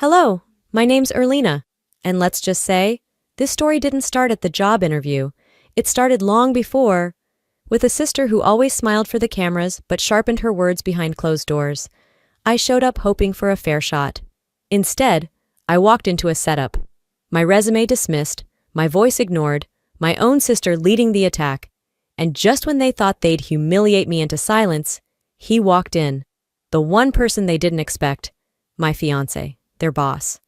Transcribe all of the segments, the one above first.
Hello, my name's Erlina, and let's just say, this story didn't start at the job interview. It started long before, with a sister who always smiled for the cameras but sharpened her words behind closed doors. I showed up hoping for a fair shot. Instead, I walked into a setup. My resume dismissed, my voice ignored, my own sister leading the attack, and just when they thought they'd humiliate me into silence, he walked in. The one person they didn't expect, my fiancé, their boss.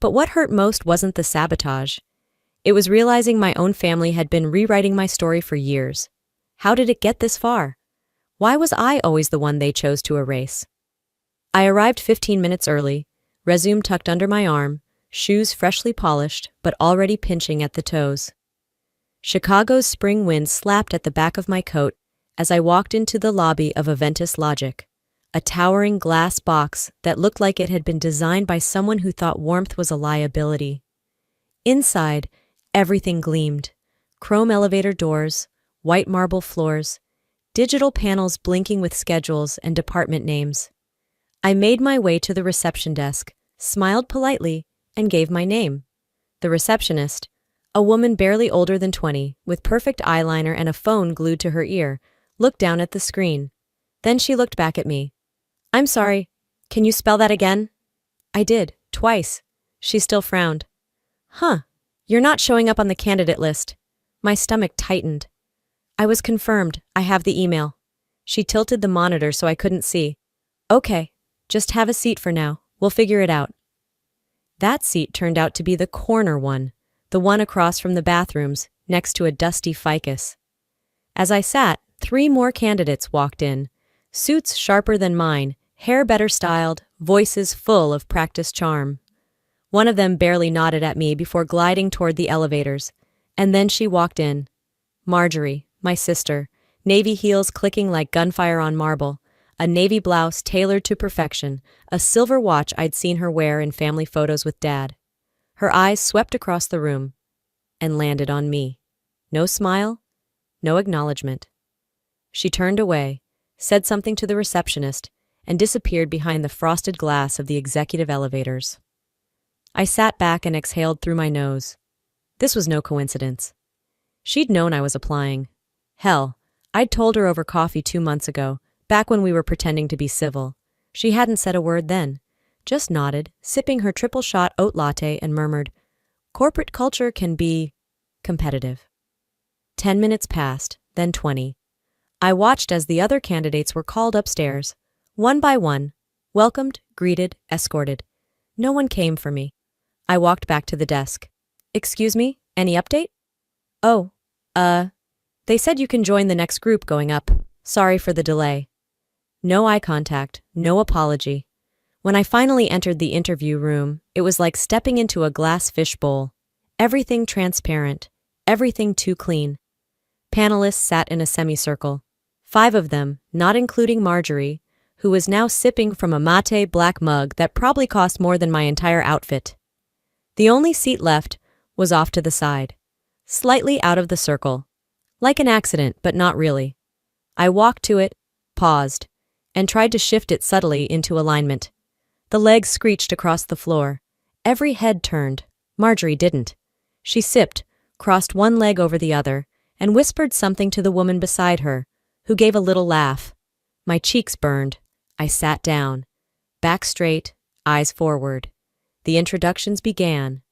But what hurt most wasn't the sabotage. It was realizing my own family had been rewriting my story for years. How did it get this far? Why was I always the one they chose to erase? I arrived 15 minutes early, resume tucked under my arm, shoes freshly polished but already pinching at the toes. Chicago's spring wind slapped at the back of my coat as I walked into the lobby of Aventus Logic, a towering glass box that looked like it had been designed by someone who thought warmth was a liability. Inside, everything gleamed. Chrome elevator doors, white marble floors, digital panels blinking with schedules and department names. I made my way to the reception desk, smiled politely, and gave my name. The receptionist, a woman barely older than 20, with perfect eyeliner and a phone glued to her ear, looked down at the screen. Then she looked back at me. "I'm sorry, can you spell that again?" I did, twice. She still frowned. "Huh, you're not showing up on the candidate list." My stomach tightened. "I was confirmed, I have the email." She tilted the monitor so I couldn't see. "Okay, just have a seat for now, we'll figure it out." That seat turned out to be the corner one, the one across from the bathrooms, next to a dusty ficus. As I sat, 3 more candidates walked in, suits sharper than mine, hair better styled, voices full of practiced charm. One of them barely nodded at me before gliding toward the elevators, and then she walked in. Marjorie, my sister, navy heels clicking like gunfire on marble, a navy blouse tailored to perfection, a silver watch I'd seen her wear in family photos with Dad. Her eyes swept across the room and landed on me. No smile, no acknowledgement. She turned away, said something to the receptionist, and disappeared behind the frosted glass of the executive elevators. I sat back and exhaled through my nose. This was no coincidence. She'd known I was applying. Hell, I'd told her over coffee 2 months ago, back when we were pretending to be civil. She hadn't said a word then, just nodded, sipping her triple-shot oat latte and murmured, "Corporate culture can be competitive." 10 minutes passed, then 20. I watched as the other candidates were called upstairs, one by one, welcomed, greeted, escorted. No one came for me. I walked back to the desk. "Excuse me, any update?" "Oh, they said you can join the next group going up. Sorry for the delay." No eye contact, no apology. When I finally entered the interview room, it was like stepping into a glass fishbowl. Everything transparent, everything too clean. Panelists sat in a semicircle. 5 of them, not including Marjorie, who was now sipping from a mate black mug that probably cost more than my entire outfit. The only seat left was off to the side, slightly out of the circle. Like an accident, but not really. I walked to it, paused, and tried to shift it subtly into alignment. The legs screeched across the floor. Every head turned. Marjorie didn't. She sipped, crossed one leg over the other, and whispered something to the woman beside her, who gave a little laugh. My cheeks burned. I sat down. Back straight, eyes forward. The introductions began.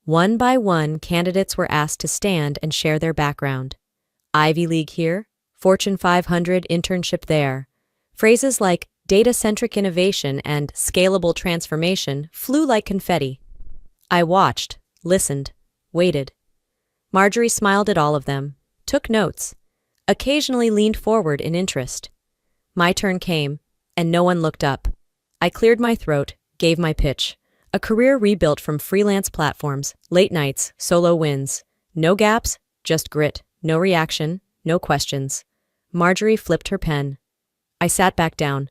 One by one, candidates were asked to stand and share their background. Ivy League here, Fortune 500 internship there. Phrases like data-centric innovation and scalable transformation flew like confetti. I watched, listened, waited. Marjorie smiled at all of them, took notes, occasionally leaned forward in interest. My turn came, and no one looked up. I cleared my throat, gave my pitch. A career rebuilt from freelance platforms, late nights, solo wins. No gaps, just grit. No reaction, no questions. Marjorie flipped her pen. I sat back down.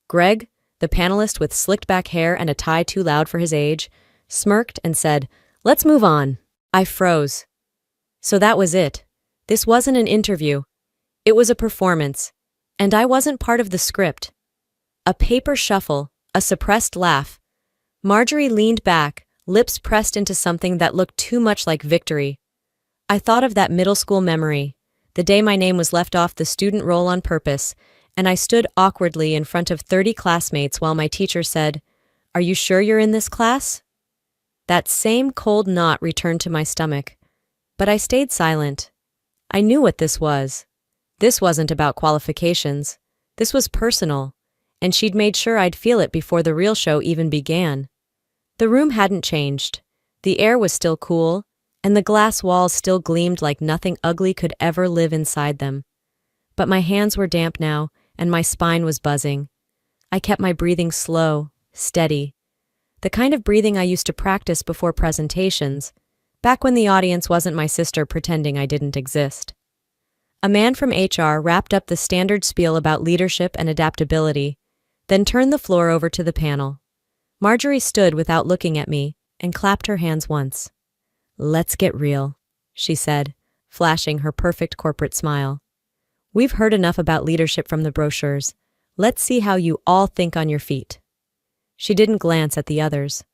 Greg, the panelist with slicked back hair and a tie too loud for his age, smirked and said, "Let's move on." I froze. So that was it. This wasn't an interview. It was a performance. And I wasn't part of the script. A paper shuffle, a suppressed laugh. Marjorie leaned back, lips pressed into something that looked too much like victory. I thought of that middle school memory, the day my name was left off the student roll on purpose, and I stood awkwardly in front of 30 classmates while my teacher said, "Are you sure you're in this class?" That same cold knot returned to my stomach, but I stayed silent. I knew what this was. This wasn't about qualifications. This was personal, and she'd made sure I'd feel it before the real show even began. The room hadn't changed. The air was still cool, and the glass walls still gleamed like nothing ugly could ever live inside them. But my hands were damp now, and my spine was buzzing. I kept my breathing slow, steady. The kind of breathing I used to practice before presentations, back when the audience wasn't my sister pretending I didn't exist. A man from HR wrapped up the standard spiel about leadership and adaptability, then turned the floor over to the panel. Marjorie stood without looking at me and clapped her hands once. "Let's get real," she said, flashing her perfect corporate smile. "We've heard enough about leadership from the brochures. Let's see how you all think on your feet." She didn't glance at the others.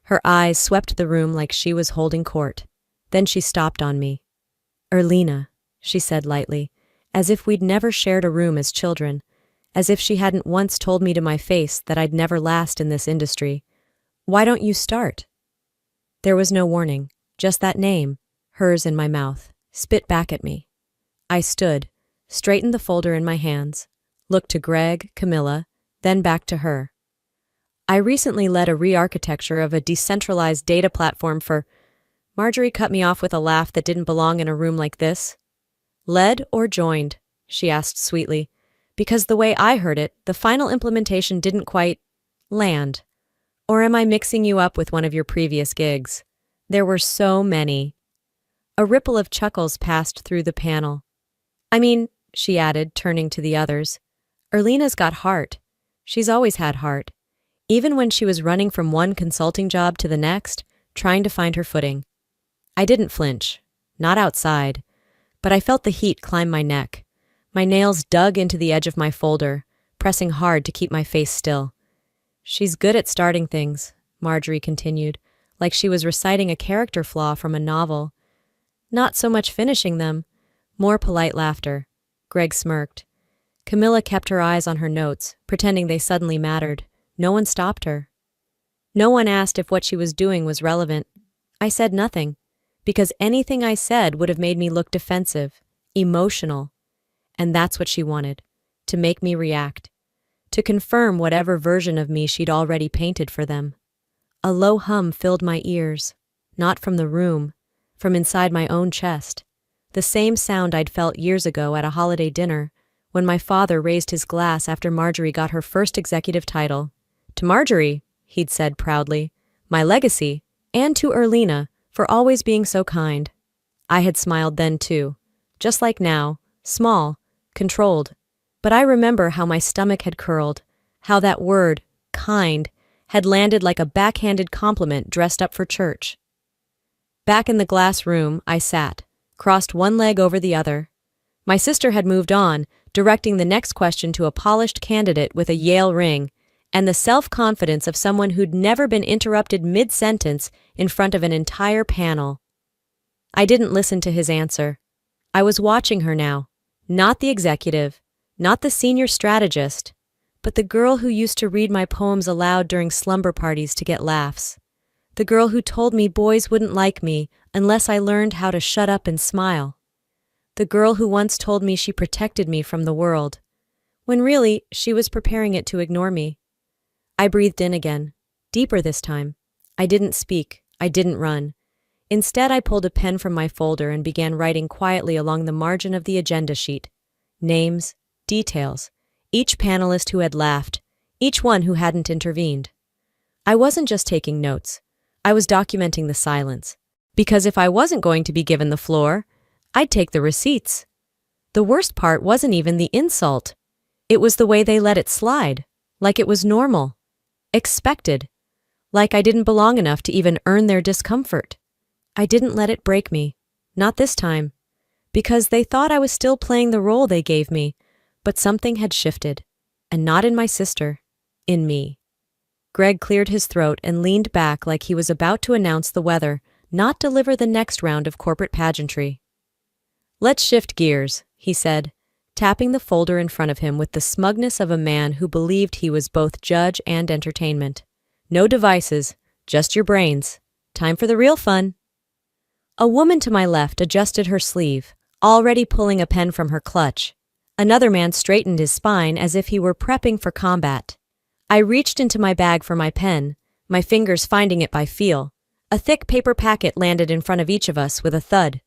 Her eyes swept the room like she was holding court. Then she stopped on me. "Erlina," she said lightly, as if we'd never shared a room as children, as if she hadn't once told me to my face that I'd never last in this industry. "Why don't you start?" There was no warning, just that name, hers in my mouth, spit back at me. I stood, straightened the folder in my hands, looked to Greg, Camilla, then back to her. "I recently led a re-architecture of a decentralized data platform for—" Marjorie cut me off with a laugh that didn't belong in a room like this. "Led or joined?" she asked sweetly, because the way I heard it, the final implementation didn't quite land. Or am I mixing you up with one of your previous gigs? There were so many. A ripple of chuckles passed through the panel. "I mean," she added, turning to the others, "Erlina's got heart. She's always had heart. Even when she was running from one consulting job to the next, trying to find her footing." I didn't flinch. Not outside. But I felt the heat climb my neck. My nails dug into the edge of my folder, pressing hard to keep my face still. "She's good at starting things," Marjorie continued, like she was reciting a character flaw from a novel. "Not so much finishing them." More polite laughter. Greg smirked. Camilla kept her eyes on her notes, pretending they suddenly mattered. No one stopped her. No one asked if what she was doing was relevant. I said nothing, because anything I said would have made me look defensive, emotional. And that's what she wanted, to make me react, to confirm whatever version of me she'd already painted for them. A low hum filled my ears, not from the room, from inside my own chest, the same sound I'd felt years ago at a holiday dinner when my father raised his glass after Marjorie got her first executive title. "To Marjorie," he'd said proudly, "my legacy, and to Erlina for always being so kind." I had smiled then too, just like now, small, controlled. But I remember how my stomach had curled, how that word, kind, had landed like a backhanded compliment dressed up for church. Back in the glass room, I sat, crossed one leg over the other. My sister had moved on, directing the next question to a polished candidate with a Yale ring, and the self-confidence of someone who'd never been interrupted mid-sentence in front of an entire panel. I didn't listen to his answer. I was watching her now, not the executive, not the senior strategist, but the girl who used to read my poems aloud during slumber parties to get laughs. The girl who told me boys wouldn't like me unless I learned how to shut up and smile. The girl who once told me she protected me from the world, when really she was preparing it to ignore me. I breathed in again, deeper this time. I didn't speak. I didn't run. Instead, I pulled a pen from my folder and began writing quietly along the margin of the agenda sheet. Names, details, each panelist who had laughed, each one who hadn't intervened. I wasn't just taking notes. I was documenting the silence. Because if I wasn't going to be given the floor, I'd take the receipts. The worst part wasn't even the insult. It was the way they let it slide, like it was normal. Expected, like I didn't belong enough to even earn their discomfort. I didn't let it break me, not this time, because they thought I was still playing the role they gave me, but something had shifted, and not in my sister, in me. Greg cleared his throat and leaned back like he was about to announce the weather, not deliver the next round of corporate pageantry. "Let's shift gears," he said, tapping the folder in front of him with the smugness of a man who believed he was both judge and entertainment. "No devices, just your brains. Time for the real fun." A woman to my left adjusted her sleeve, already pulling a pen from her clutch. Another man straightened his spine as if he were prepping for combat. I reached into my bag for my pen, my fingers finding it by feel. A thick paper packet landed in front of each of us with a thud.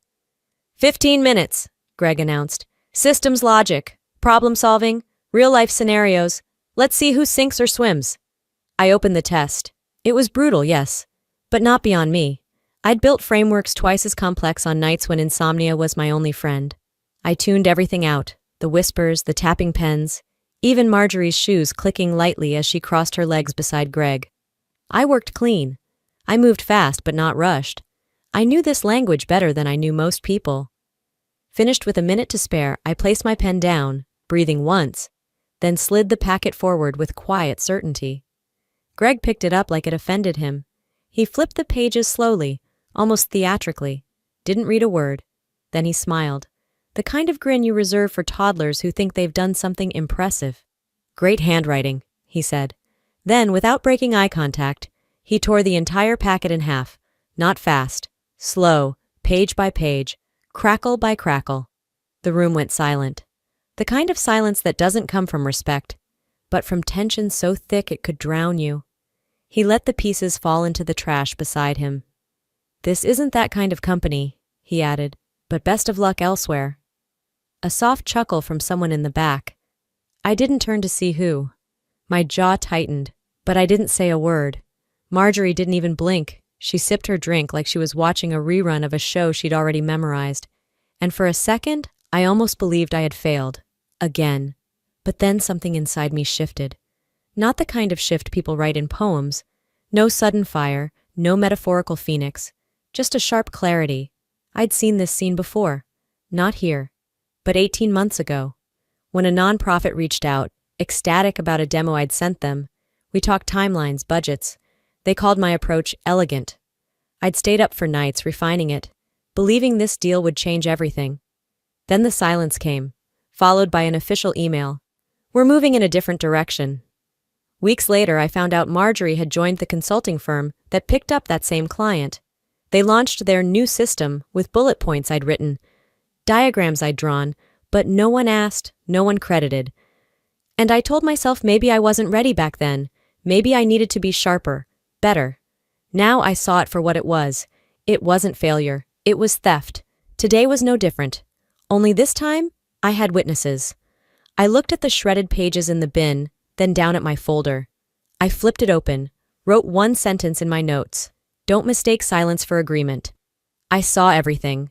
15 minutes, Greg announced. Systems logic, problem solving, real-life scenarios. Let's see who sinks or swims. I opened the test. It was brutal, yes, but not beyond me. I'd built frameworks twice as complex on nights when insomnia was my only friend. I tuned everything out, the whispers, the tapping pens, even Marjorie's shoes clicking lightly as she crossed her legs beside Greg. I worked clean. I moved fast but not rushed. I knew this language better than I knew most people. Finished with a minute to spare, I placed my pen down, breathing once, then slid the packet forward with quiet certainty. Greg picked it up like it offended him. He flipped the pages slowly, almost theatrically, didn't read a word. Then he smiled, the kind of grin you reserve for toddlers who think they've done something impressive. "Great handwriting," he said. Then, without breaking eye contact, he tore the entire packet in half, not fast, slow, page by page, crackle by crackle. The room went silent. The kind of silence that doesn't come from respect, but from tension so thick it could drown you. He let the pieces fall into the trash beside him. "This isn't that kind of company," he added, "but best of luck elsewhere." A soft chuckle from someone in the back. I didn't turn to see who. My jaw tightened, but I didn't say a word. Marjorie didn't even blink. She sipped her drink like she was watching a rerun of a show she'd already memorized. And for a second, I almost believed I had failed. Again. But then something inside me shifted. Not the kind of shift people write in poems. No sudden fire, no metaphorical phoenix. Just a sharp clarity. I'd seen this scene before. Not here, but 18 months ago. When a nonprofit reached out, ecstatic about a demo I'd sent them. We talked timelines, budgets. They called my approach elegant. I'd stayed up for nights refining it, believing this deal would change everything. Then the silence came, followed by an official email. "We're moving in a different direction." Weeks later, I found out Marjorie had joined the consulting firm that picked up that same client. They launched their new system with bullet points I'd written, diagrams I'd drawn, but no one asked, no one credited. And I told myself maybe I wasn't ready back then. Maybe I needed to be sharper, better. Now I saw it for what it was. It wasn't failure. It was theft. Today was no different. Only this time, I had witnesses. I looked at the shredded pages in the bin, then down at my folder. I flipped it open, wrote one sentence in my notes. "Don't mistake silence for agreement." I saw everything.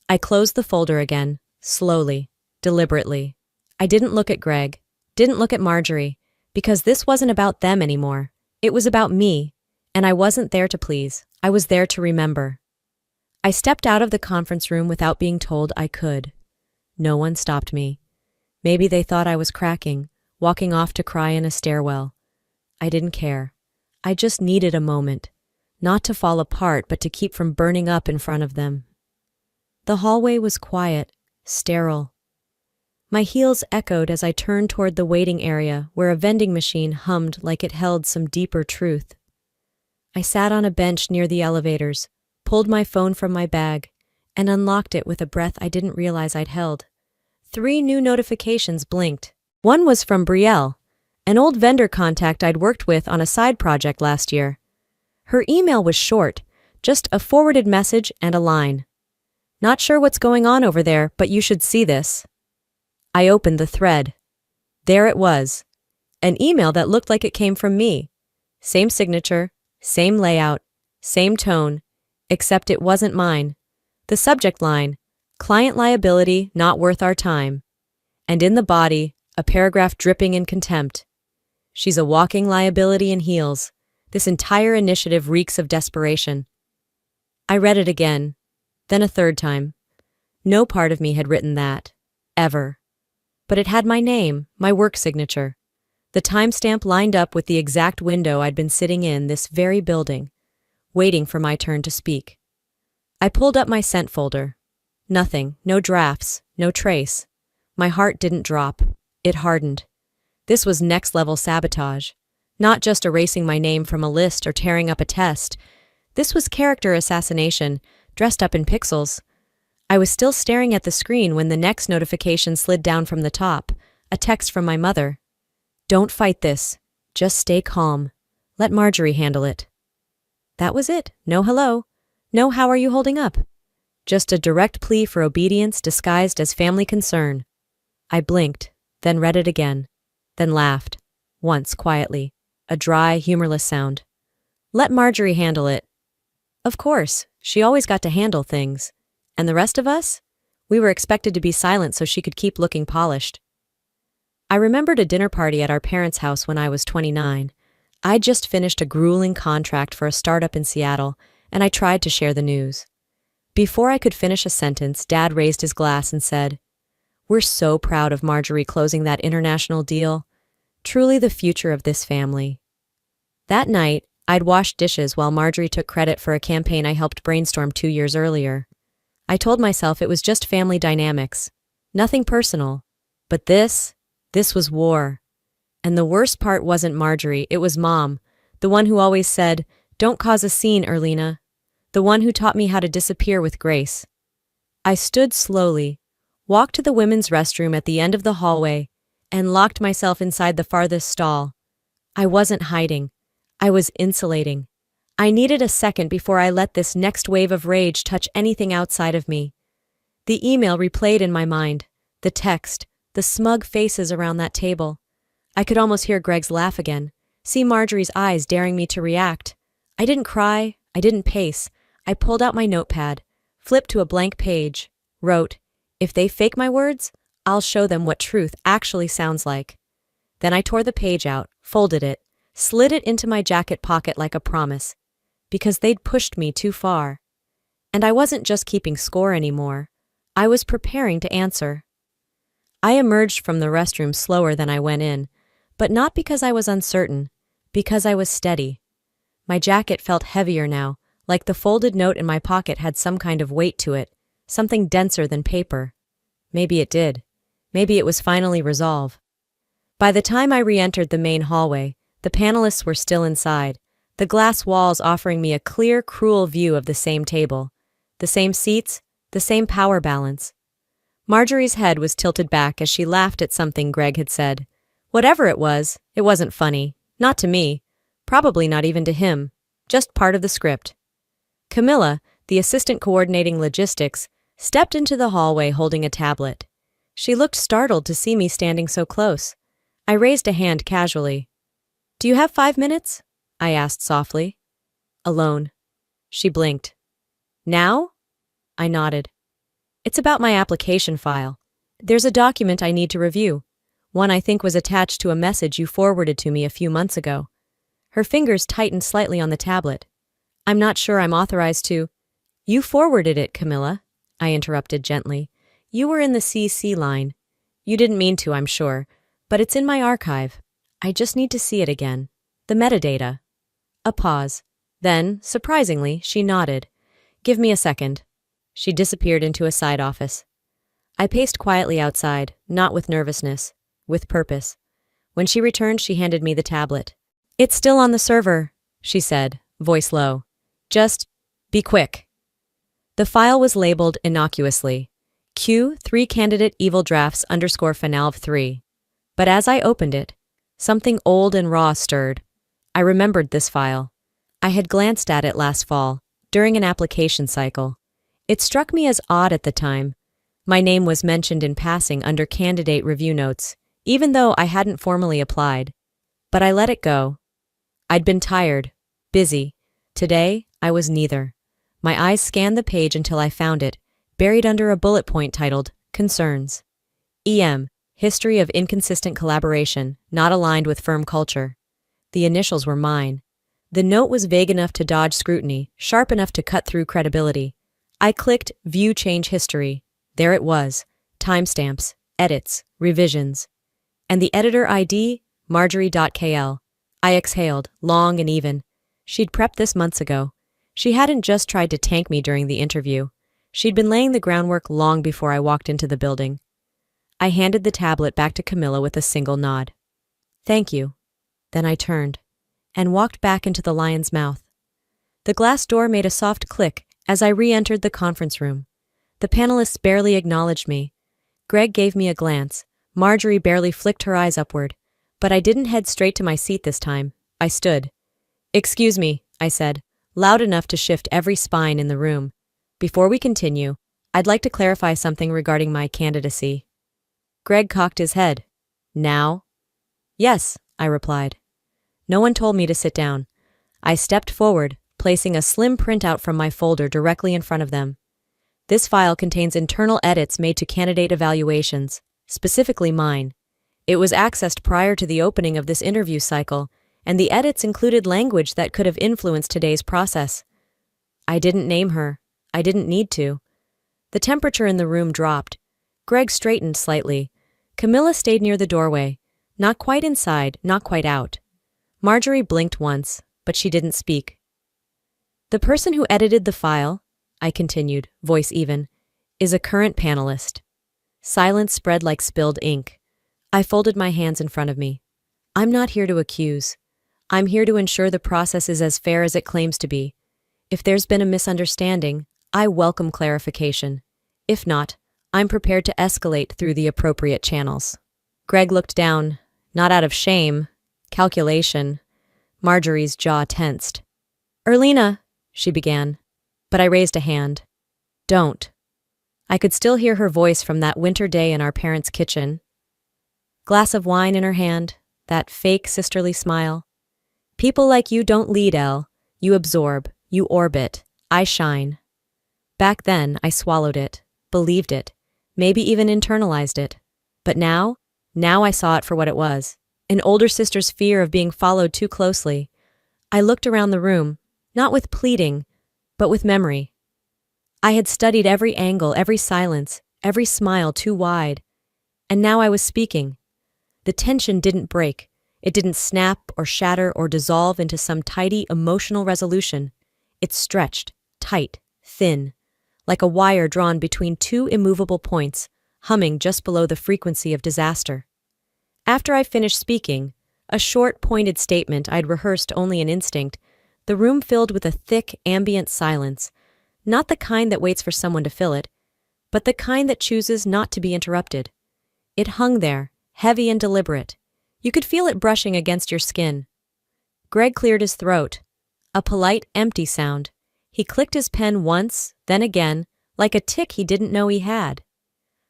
I closed the folder again, slowly, deliberately. I didn't look at Greg, didn't look at Marjorie, because this wasn't about them anymore. It was about me, and I wasn't there to please. I was there to remember. I stepped out of the conference room without being told I could. No one stopped me. Maybe they thought I was cracking, walking off to cry in a stairwell. I didn't care. I just needed a moment, not to fall apart, but to keep from burning up in front of them. The hallway was quiet, sterile. My heels echoed as I turned toward the waiting area where a vending machine hummed like it held some deeper truth. I sat on a bench near the elevators, pulled my phone from my bag, and unlocked it with a breath I didn't realize I'd held. 3 new notifications blinked. One was from Brielle, an old vendor contact I'd worked with on a side project last year. Her email was short, just a forwarded message and a line. "Not sure what's going on over there, but you should see this." I opened the thread. There it was. An email that looked like it came from me. Same signature, same layout, same tone, except it wasn't mine. The subject line, "Client liability not worth our time." And in the body, a paragraph dripping in contempt. "She's a walking liability in heels. This entire initiative reeks of desperation." I read it again, then a third time. No part of me had written that, ever. But it had my name, my work signature. The timestamp lined up with the exact window I'd been sitting in this very building, waiting for my turn to speak. I pulled up my sent folder. Nothing, no drafts, no trace. My heart didn't drop. It hardened. This was next-level sabotage. Not just erasing my name from a list or tearing up a test. This was character assassination, dressed up in pixels. I was still staring at the screen when the next notification slid down from the top, a text from my mother. "Don't fight this. Just stay calm. Let Marjorie handle it." That was it. No hello. No how are you holding up. Just a direct plea for obedience disguised as family concern. I blinked, then read it again, then laughed, once quietly, a dry, humorless sound. Let Marjorie handle it. Of course, she always got to handle things. And the rest of us? We were expected to be silent so she could keep looking polished. I remembered a dinner party at our parents' house when I was 29. I'd just finished a grueling contract for a startup in Seattle, and I tried to share the news. Before I could finish a sentence, Dad raised his glass and said, "We're so proud of Marjorie closing that international deal. Truly the future of this family." That night, I'd washed dishes while Marjorie took credit for a campaign I helped brainstorm 2 years earlier. I told myself it was just family dynamics, nothing personal. But this was war. And the worst part wasn't Marjorie, it was Mom, the one who always said, "Don't cause a scene, Erlina." The one who taught me how to disappear with grace. I stood slowly, walked to the women's restroom at the end of the hallway, and locked myself inside the farthest stall. I wasn't hiding. I was insulating. I needed a second before I let this next wave of rage touch anything outside of me. The email replayed in my mind, the text, the smug faces around that table. I could almost hear Greg's laugh again, see Marjorie's eyes daring me to react. I didn't cry, I didn't pace. I pulled out my notepad, flipped to a blank page, wrote, "If they fake my words, I'll show them what truth actually sounds like." Then I tore the page out, folded it, slid it into my jacket pocket like a promise, because they'd pushed me too far. And I wasn't just keeping score anymore. I was preparing to answer. I emerged from the restroom slower than I went in, but not because I was uncertain, because I was steady. My jacket felt heavier now, like the folded note in my pocket had some kind of weight to it, something denser than paper. Maybe it did. Maybe it was finally resolve. By the time I re-entered the main hallway, the panelists were still inside, the glass walls offering me a clear, cruel view of the same table, the same seats, the same power balance. Marjorie's head was tilted back as she laughed at something Greg had said. Whatever it wasn't funny. Not to me. Probably not even to him. Just part of the script. Camilla, the assistant coordinating logistics, stepped into the hallway holding a tablet. She looked startled to see me standing so close. I raised a hand casually. "Do you have 5 minutes?" I asked softly. "Alone." She blinked. "Now?" I nodded. "It's about my application file. There's a document I need to review. One I think was attached to a message you forwarded to me a few months ago." Her fingers tightened slightly on the tablet. "I'm not sure I'm authorized to—" "You forwarded it, Camilla," I interrupted gently. "You were in the CC line. You didn't mean to, I'm sure, but it's in my archive. I just need to see it again. The metadata." A pause. Then, surprisingly, she nodded. "Give me a second." She disappeared into a side office. I paced quietly outside, not with nervousness, with purpose. When she returned, she handed me the tablet. "It's still on the server," she said, voice low. "Just be quick." The file was labeled innocuously, Q 3 candidate evil drafts _finalv 3. But as I opened it, something old and raw stirred. I remembered this file. I had glanced at it last fall, during an application cycle. It struck me as odd at the time. My name was mentioned in passing under candidate review notes, even though I hadn't formally applied. But I let it go. I'd been tired, busy. Today, I was neither. My eyes scanned the page until I found it, buried under a bullet point titled, Concerns. EM, History of Inconsistent Collaboration, Not Aligned with Firm Culture. The initials were mine. The note was vague enough to dodge scrutiny, sharp enough to cut through credibility. I clicked View Change History. There it was. Timestamps, edits, revisions. And the editor ID, Marjorie.kl. I exhaled, long and even. She'd prepped this months ago. She hadn't just tried to tank me during the interview. She'd been laying the groundwork long before I walked into the building. I handed the tablet back to Camilla with a single nod. Thank you. Then I turned and walked back into the lion's mouth. The glass door made a soft click as I re-entered the conference room. The panelists barely acknowledged me. Greg gave me a glance. Marjorie barely flicked her eyes upward. But I didn't head straight to my seat this time. I stood. Excuse me, I said, loud enough to shift every spine in the room. Before we continue, I'd like to clarify something regarding my candidacy. Greg cocked his head. Now? Yes, I replied. No one told me to sit down. I stepped forward, placing a slim printout from my folder directly in front of them. This file contains internal edits made to candidate evaluations, specifically mine. It was accessed prior to the opening of this interview cycle, and the edits included language that could have influenced today's process. I didn't name her. I didn't need to. The temperature in the room dropped. Greg straightened slightly. Camilla stayed near the doorway, not quite inside, not quite out. Marjorie blinked once, but she didn't speak. The person who edited the file, I continued, voice even, is a current panelist. Silence spread like spilled ink. I folded my hands in front of me. I'm not here to accuse. I'm here to ensure the process is as fair as it claims to be. If there's been a misunderstanding, I welcome clarification. If not, I'm prepared to escalate through the appropriate channels. Greg looked down, not out of shame, calculation. Marjorie's jaw tensed. Erlina, she began, but I raised a hand. Don't. I could still hear her voice from that winter day in our parents' kitchen. Glass of wine in her hand, that fake sisterly smile. People like you don't lead, Elle. You absorb, you orbit, I shine. Back then, I swallowed it, believed it, maybe even internalized it. But now I saw it for what it was. An older sister's fear of being followed too closely. I looked around the room, not with pleading, but with memory. I had studied every angle, every silence, every smile too wide. And now I was speaking. The tension didn't break. It didn't snap or shatter or dissolve into some tidy emotional resolution. It stretched, tight, thin, like a wire drawn between two immovable points, humming just below the frequency of disaster. After I finished speaking, a short, pointed statement I'd rehearsed only in instinct, the room filled with a thick, ambient silence, not the kind that waits for someone to fill it, but the kind that chooses not to be interrupted. It hung there, heavy and deliberate. You could feel it brushing against your skin. Greg cleared his throat. A polite, empty sound. He clicked his pen once, then again, like a tic he didn't know he had.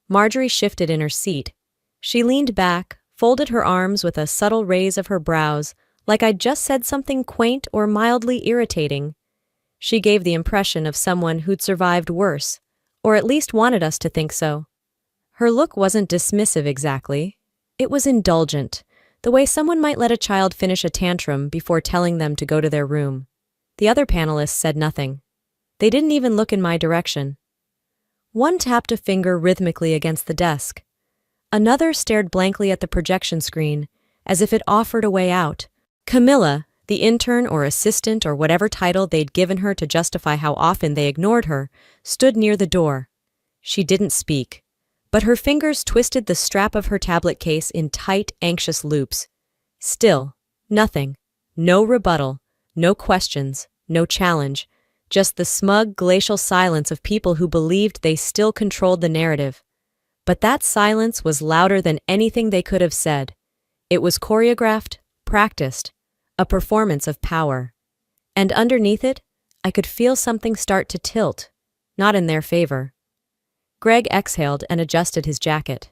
Marjorie shifted in her seat. She leaned back, folded her arms with a subtle raise of her brows, like I'd just said something quaint or mildly irritating. She gave the impression of someone who'd survived worse, or at least wanted us to think so. Her look wasn't dismissive exactly. It was indulgent, the way someone might let a child finish a tantrum before telling them to go to their room. The other panelists said nothing. They didn't even look in my direction. One tapped a finger rhythmically against the desk. Another stared blankly at the projection screen, as if it offered a way out. Camilla, the intern or assistant or whatever title they'd given her to justify how often they ignored her, stood near the door. She didn't speak, but her fingers twisted the strap of her tablet case in tight, anxious loops. Still, nothing. No rebuttal, no questions, no challenge, just the smug, glacial silence of people who believed they still controlled the narrative. But that silence was louder than anything they could have said. It was choreographed, practiced, a performance of power. And underneath it, I could feel something start to tilt, not in their favor. Greg exhaled and adjusted his jacket.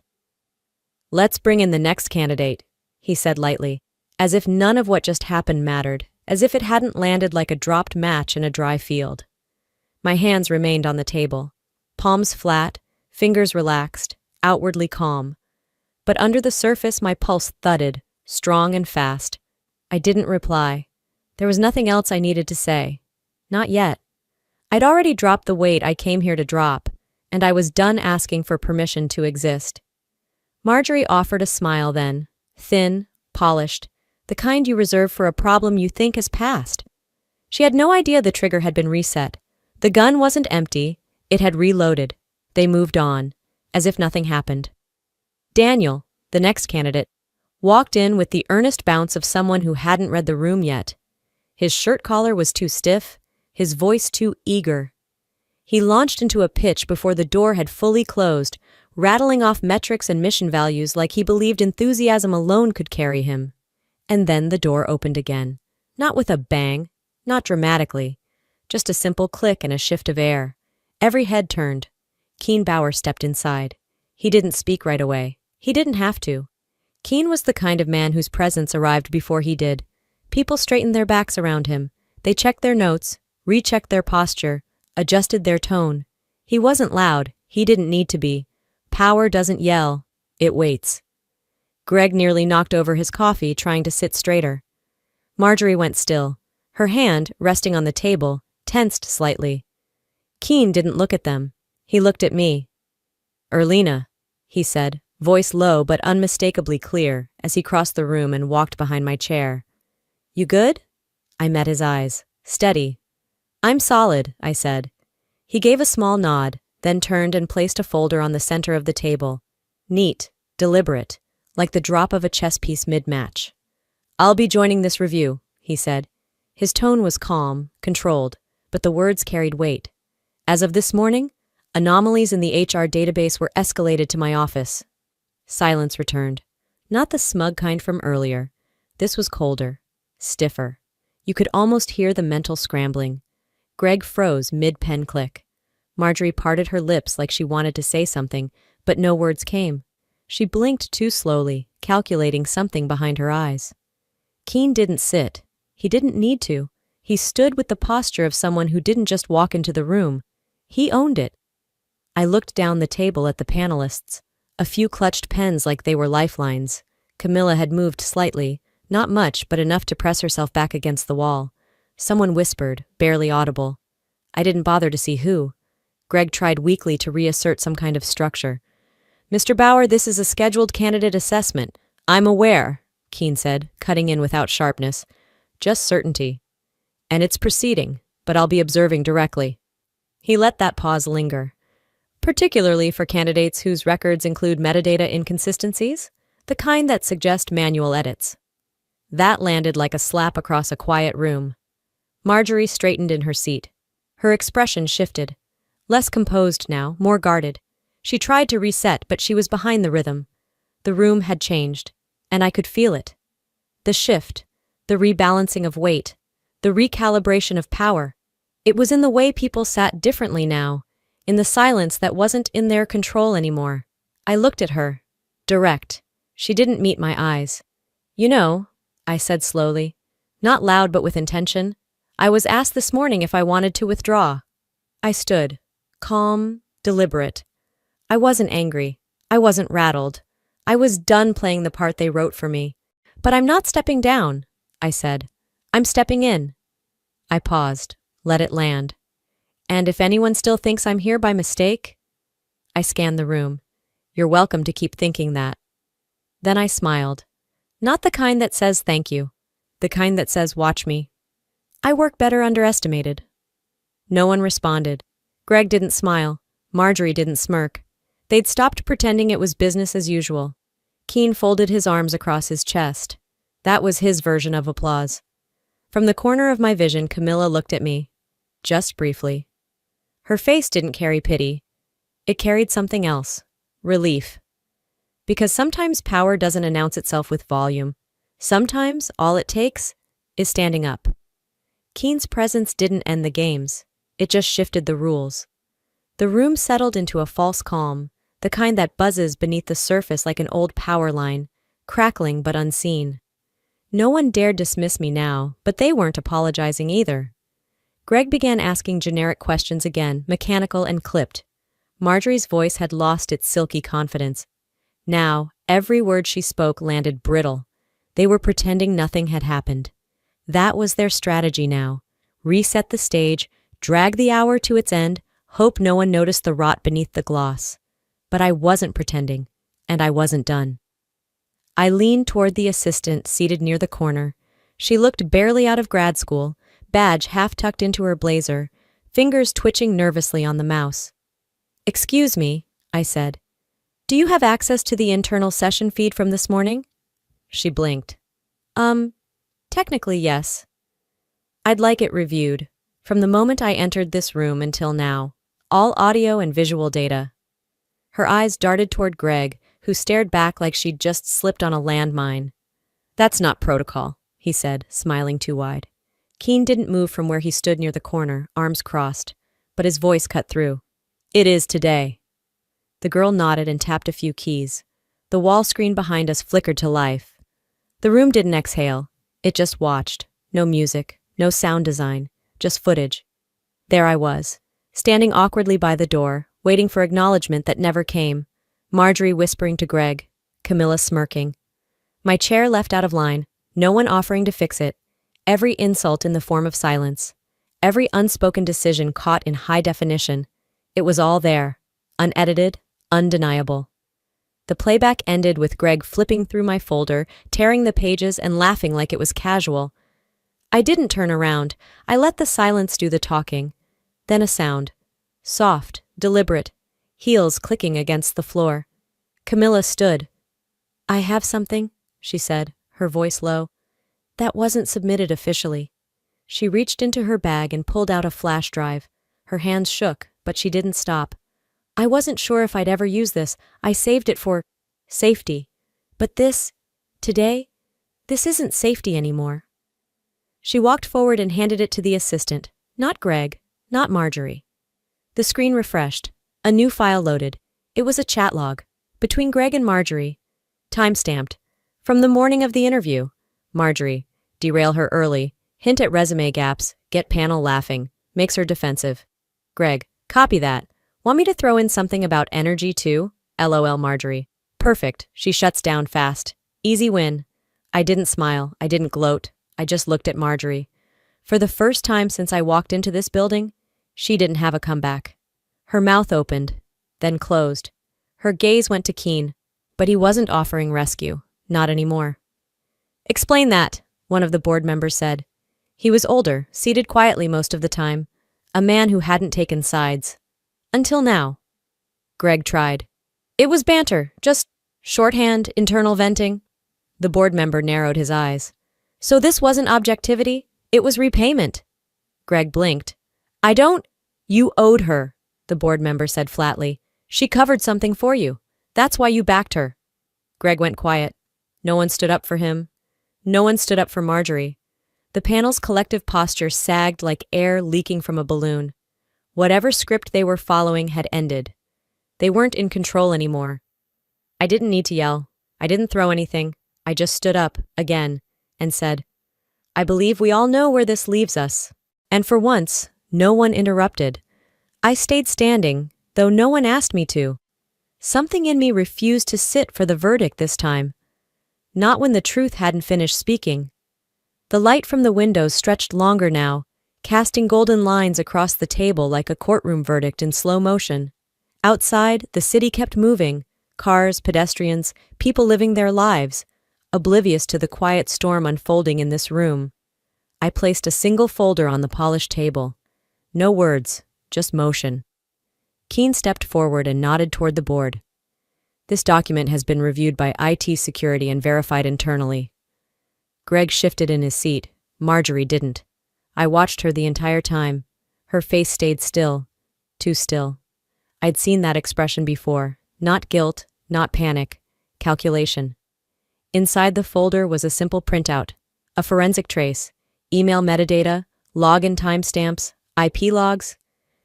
Let's bring in the next candidate, he said lightly, as if none of what just happened mattered, as if it hadn't landed like a dropped match in a dry field. My hands remained on the table, palms flat, fingers relaxed, outwardly calm. But under the surface my pulse thudded, strong and fast. I didn't reply. There was nothing else I needed to say. Not yet. I'd already dropped the weight I came here to drop, and I was done asking for permission to exist. Marjorie offered a smile then, thin, polished, the kind you reserve for a problem you think has passed. She had no idea the trigger had been reset. The gun wasn't empty, it had reloaded. They moved on, as if nothing happened. Daniel, the next candidate, walked in with the earnest bounce of someone who hadn't read the room yet. His shirt collar was too stiff, his voice too eager. He launched into a pitch before the door had fully closed, rattling off metrics and mission values like he believed enthusiasm alone could carry him. And then the door opened again. Not with a bang, not dramatically. Just a simple click and a shift of air. Every head turned. Keen Bauer stepped inside. He didn't speak right away. He didn't have to. Keen was the kind of man whose presence arrived before he did. People straightened their backs around him. They checked their notes, rechecked their posture, adjusted their tone. He wasn't loud. He didn't need to be. Power doesn't yell. It waits. Greg nearly knocked over his coffee trying to sit straighter. Marjorie went still. Her hand, resting on the table, tensed slightly. Keen didn't look at them. He looked at me. "Erlina," he said, voice low but unmistakably clear, as he crossed the room and walked behind my chair. "You good?" I met his eyes. Steady. "I'm solid," I said. He gave a small nod, then turned and placed a folder on the center of the table. Neat, deliberate, like the drop of a chess piece mid-match. "I'll be joining this review," he said. His tone was calm, controlled, but the words carried weight. As of this morning, anomalies in the HR database were escalated to my office. Silence returned. Not the smug kind from earlier. This was colder, stiffer. You could almost hear the mental scrambling. Greg froze mid-pen click. Marjorie parted her lips like she wanted to say something, but no words came. She blinked too slowly, calculating something behind her eyes. Keen didn't sit. He didn't need to. He stood with the posture of someone who didn't just walk into the room. He owned it. I looked down the table at the panelists. A few clutched pens like they were lifelines. Camilla had moved slightly, not much but enough to press herself back against the wall. Someone whispered, barely audible. I didn't bother to see who. Greg tried weakly to reassert some kind of structure. "Mr. Bauer, this is a scheduled candidate assessment. I'm aware," Keen said, cutting in without sharpness. "Just certainty. And it's proceeding, but I'll be observing directly." He let that pause linger. "Particularly for candidates whose records include metadata inconsistencies, the kind that suggest manual edits." That landed like a slap across a quiet room. Marjorie straightened in her seat. Her expression shifted. Less composed now, more guarded. She tried to reset, but she was behind the rhythm. The room had changed, and I could feel it. The shift, the rebalancing of weight, the recalibration of power. It was in the way people sat differently now, in the silence that wasn't in their control anymore. I looked at her. Direct. She didn't meet my eyes. "You know," I said slowly, not loud but with intention, "I was asked this morning if I wanted to withdraw." I stood, calm, deliberate. I wasn't angry. I wasn't rattled. I was done playing the part they wrote for me. "But I'm not stepping down," I said. "I'm stepping in." I paused, let it land. "And if anyone still thinks I'm here by mistake?" I scanned the room. "You're welcome to keep thinking that." Then I smiled. Not the kind that says thank you. The kind that says watch me. I work better underestimated. No one responded. Greg didn't smile. Marjorie didn't smirk. They'd stopped pretending it was business as usual. Keen folded his arms across his chest. That was his version of applause. From the corner of my vision, Camilla looked at me. Just briefly. Her face didn't carry pity. It carried something else. Relief. Because sometimes power doesn't announce itself with volume. Sometimes all it takes is standing up. Keen's presence didn't end the games. It just shifted the rules. The room settled into a false calm, the kind that buzzes beneath the surface like an old power line, crackling but unseen. No one dared dismiss me now, but they weren't apologizing either. Greg began asking generic questions again, mechanical and clipped. Marjorie's voice had lost its silky confidence. Now, every word she spoke landed brittle. They were pretending nothing had happened. That was their strategy now. Reset the stage, drag the hour to its end, hope no one noticed the rot beneath the gloss. But I wasn't pretending, and I wasn't done. I leaned toward the assistant seated near the corner. She looked barely out of grad school, badge half tucked into her blazer, fingers twitching nervously on the mouse. "Excuse me," I said. "Do you have access to the internal session feed from this morning?" She blinked. Technically yes. I'd like it reviewed. From the moment I entered this room until now. All audio and visual data." Her eyes darted toward Greg, who stared back like she'd just slipped on a landmine. "That's not protocol," he said, smiling too wide. Keen didn't move from where he stood near the corner, arms crossed, but his voice cut through. "It is today." The girl nodded and tapped a few keys. The wall screen behind us flickered to life. The room didn't exhale. It just watched. No music, no sound design, just footage. There I was, standing awkwardly by the door, waiting for acknowledgement that never came. Marjorie whispering to Greg, Camilla smirking. My chair left out of line, no one offering to fix it. Every insult in the form of silence. Every unspoken decision caught in high definition. It was all there, unedited, undeniable. The playback ended with Greg flipping through my folder, tearing the pages and laughing like it was casual. I didn't turn around. I let the silence do the talking. Then a sound. Soft, deliberate, heels clicking against the floor. Camilla stood. "I have something," she said, her voice low. "That wasn't submitted officially." She reached into her bag and pulled out a flash drive. Her hands shook, but she didn't stop. "I wasn't sure if I'd ever use this. I saved it for safety. But today, this isn't safety anymore." She walked forward and handed it to the assistant. Not Greg, not Marjorie. The screen refreshed. A new file loaded. It was a chat log. Between Greg and Marjorie. Time-stamped. From the morning of the interview. Marjorie. Derail her early. Hint at resume gaps. Get panel laughing. Makes her defensive. Greg. Copy that. Want me to throw in something about energy too? LOL Marjorie. Perfect. She shuts down fast. Easy win. I didn't smile. I didn't gloat. I just looked at Marjorie. For the first time since I walked into this building, she didn't have a comeback. Her mouth opened, then closed. Her gaze went to Keen, but he wasn't offering rescue. Not anymore. "Explain that," one of the board members said. He was older, seated quietly most of the time. A man who hadn't taken sides. Until now. Greg tried. "It was banter, just shorthand, internal venting." The board member narrowed his eyes. "So this wasn't objectivity, it was repayment." Greg blinked. You owed her," the board member said flatly. "She covered something for you. That's why you backed her." Greg went quiet. No one stood up for him. No one stood up for Marjorie. The panel's collective posture sagged like air leaking from a balloon. Whatever script they were following had ended. They weren't in control anymore. I didn't need to yell. I didn't throw anything. I just stood up, again, and said, "I believe we all know where this leaves us." And for once, no one interrupted. I stayed standing, though no one asked me to. Something in me refused to sit for the verdict this time. Not when the truth hadn't finished speaking. The light from the windows stretched longer now, casting golden lines across the table like a courtroom verdict in slow motion. Outside, the city kept moving, cars, pedestrians, people living their lives, oblivious to the quiet storm unfolding in this room. I placed a single folder on the polished table. No words, just motion. Keen stepped forward and nodded toward the board. "This document has been reviewed by IT security and verified internally." Greg shifted in his seat. Marjorie didn't. I watched her the entire time. Her face stayed still. Too still. I'd seen that expression before. Not guilt, not panic. Calculation. Inside the folder was a simple printout. A forensic trace. Email metadata. Login timestamps. IP logs.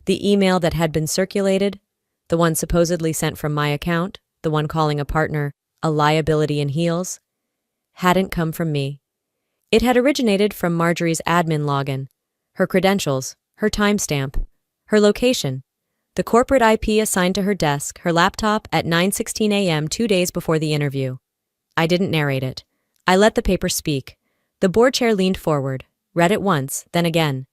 The email that had been circulated. The one supposedly sent from my account. The one calling a partner a liability in heels. Hadn't come from me. It had originated from Marjorie's admin login. Her credentials. Her timestamp. Her location. The corporate IP assigned to her desk, her laptop, at 9:16 a.m. 2 days before the interview. I didn't narrate it. I let the paper speak. The board chair leaned forward, read it once, then again.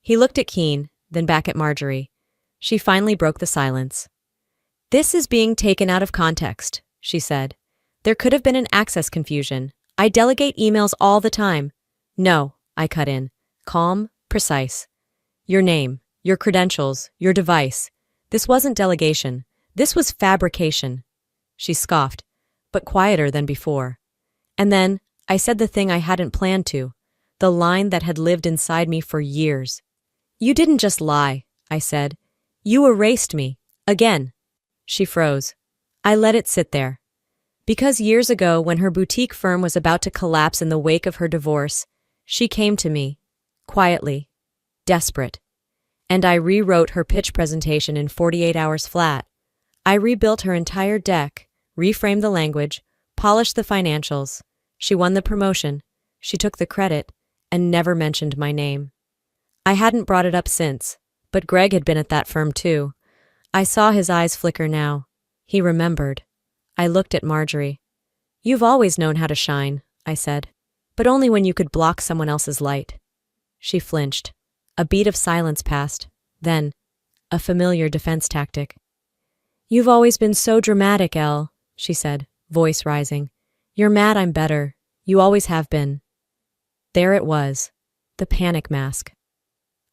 He looked at Keen, then back at Marjorie. She finally broke the silence. "This is being taken out of context," she said. There could have been an access confusion. I delegate emails all the time. No, I cut in. Calm, precise. Your name, your credentials, your device. This wasn't delegation. This was fabrication. She scoffed, but quieter than before. And then, I said the thing I hadn't planned to, the line that had lived inside me for years. You didn't just lie, I said. You erased me. Again. She froze. I let it sit there. Because years ago, when her boutique firm was about to collapse in the wake of her divorce, she came to me, quietly, desperate. And I rewrote her pitch presentation in 48 hours flat. I rebuilt her entire deck, reframed the language, polished the financials. She won the promotion, she took the credit, and never mentioned my name. I hadn't brought it up since, but Greg had been at that firm too. I saw his eyes flicker now. He remembered. I looked at Marjorie. You've always known how to shine, I said, but only when you could block someone else's light. She flinched. A beat of silence passed. Then, a familiar defense tactic. You've always been so dramatic, Elle, she said, voice rising. You're mad I'm better. You always have been. There it was. The panic mask.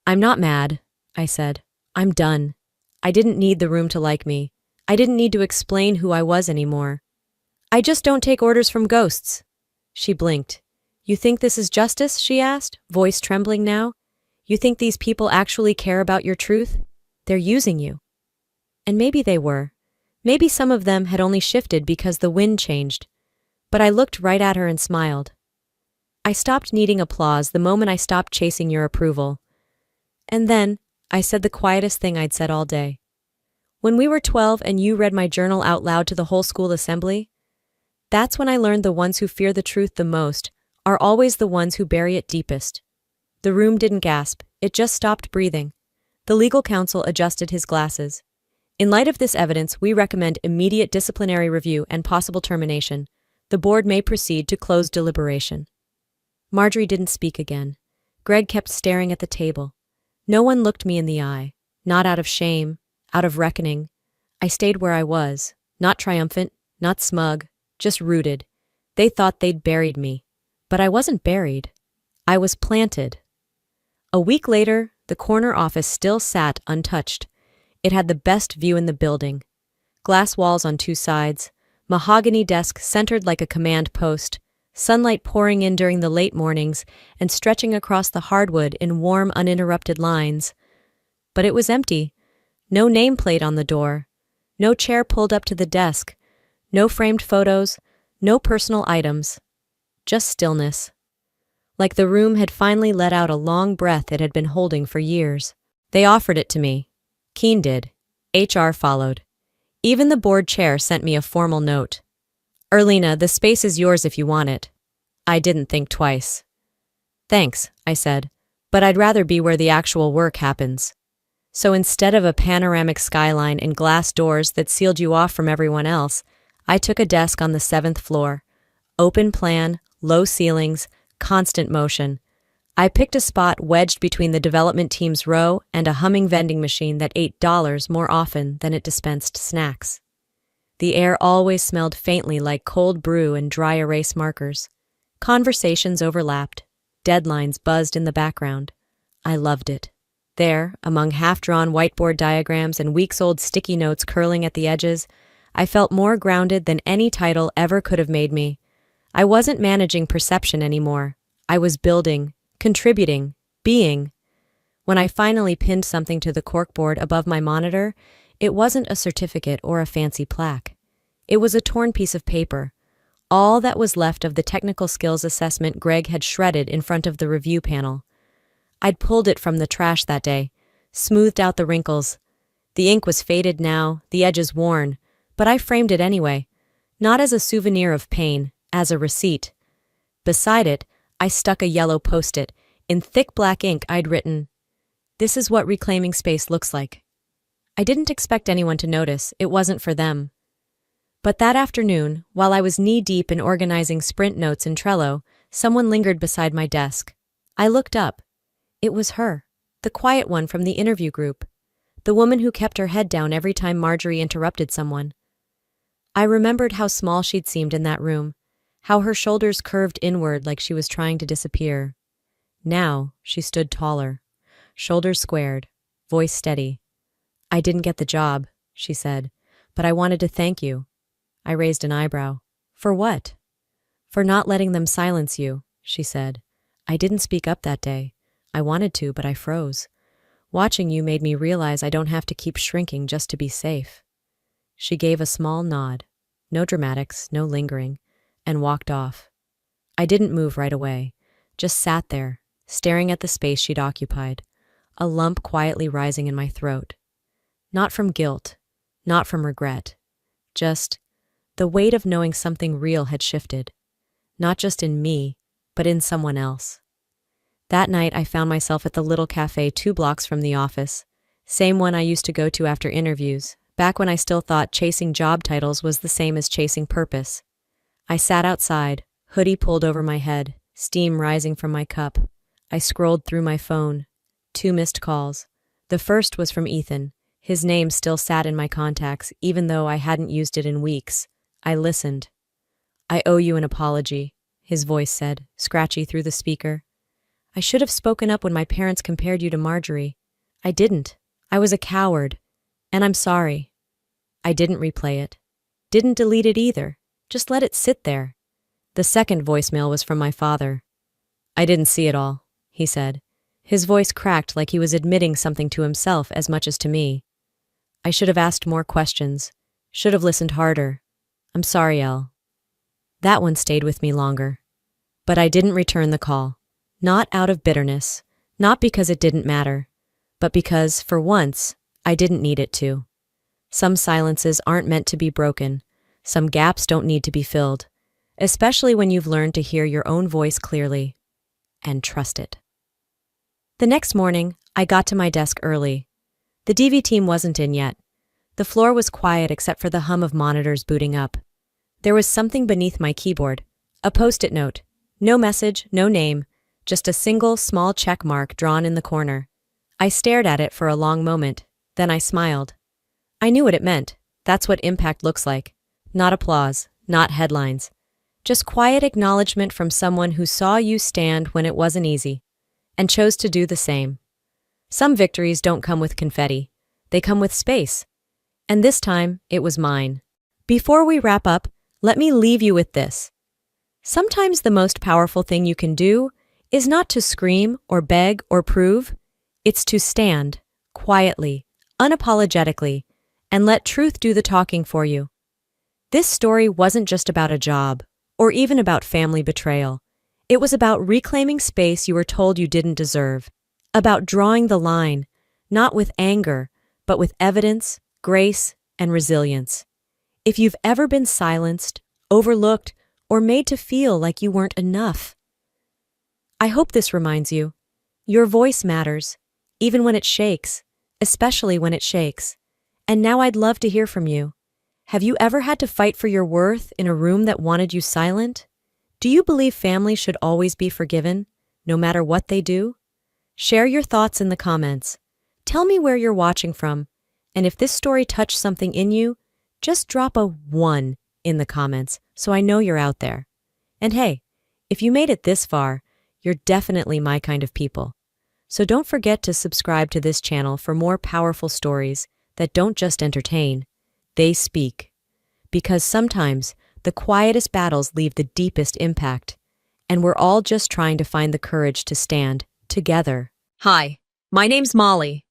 I'm not mad, I said. I'm done. I didn't need the room to like me. I didn't need to explain who I was anymore. I just don't take orders from ghosts. She blinked. You think this is justice? She asked, voice trembling now. You think these people actually care about your truth? They're using you. And maybe they were. Maybe some of them had only shifted because the wind changed. But I looked right at her and smiled. I stopped needing applause the moment I stopped chasing your approval. And then, I said the quietest thing I'd said all day. When we were 12 and you read my journal out loud to the whole school assembly, that's when I learned the ones who fear the truth the most are always the ones who bury it deepest. The room didn't gasp, it just stopped breathing. The legal counsel adjusted his glasses. In light of this evidence, we recommend immediate disciplinary review and possible termination. The board may proceed to close deliberation. Marjorie didn't speak again. Greg kept staring at the table. No one looked me in the eye, not out of shame, out of reckoning. I stayed where I was, not triumphant, not smug, just rooted. They thought they'd buried me. But I wasn't buried. I was planted. A week later, the corner office still sat untouched. It had the best view in the building. Glass walls on two sides, mahogany desk centered like a command post, sunlight pouring in during the late mornings and stretching across the hardwood in warm, uninterrupted lines. But it was empty. No nameplate on the door. No chair pulled up to the desk. No framed photos. No personal items. Just stillness. Like the room had finally let out a long breath it had been holding for years. They offered it to me. Keene did. HR followed. Even the board chair sent me a formal note. Erlina, the space is yours if you want it. I didn't think twice. Thanks, I said, but I'd rather be where the actual work happens. So instead of a panoramic skyline and glass doors that sealed you off from everyone else, I took a desk on the 7th floor. Open plan, low ceilings, constant motion. I picked a spot wedged between the development team's row and a humming vending machine that ate dollars more often than it dispensed snacks. The air always smelled faintly like cold brew and dry erase markers. Conversations overlapped. Deadlines buzzed in the background. I loved it. There, among half-drawn whiteboard diagrams and weeks-old sticky notes curling at the edges, I felt more grounded than any title ever could have made me. I wasn't managing perception anymore. I was building, contributing, being. When I finally pinned something to the corkboard above my monitor, it wasn't a certificate or a fancy plaque. It was a torn piece of paper, all that was left of the technical skills assessment Greg had shredded in front of the review panel. I'd pulled it from the trash that day, smoothed out the wrinkles. The ink was faded now, the edges worn, but I framed it anyway, not as a souvenir of pain, as a receipt. Beside it, I stuck a yellow post-it. In thick black ink, I'd written, "This is what reclaiming space looks like." I didn't expect anyone to notice. It wasn't for them. But that afternoon, while I was knee-deep in organizing sprint notes in Trello, someone lingered beside my desk. I looked up. It was her, the quiet one from the interview group, the woman who kept her head down every time Marjorie interrupted someone. I remembered how small she'd seemed in that room, how her shoulders curved inward like she was trying to disappear. Now, she stood taller, shoulders squared, voice steady. "I didn't get the job," she said, "but I wanted to thank you." I raised an eyebrow. "For what?" "For not letting them silence you," she said. "I didn't speak up that day. I wanted to, but I froze. Watching you made me realize I don't have to keep shrinking just to be safe." She gave a small nod, no dramatics, no lingering, and walked off. I didn't move right away, just sat there, staring at the space she'd occupied, a lump quietly rising in my throat. Not from guilt, not from regret, just the weight of knowing something real had shifted, not just in me, but in someone else. That night, I found myself at the little cafe 2 blocks from the office, same one I used to go to after interviews, back when I still thought chasing job titles was the same as chasing purpose. I sat outside, hoodie pulled over my head, steam rising from my cup. I scrolled through my phone. 2 missed calls. The first was from Ethan. His name still sat in my contacts, even though I hadn't used it in weeks. I listened. "I owe you an apology," his voice said, scratchy through the speaker. "I should have spoken up when my parents compared you to Marjorie. I didn't. I was a coward. And I'm sorry." I didn't replay it. Didn't delete it either. Just let it sit there. The second voicemail was from my father. "I didn't see it all," he said. His voice cracked like he was admitting something to himself as much as to me. "I should have asked more questions. Should have listened harder. I'm sorry, Elle." That one stayed with me longer. But I didn't return the call. Not out of bitterness. Not because it didn't matter. But because, for once, I didn't need it to. Some silences aren't meant to be broken. Some gaps don't need to be filled. Especially when you've learned to hear your own voice clearly. And trust it. The next morning, I got to my desk early. The DV team wasn't in yet. The floor was quiet except for the hum of monitors booting up. There was something beneath my keyboard. A post-it note. No message, no name. Just a single, small check mark drawn in the corner. I stared at it for a long moment. Then I smiled. I knew what it meant. That's what impact looks like. Not applause, not headlines. Just quiet acknowledgement from someone who saw you stand when it wasn't easy, and chose to do the same. Some victories don't come with confetti. They come with space. And this time, it was mine. Before we wrap up, let me leave you with this. Sometimes the most powerful thing you can do is not to scream or beg or prove. It's to stand, quietly, unapologetically, and let truth do the talking for you. This story wasn't just about a job, or even about family betrayal. It was about reclaiming space you were told you didn't deserve, about drawing the line, not with anger, but with evidence, grace, and resilience. If you've ever been silenced, overlooked, or made to feel like you weren't enough, I hope this reminds you, your voice matters, even when it shakes, especially when it shakes. And now I'd love to hear from you. Have you ever had to fight for your worth in a room that wanted you silent? Do you believe family should always be forgiven, no matter what they do? Share your thoughts in the comments. Tell me where you're watching from, and if this story touched something in you, just drop a 1 in the comments so I know you're out there. And hey, if you made it this far, you're definitely my kind of people. So don't forget to subscribe to this channel for more powerful stories that don't just entertain, they speak. Because sometimes the quietest battles leave the deepest impact, and we're all just trying to find the courage to stand together. Hi, my name's Molly.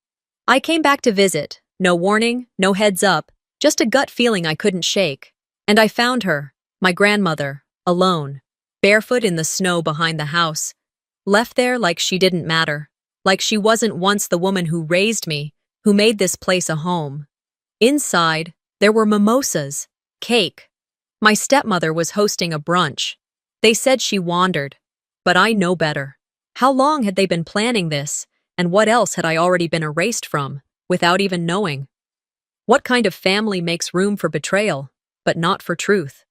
I came back to visit. No warning, no heads up, just a gut feeling I couldn't shake. And I found her, my grandmother, alone, barefoot in the snow behind the house, left there like she didn't matter, like she wasn't once the woman who raised me, who made this place a home. Inside, there were mimosas, cake. My stepmother was hosting a brunch. They said she wandered, but I know better. How long had they been planning this, and what else had I already been erased from, without even knowing? What kind of family makes room for betrayal, but not for truth?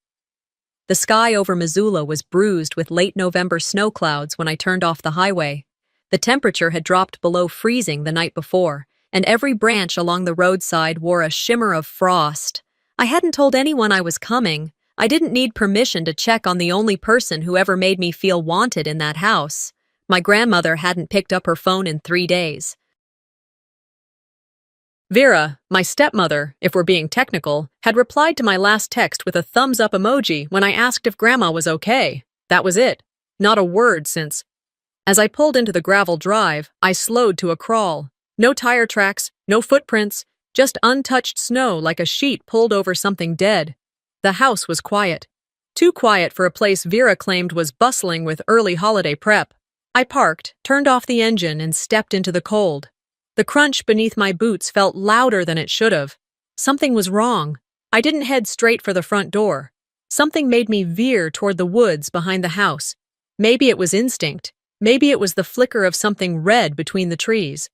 The sky over Missoula was bruised with late November snow clouds when I turned off the highway. The temperature had dropped below freezing the night before, and every branch along the roadside wore a shimmer of frost, I hadn't told anyone I was coming. I didn't need permission to check on the only person who ever made me feel wanted in that house. My grandmother hadn't picked up her phone in 3 days. Vera, my stepmother, if we're being technical, had replied to my last text with a thumbs-up emoji when I asked if Grandma was okay. That was it. Not a word since. As I pulled into the gravel drive, I slowed to a crawl. No tire tracks, no footprints, just untouched snow like a sheet pulled over something dead. The house was quiet. Too quiet for a place Vera claimed was bustling with early holiday prep. I parked, turned off the engine, and stepped into the cold. The crunch beneath my boots felt louder than it should have. Something was wrong. I didn't head straight for the front door. Something made me veer toward the woods behind the house. Maybe it was instinct. Maybe it was the flicker of something red between the trees.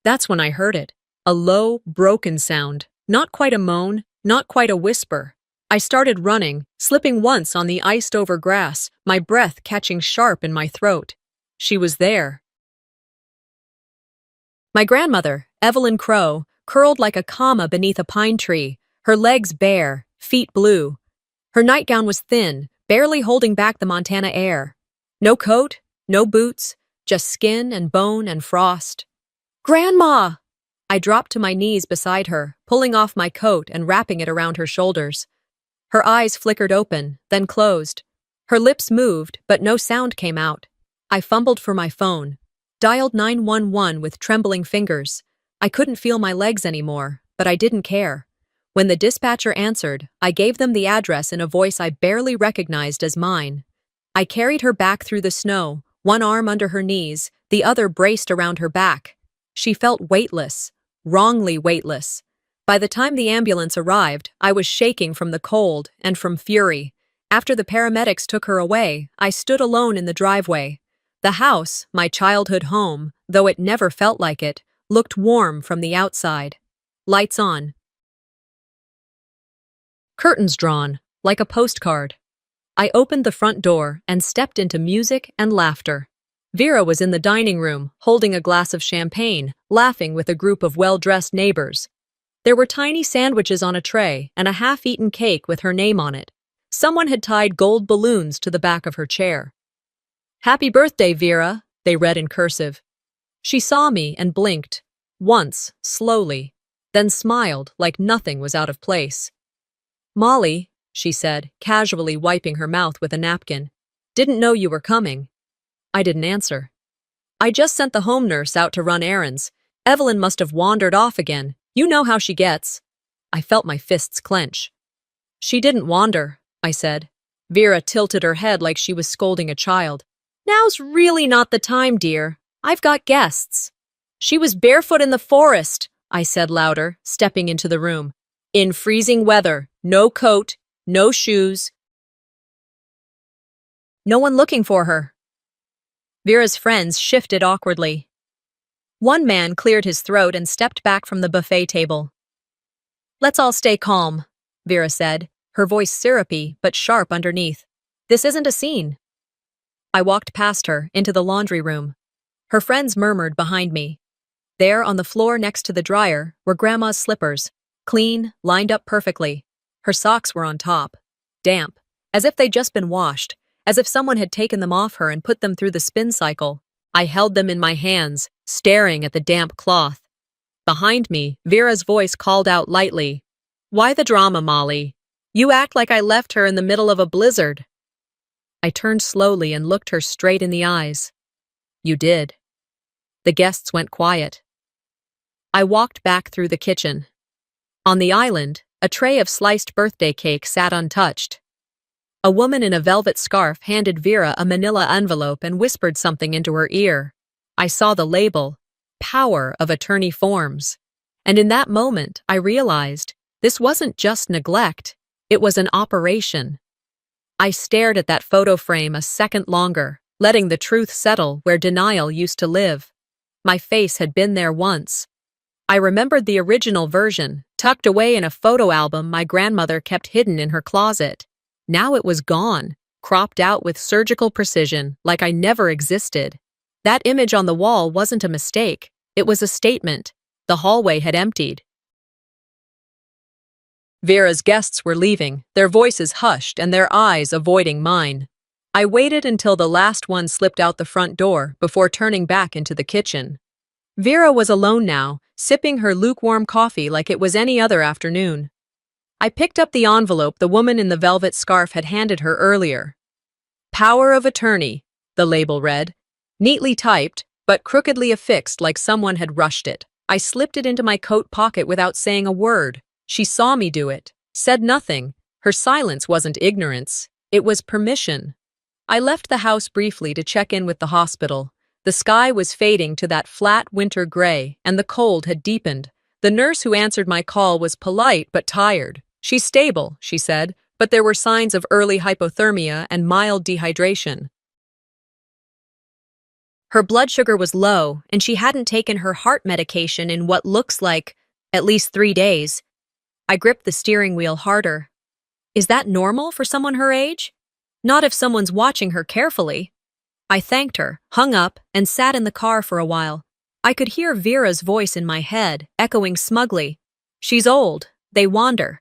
That's when I heard it. A low, broken sound. Not quite a moan, not quite a whisper. I started running, slipping once on the iced-over grass, my breath catching sharp in my throat. She was there. My grandmother, Evelyn Crow, curled like a comma beneath a pine tree, her legs bare, feet blue. Her nightgown was thin, barely holding back the Montana air. No coat, no boots, just skin and bone and frost. "Grandma!" I dropped to my knees beside her, pulling off my coat and wrapping it around her shoulders. Her eyes flickered open, then closed. Her lips moved, but no sound came out. I fumbled for my phone. Dialed 911 with trembling fingers. I couldn't feel my legs anymore, but I didn't care. When the dispatcher answered, I gave them the address in a voice I barely recognized as mine. I carried her back through the snow, one arm under her knees, the other braced around her back. She felt weightless, wrongly weightless. By the time the ambulance arrived, I was shaking from the cold and from fury. After the paramedics took her away, I stood alone in the driveway. The house, my childhood home, though it never felt like it, looked warm from the outside. Lights on. Curtains drawn, like a postcard. I opened the front door and stepped into music and laughter. Vera was in the dining room, holding a glass of champagne, laughing with a group of well-dressed neighbors. There were tiny sandwiches on a tray and a half-eaten cake with her name on it. Someone had tied gold balloons to the back of her chair. "Happy birthday, Vera," they read in cursive. She saw me and blinked, once, slowly, then smiled like nothing was out of place. "Molly," she said, casually wiping her mouth with a napkin, "didn't know you were coming." I didn't answer. "I just sent the home nurse out to run errands. Evelyn must have wandered off again. You know how she gets." I felt my fists clench. "She didn't wander," I said. Vera tilted her head like she was scolding a child. "Now's really not the time, dear. I've got guests." "She was barefoot in the forest," I said louder, stepping into the room. "In freezing weather, no coat, no shoes. No one looking for her." Vera's friends shifted awkwardly. One man cleared his throat and stepped back from the buffet table. "Let's all stay calm," Vera said, her voice syrupy but sharp underneath. "This isn't a scene." I walked past her, into the laundry room. Her friends murmured behind me. There, on the floor next to the dryer, were Grandma's slippers, clean, lined up perfectly. Her socks were on top, damp, as if they'd just been washed, as if someone had taken them off her and put them through the spin cycle. I held them in my hands, staring at the damp cloth. Behind me, Vera's voice called out lightly, "Why the drama, Molly? You act like I left her in the middle of a blizzard." I turned slowly and looked her straight in the eyes. "You did." The guests went quiet. I walked back through the kitchen. On the island, a tray of sliced birthday cake sat untouched. A woman in a velvet scarf handed Vera a manila envelope and whispered something into her ear. I saw the label, "Power of Attorney Forms." And in that moment, I realized this wasn't just neglect, it was an operation. I stared at that photo frame a second longer, letting the truth settle where denial used to live. My face had been there once. I remembered the original version, tucked away in a photo album my grandmother kept hidden in her closet. Now it was gone, cropped out with surgical precision, like I never existed. That image on the wall wasn't a mistake. It was a statement. The hallway had emptied. Vera's guests were leaving, their voices hushed and their eyes avoiding mine. I waited until the last one slipped out the front door before turning back into the kitchen. Vera was alone now, sipping her lukewarm coffee like it was any other afternoon. I picked up the envelope the woman in the velvet scarf had handed her earlier. Power of attorney, the label read, neatly typed, but crookedly affixed like someone had rushed it. I slipped it into my coat pocket without saying a word. She saw me do it, said nothing. Her silence wasn't ignorance, it was permission. I left the house briefly to check in with the hospital. The sky was fading to that flat winter gray, and the cold had deepened. The nurse who answered my call was polite but tired. "She's stable," she said, but there were signs of early hypothermia and mild dehydration. Her blood sugar was low, and she hadn't taken her heart medication in what looks like at least 3 days. I gripped the steering wheel harder. Is that normal for someone her age? Not if someone's watching her carefully. I thanked her, hung up, and sat in the car for a while. I could hear Vera's voice in my head, echoing smugly. She's old, they wander.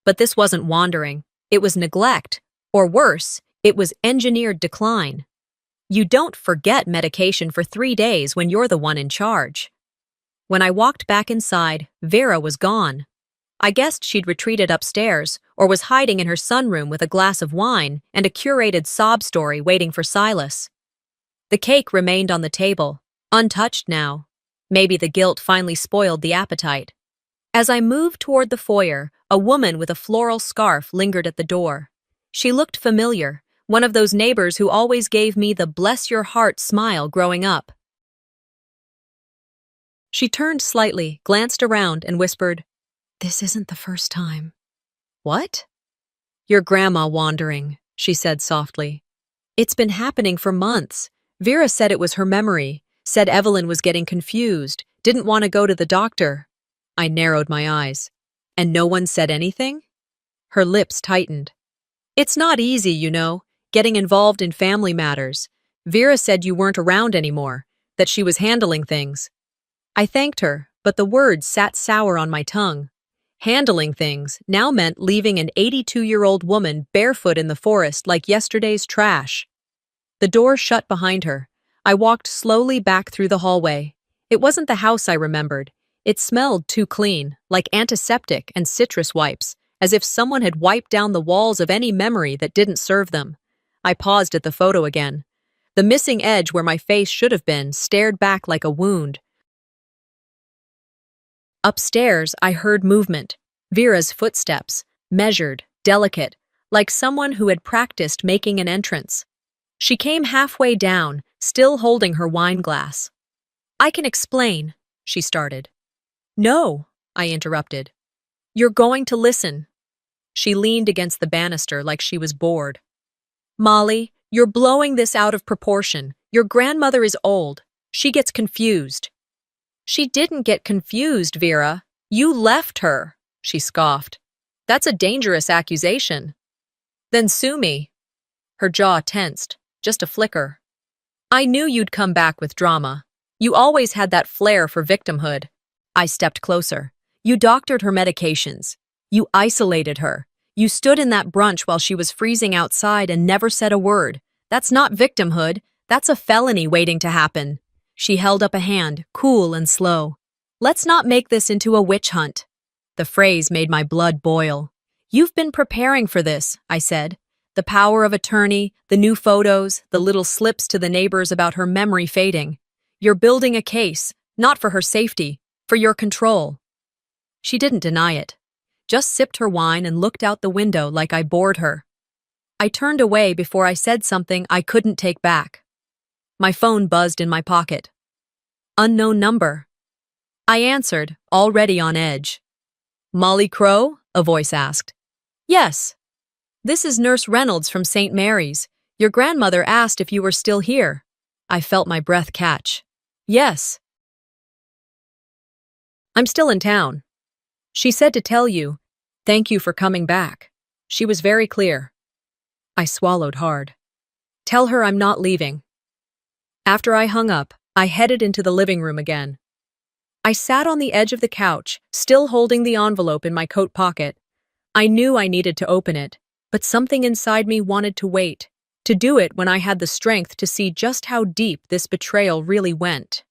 But this wasn't wandering. It was neglect. Or worse, it was engineered decline. You don't forget medication for 3 days when you're the one in charge. When I walked back inside, Vera was gone. I guessed she'd retreated upstairs, or was hiding in her sunroom with a glass of wine and a curated sob story waiting for Silas. The cake remained on the table, untouched now. Maybe the guilt finally spoiled the appetite. As I moved toward the foyer, a woman with a floral scarf lingered at the door. She looked familiar, one of those neighbors who always gave me the bless your heart smile growing up. She turned slightly, glanced around, and whispered, "This isn't the first time." "What?" "Your grandma wandering," she said softly. "It's been happening for months. Vera said it was her memory, said Evelyn was getting confused, didn't want to go to the doctor." I narrowed my eyes. "And no one said anything?" Her lips tightened. "It's not easy, you know, getting involved in family matters. Vera said you weren't around anymore, that she was handling things." I thanked her, but the words sat sour on my tongue. Handling things now meant leaving an 82-year-old woman barefoot in the forest like yesterday's trash. The door shut behind her. I walked slowly back through the hallway. It wasn't the house I remembered. It smelled too clean, like antiseptic and citrus wipes, as if someone had wiped down the walls of any memory that didn't serve them. I paused at the photo again. The missing edge where my face should have been stared back like a wound. Upstairs, I heard movement. Vera's footsteps, measured, delicate, like someone who had practiced making an entrance. She came halfway down, still holding her wine glass. "I can explain," she started. "No," I interrupted. "You're going to listen." She leaned against the banister like she was bored. "Molly, you're blowing this out of proportion. Your grandmother is old. She gets confused." "She didn't get confused, Vera. You left her," she scoffed. "That's a dangerous accusation." "Then sue me." Her jaw tensed, just a flicker. "I knew you'd come back with drama. You always had that flair for victimhood." I stepped closer. "You doctored her medications. You isolated her. You stood in that brunch while she was freezing outside and never said a word. That's not victimhood. That's a felony waiting to happen." She held up a hand, cool and slow. "Let's not make this into a witch hunt." The phrase made my blood boil. "You've been preparing for this," I said. "The power of attorney, the new photos, the little slips to the neighbors about her memory fading. You're building a case, not for her safety, for your control." She didn't deny it, just sipped her wine and looked out the window like I bored her. I turned away before I said something I couldn't take back. My phone buzzed in my pocket. Unknown number. I answered, already on edge. "Molly Crow?" a voice asked. "Yes. This is Nurse Reynolds from St. Mary's. Your grandmother asked if you were still here." I felt my breath catch. "Yes. I'm still in town. She said to tell you, thank you for coming back." She was very clear. I swallowed hard. "Tell her I'm not leaving." After I hung up, I headed into the living room again. I sat on the edge of the couch, still holding the envelope in my coat pocket. I knew I needed to open it, but something inside me wanted to wait, to do it when I had the strength to see just how deep this betrayal really went.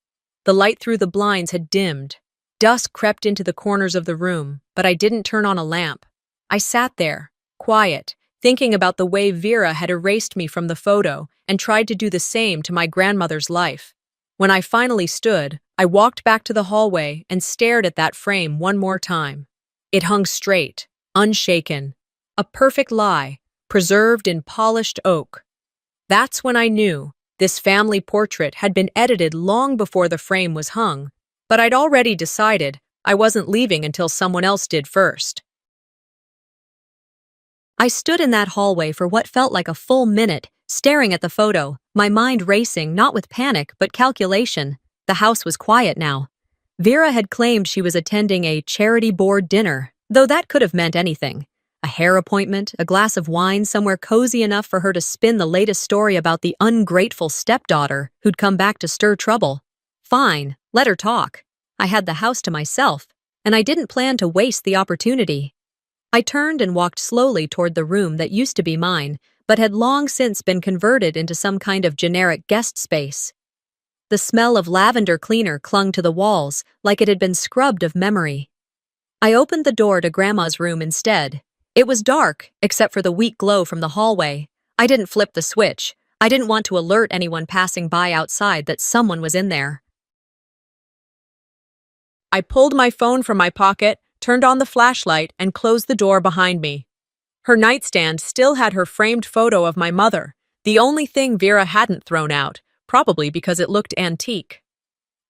The light through the blinds had dimmed. Dusk crept into the corners of the room, but I didn't turn on a lamp. I sat there, quiet, thinking about the way Vera had erased me from the photo and tried to do the same to my grandmother's life. When I finally stood, I walked back to the hallway and stared at that frame one more time. It hung straight, unshaken, a perfect lie, preserved in polished oak. That's when I knew this family portrait had been edited long before the frame was hung, but I'd already decided I wasn't leaving until someone else did first. I stood in that hallway for what felt like a full minute, staring at the photo, my mind racing not with panic but calculation. The house was quiet now. Vera had claimed she was attending a charity board dinner, though that could have meant anything. A hair appointment, a glass of wine, somewhere cozy enough for her to spin the latest story about the ungrateful stepdaughter who'd come back to stir trouble. Fine, let her talk. I had the house to myself, and I didn't plan to waste the opportunity. I turned and walked slowly toward the room that used to be mine, but had long since been converted into some kind of generic guest space. The smell of lavender cleaner clung to the walls, like it had been scrubbed of memory. I opened the door to Grandma's room instead. It was dark, except for the weak glow from the hallway. I didn't flip the switch. I didn't want to alert anyone passing by outside that someone was in there. I pulled my phone from my pocket, turned on the flashlight, and closed the door behind me. Her nightstand still had her framed photo of my mother, the only thing Vera hadn't thrown out, probably because it looked antique.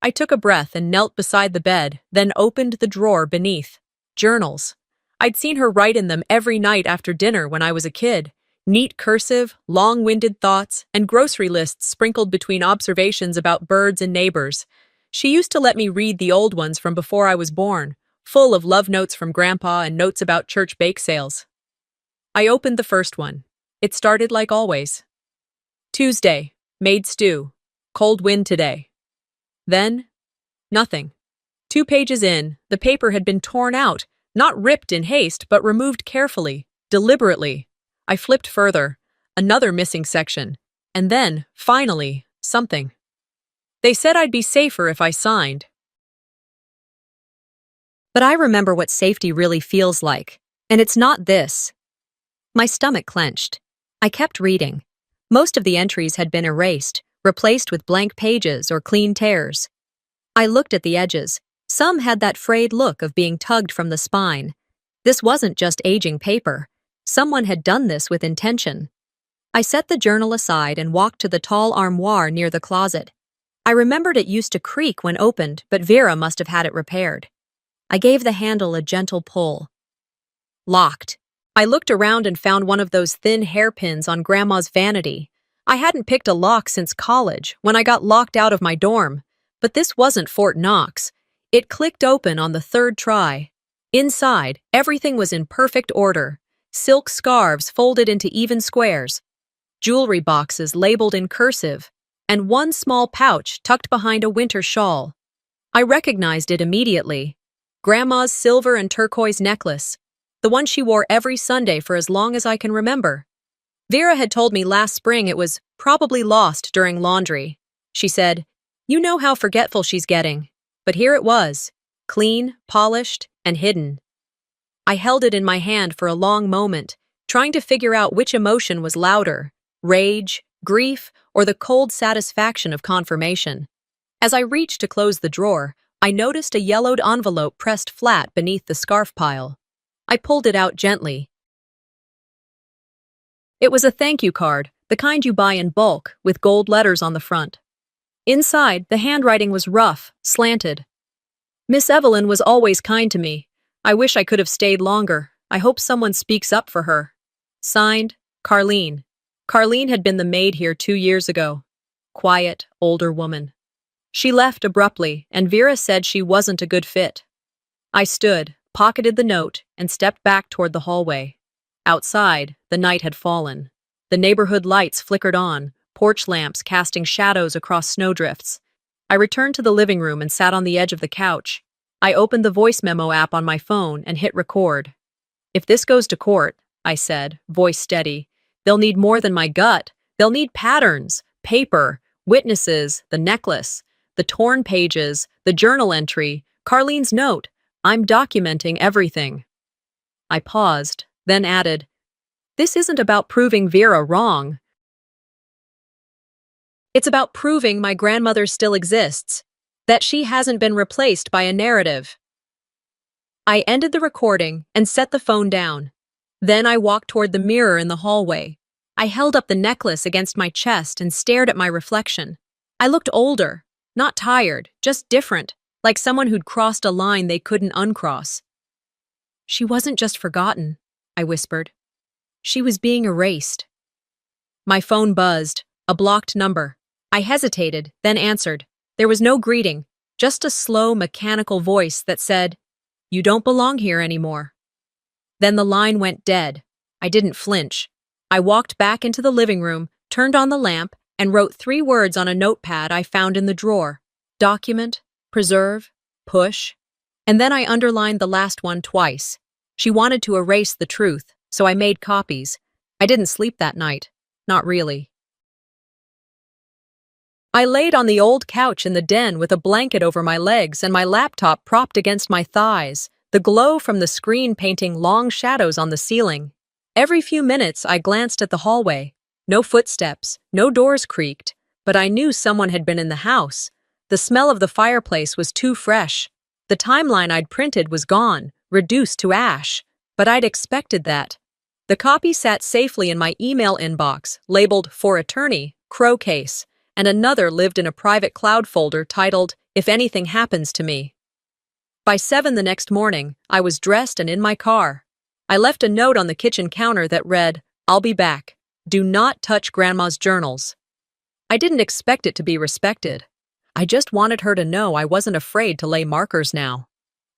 I took a breath and knelt beside the bed, then opened the drawer beneath. Journals. I'd seen her write in them every night after dinner when I was a kid. Neat cursive, long-winded thoughts, and grocery lists sprinkled between observations about birds and neighbors. She used to let me read the old ones from before I was born, full of love notes from Grandpa and notes about church bake sales. I opened the first one. It started like always. Tuesday, made stew. Cold wind today. Then, nothing. 2 pages in, the paper had been torn out, not ripped in haste, but removed carefully, deliberately. I flipped further, another missing section, and then, finally, something. They said I'd be safer if I signed. But I remember what safety really feels like, and it's not this. My stomach clenched. I kept reading. Most of the entries had been erased, replaced with blank pages or clean tears. I looked at the edges. Some had that frayed look of being tugged from the spine. This wasn't just aging paper. Someone had done this with intention. I set the journal aside and walked to the tall armoire near the closet. I remembered it used to creak when opened, but Vera must have had it repaired. I gave the handle a gentle pull. Locked. I looked around and found one of those thin hairpins on Grandma's vanity. I hadn't picked a lock since college, when I got locked out of my dorm. But this wasn't Fort Knox. It clicked open on the 3rd try. Inside, everything was in perfect order. Silk scarves folded into even squares, jewelry boxes labeled in cursive, and one small pouch tucked behind a winter shawl. I recognized it immediately. Grandma's silver and turquoise necklace, the one she wore every Sunday for as long as I can remember. Vera had told me last spring it was probably lost during laundry. She said, "You know how forgetful she's getting." But here it was, clean, polished, and hidden. I held it in my hand for a long moment, trying to figure out which emotion was louder, rage, grief, or the cold satisfaction of confirmation. As I reached to close the drawer, I noticed a yellowed envelope pressed flat beneath the scarf pile. I pulled it out gently. It was a thank you card, the kind you buy in bulk, with gold letters on the front. Inside, the handwriting was rough, slanted. "Miss Evelyn was always kind to me. I wish I could have stayed longer. I hope someone speaks up for her." Signed, Carlene. Carlene had been the maid here 2 years ago. Quiet, older woman. She left abruptly, and Vera said she wasn't a good fit. I stood, pocketed the note, and stepped back toward the hallway. Outside, the night had fallen. The neighborhood lights flickered on, porch lamps casting shadows across snowdrifts. I returned to the living room and sat on the edge of the couch. I opened the voice memo app on my phone and hit record. If this goes to court, I said, voice steady, they'll need more than my gut. They'll need patterns, paper, witnesses, the necklace, the torn pages, the journal entry, Carlene's note. I'm documenting everything. I paused, then added, this isn't about proving Vera wrong. It's about proving my grandmother still exists, that she hasn't been replaced by a narrative. I ended the recording and set the phone down. Then I walked toward the mirror in the hallway. I held up the necklace against my chest and stared at my reflection. I looked older, not tired, just different, like someone who'd crossed a line they couldn't uncross. She wasn't just forgotten, I whispered. She was being erased. My phone buzzed, a blocked number. I hesitated, then answered. There was no greeting, just a slow, mechanical voice that said, "You don't belong here anymore." Then the line went dead. I didn't flinch. I walked back into the living room, turned on the lamp, and wrote 3 words on a notepad I found in the drawer. Document, preserve, push. And then I underlined the last one twice. She wanted to erase the truth, so I made copies. I didn't sleep that night. Not really. I laid on the old couch in the den with a blanket over my legs and my laptop propped against my thighs, the glow from the screen painting long shadows on the ceiling. Every few minutes, I glanced at the hallway. No footsteps, no doors creaked, but I knew someone had been in the house. The smell of the fireplace was too fresh. The timeline I'd printed was gone, reduced to ash, but I'd expected that. The copy sat safely in my email inbox, labeled "For Attorney, Crow Case," and another lived in a private cloud folder titled, "If Anything Happens to Me." By 7 the next morning, I was dressed and in my car. I left a note on the kitchen counter that read, "I'll be back. Do not touch Grandma's journals." I didn't expect it to be respected. I just wanted her to know I wasn't afraid to lay markers now.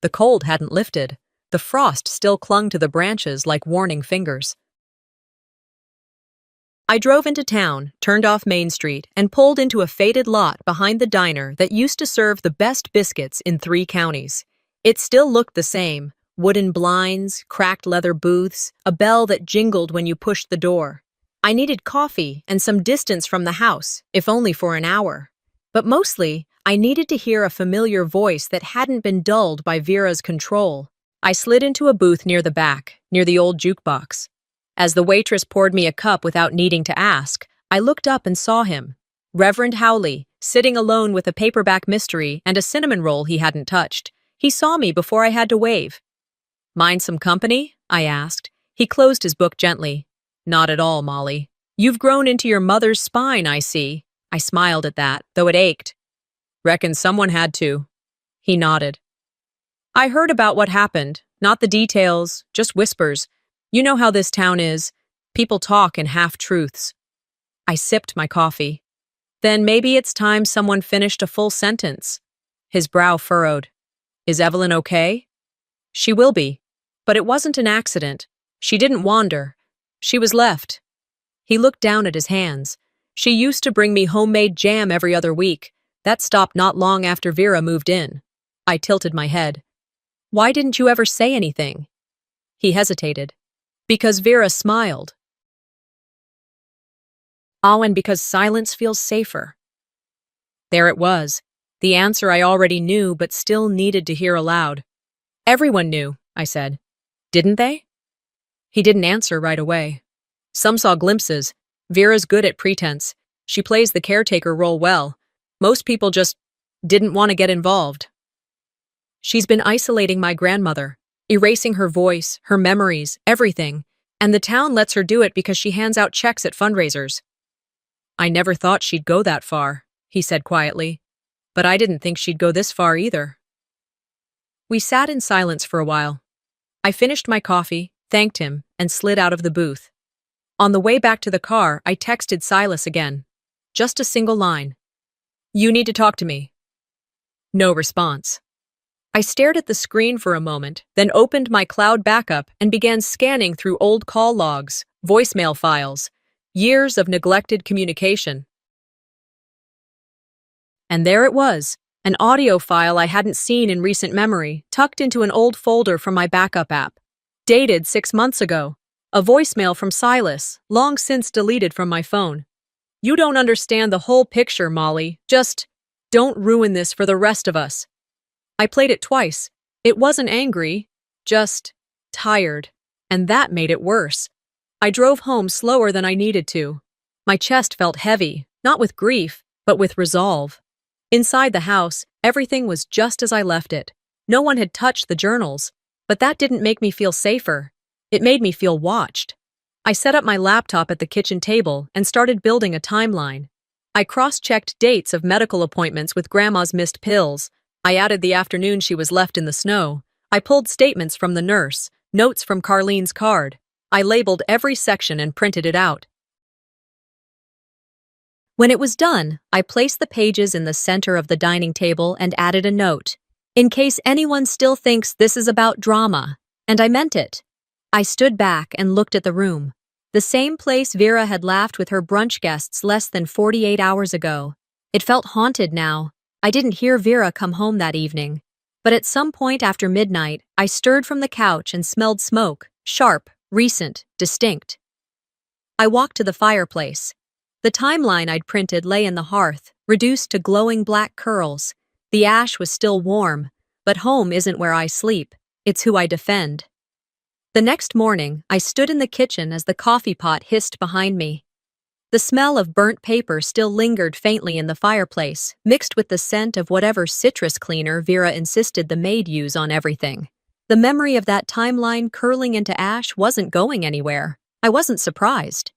The cold hadn't lifted. The frost still clung to the branches like warning fingers. I drove into town, turned off Main Street, and pulled into a faded lot behind the diner that used to serve the best biscuits in 3 counties. It still looked the same: wooden blinds, cracked leather booths, a bell that jingled when you pushed the door. I needed coffee and some distance from the house, if only for an hour. But mostly, I needed to hear a familiar voice that hadn't been dulled by Vera's control. I slid into a booth near the back, near the old jukebox. As the waitress poured me a cup without needing to ask, I looked up and saw him. Reverend Howley, sitting alone with a paperback mystery and a cinnamon roll he hadn't touched. He saw me before I had to wave. "Mind some company?" I asked. He closed his book gently. "Not at all, Molly. You've grown into your mother's spine, I see." I smiled at that, though it ached. "Reckon someone had to." He nodded. "I heard about what happened, not the details, just whispers. You know how this town is. People talk in half-truths." I sipped my coffee. "Then maybe it's time someone finished a full sentence." His brow furrowed. "Is Evelyn okay?" "She will be. But it wasn't an accident. She didn't wander. She was left." He looked down at his hands. "She used to bring me homemade jam every other week. That stopped not long after Vera moved in." I tilted my head. "Why didn't you ever say anything?" He hesitated. "Because Vera smiled." "Oh, and because silence feels safer." There it was, the answer I already knew but still needed to hear aloud. "Everyone knew," I said. "Didn't they?" He didn't answer right away. "Some saw glimpses. Vera's good at pretense. She plays the caretaker role well. Most people just didn't want to get involved." "She's been isolating my grandmother, erasing her voice, her memories, everything, and the town lets her do it because she hands out checks at fundraisers." "I never thought she'd go that far," he said quietly, "but I didn't think she'd go this far either." We sat in silence for a while. I finished my coffee, thanked him, and slid out of the booth. On the way back to the car, I texted Silas again. Just a single line. "You need to talk to me." No response. I stared at the screen for a moment, then opened my cloud backup and began scanning through old call logs, voicemail files, years of neglected communication. And there it was, an audio file I hadn't seen in recent memory, tucked into an old folder from my backup app. Dated 6 months ago. A voicemail from Silas, long since deleted from my phone. You don't understand the whole picture, Molly. Just don't ruin this for the rest of us. I played it twice. It wasn't angry, just tired. And that made it worse. I drove home slower than I needed to. My chest felt heavy, not with grief, but with resolve. Inside the house, everything was just as I left it. No one had touched the journals, but that didn't make me feel safer. It made me feel watched. I set up my laptop at the kitchen table and started building a timeline. I cross-checked dates of medical appointments with Grandma's missed pills. I added the afternoon she was left in the snow. I pulled statements from the nurse, notes from Carlene's card. I labeled every section and printed it out. When it was done, I placed the pages in the center of the dining table and added a note, in case anyone still thinks this is about drama, and I meant it. I stood back and looked at the room, the same place Vera had laughed with her brunch guests less than 48 hours ago. It felt haunted now. I didn't hear Vera come home that evening, but at some point after midnight, I stirred from the couch and smelled smoke, sharp, recent, distinct. I walked to the fireplace. The timeline I'd printed lay in the hearth, reduced to glowing black curls. The ash was still warm, but home isn't where I sleep, it's who I defend. The next morning, I stood in the kitchen as the coffee pot hissed behind me. The smell of burnt paper still lingered faintly in the fireplace, mixed with the scent of whatever citrus cleaner Vera insisted the maid use on everything. The memory of that timeline curling into ash wasn't going anywhere. I wasn't surprised.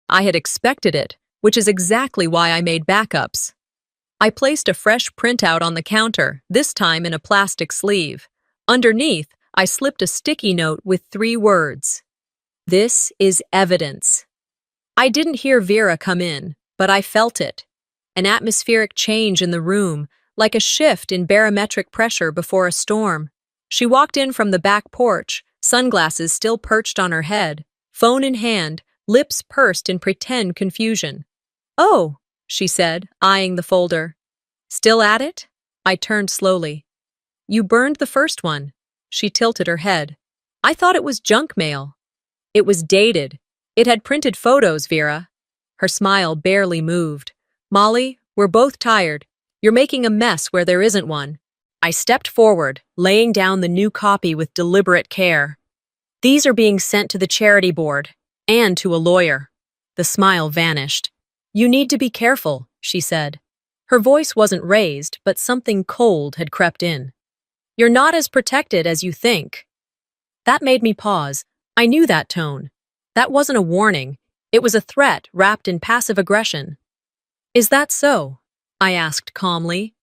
I had expected it, which is exactly why I made backups. I placed a fresh printout on the counter, this time in a plastic sleeve. Underneath, I slipped a sticky note with 3 words. This is evidence. I didn't hear Vera come in, but I felt it. An atmospheric change in the room, like a shift in barometric pressure before a storm. She walked in from the back porch, sunglasses still perched on her head, phone in hand, lips pursed in pretend confusion. "Oh," she said, eyeing the folder. "Still at it?" I turned slowly. "You burned the first one." She tilted her head. "I thought it was junk mail." "It was dated. It had printed photos, Vera." Her smile barely moved. "Molly, we're both tired. You're making a mess where there isn't one." I stepped forward, laying down the new copy with deliberate care. "These are being sent to the charity board. And to a lawyer." The smile vanished. "You need to be careful," she said. Her voice wasn't raised, but something cold had crept in. "You're not as protected as you think." That made me pause. I knew that tone. That wasn't a warning. It was a threat wrapped in passive aggression. "Is that so?" I asked calmly.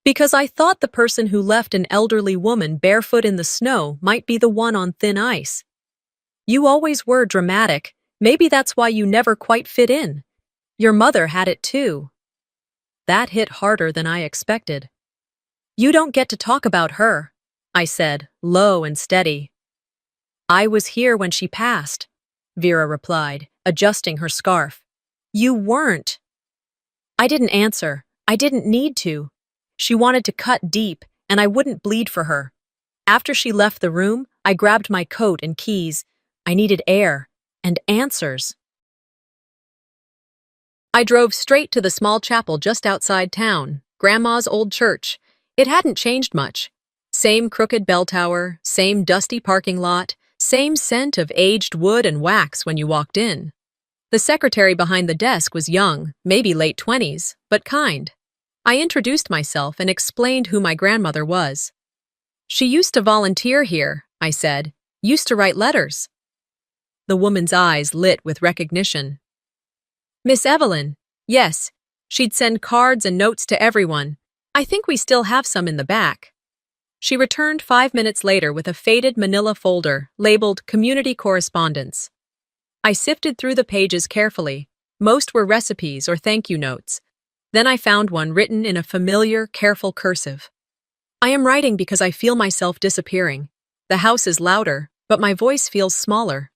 Because I thought the person who left an elderly woman barefoot in the snow might be the one on thin ice. "You always were dramatic. Maybe that's why you never quite fit in. Your mother had it too." That hit harder than I expected. "You don't get to talk about her," I said, low and steady. "I was here when she passed," Vera replied, adjusting her scarf. "You weren't." I didn't answer. I didn't need to. She wanted to cut deep, and I wouldn't bleed for her. After she left the room, I grabbed my coat and keys. I needed air and answers. I drove straight to the small chapel just outside town, Grandma's old church. It hadn't changed much. Same crooked bell tower, same dusty parking lot, same scent of aged wood and wax when you walked in. The secretary behind the desk was young, maybe late 20s, but kind. I introduced myself and explained who my grandmother was. "She used to volunteer here," I said. "Used to write letters." The woman's eyes lit with recognition. "Miss Evelyn. Yes, she'd send cards and notes to everyone. I think we still have some in the back." She returned 5 minutes later with a faded manila folder labeled Community Correspondence. I sifted through the pages carefully. Most were recipes or thank you notes. Then I found one written in a familiar, careful cursive. "I am writing because I feel myself disappearing. The house is louder, but my voice feels smaller.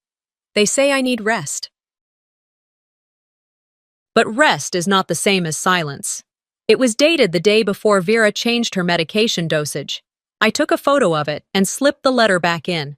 They say I need rest." But rest is not the same as silence. It was dated the day before Vera changed her medication dosage. I took a photo of it and slipped the letter back in.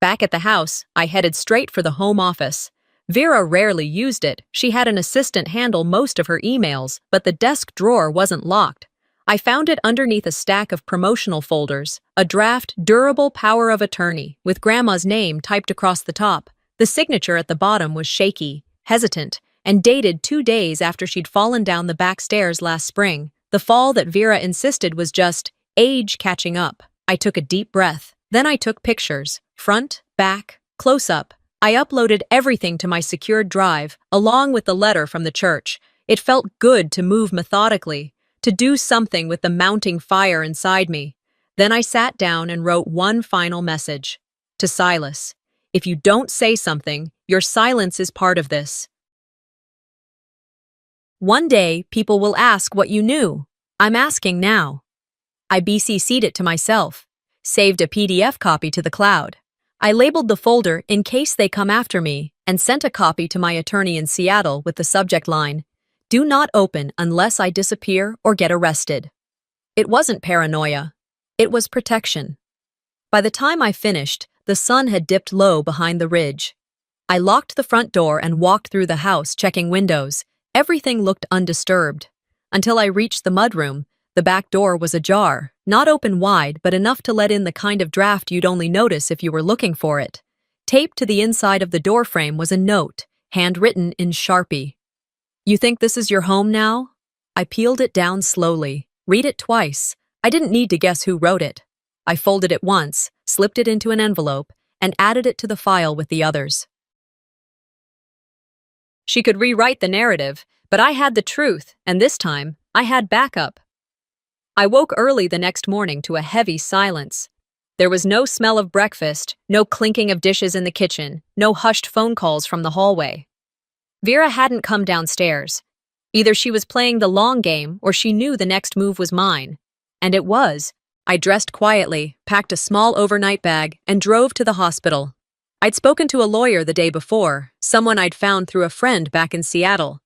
Back at the house, I headed straight for the home office. Vera rarely used it. She had an assistant handle most of her emails, but the desk drawer wasn't locked. I found it underneath a stack of promotional folders, a draft durable power of attorney with Grandma's name typed across the top. The signature at the bottom was shaky, hesitant, and dated 2 days after she'd fallen down the back stairs last spring. The fall that Vera insisted was just age catching up. I took a deep breath. Then I took pictures, front, back, close up. I uploaded everything to my secured drive, along with the letter from the church. It felt good to move methodically, to do something with the mounting fire inside me. Then I sat down and wrote one final message. To Silas, if you don't say something, your silence is part of this. One day, people will ask what you knew. I'm asking now. I BCC'd it to myself, saved a PDF copy to the cloud. I labeled the folder in case they come after me and sent a copy to my attorney in Seattle with the subject line, "Do not open unless I disappear or get arrested." It wasn't paranoia. It was protection. By the time I finished, the sun had dipped low behind the ridge. I locked the front door and walked through the house, checking windows. Everything looked undisturbed. Until I reached the mudroom, the back door was ajar, not open wide, but enough to let in the kind of draft you'd only notice if you were looking for it. Taped to the inside of the doorframe was a note, handwritten in Sharpie. "You think this is your home now?" I peeled it down slowly. Read it twice. I didn't need to guess who wrote it. I folded it once, slipped it into an envelope, and added it to the file with the others. She could rewrite the narrative, but I had the truth, and this time, I had backup. I woke early the next morning to a heavy silence. There was no smell of breakfast, no clinking of dishes in the kitchen, no hushed phone calls from the hallway. Vera hadn't come downstairs. Either she was playing the long game or she knew the next move was mine. And it was. I dressed quietly, packed a small overnight bag, and drove to the hospital. I'd spoken to a lawyer the day before, someone I'd found through a friend back in Seattle.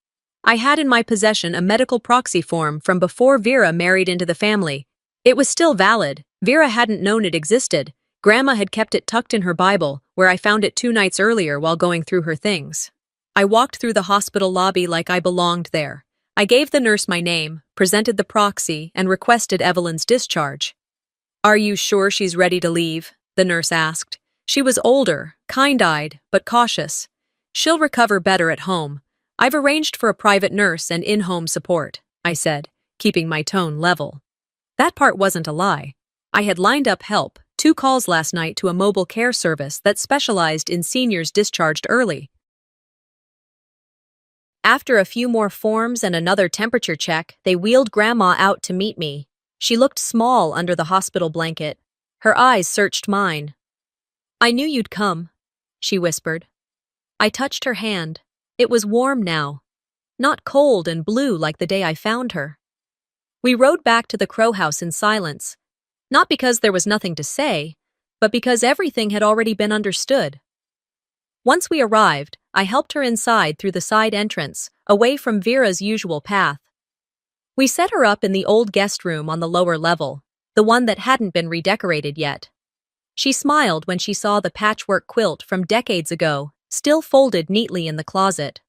I had in my possession a medical proxy form from before Vera married into the family. It was still valid. Vera hadn't known it existed. Grandma had kept it tucked in her Bible, where I found it 2 nights earlier while going through her things. I walked through the hospital lobby like I belonged there. I gave the nurse my name, presented the proxy, and requested Evelyn's discharge. "Are you sure she's ready to leave?" the nurse asked. She was older, kind-eyed, but cautious. "She'll recover better at home. I've arranged for a private nurse and in-home support," I said, keeping my tone level. That part wasn't a lie. I had lined up help, 2 calls last night to a mobile care service that specialized in seniors discharged early. After a few more forms and another temperature check, they wheeled Grandma out to meet me. She looked small under the hospital blanket. Her eyes searched mine. "I knew you'd come," she whispered. I touched her hand. It was warm now, not cold and blue like the day I found her. We rode back to the Crow House in silence, not because there was nothing to say, but because everything had already been understood. Once we arrived, I helped her inside through the side entrance, away from Vera's usual path. We set her up in the old guest room on the lower level, the one that hadn't been redecorated yet. She smiled when she saw the patchwork quilt from decades ago, still folded neatly in the closet.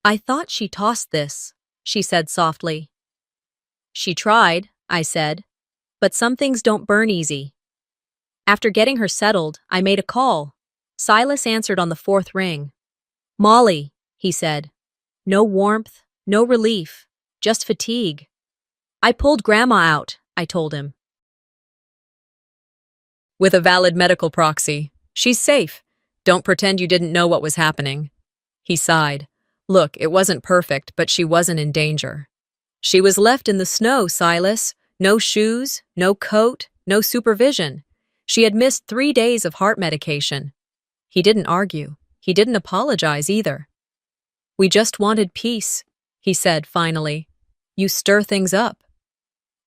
"I thought she tossed this," she said softly. "She tried," I said, "but some things don't burn easy." After getting her settled, I made a call. Silas answered on the 4th ring. "Molly," he said. No warmth, no relief, just fatigue. "I pulled Grandma out," I told him. "With a valid medical proxy. She's safe. Don't pretend you didn't know what was happening." He sighed. "Look, it wasn't perfect, but she wasn't in danger." "She was left in the snow, Silas. No shoes, no coat, no supervision. She had missed 3 days of heart medication." He didn't argue. He didn't apologize either. "We just wanted peace," he said finally. "You stir things up."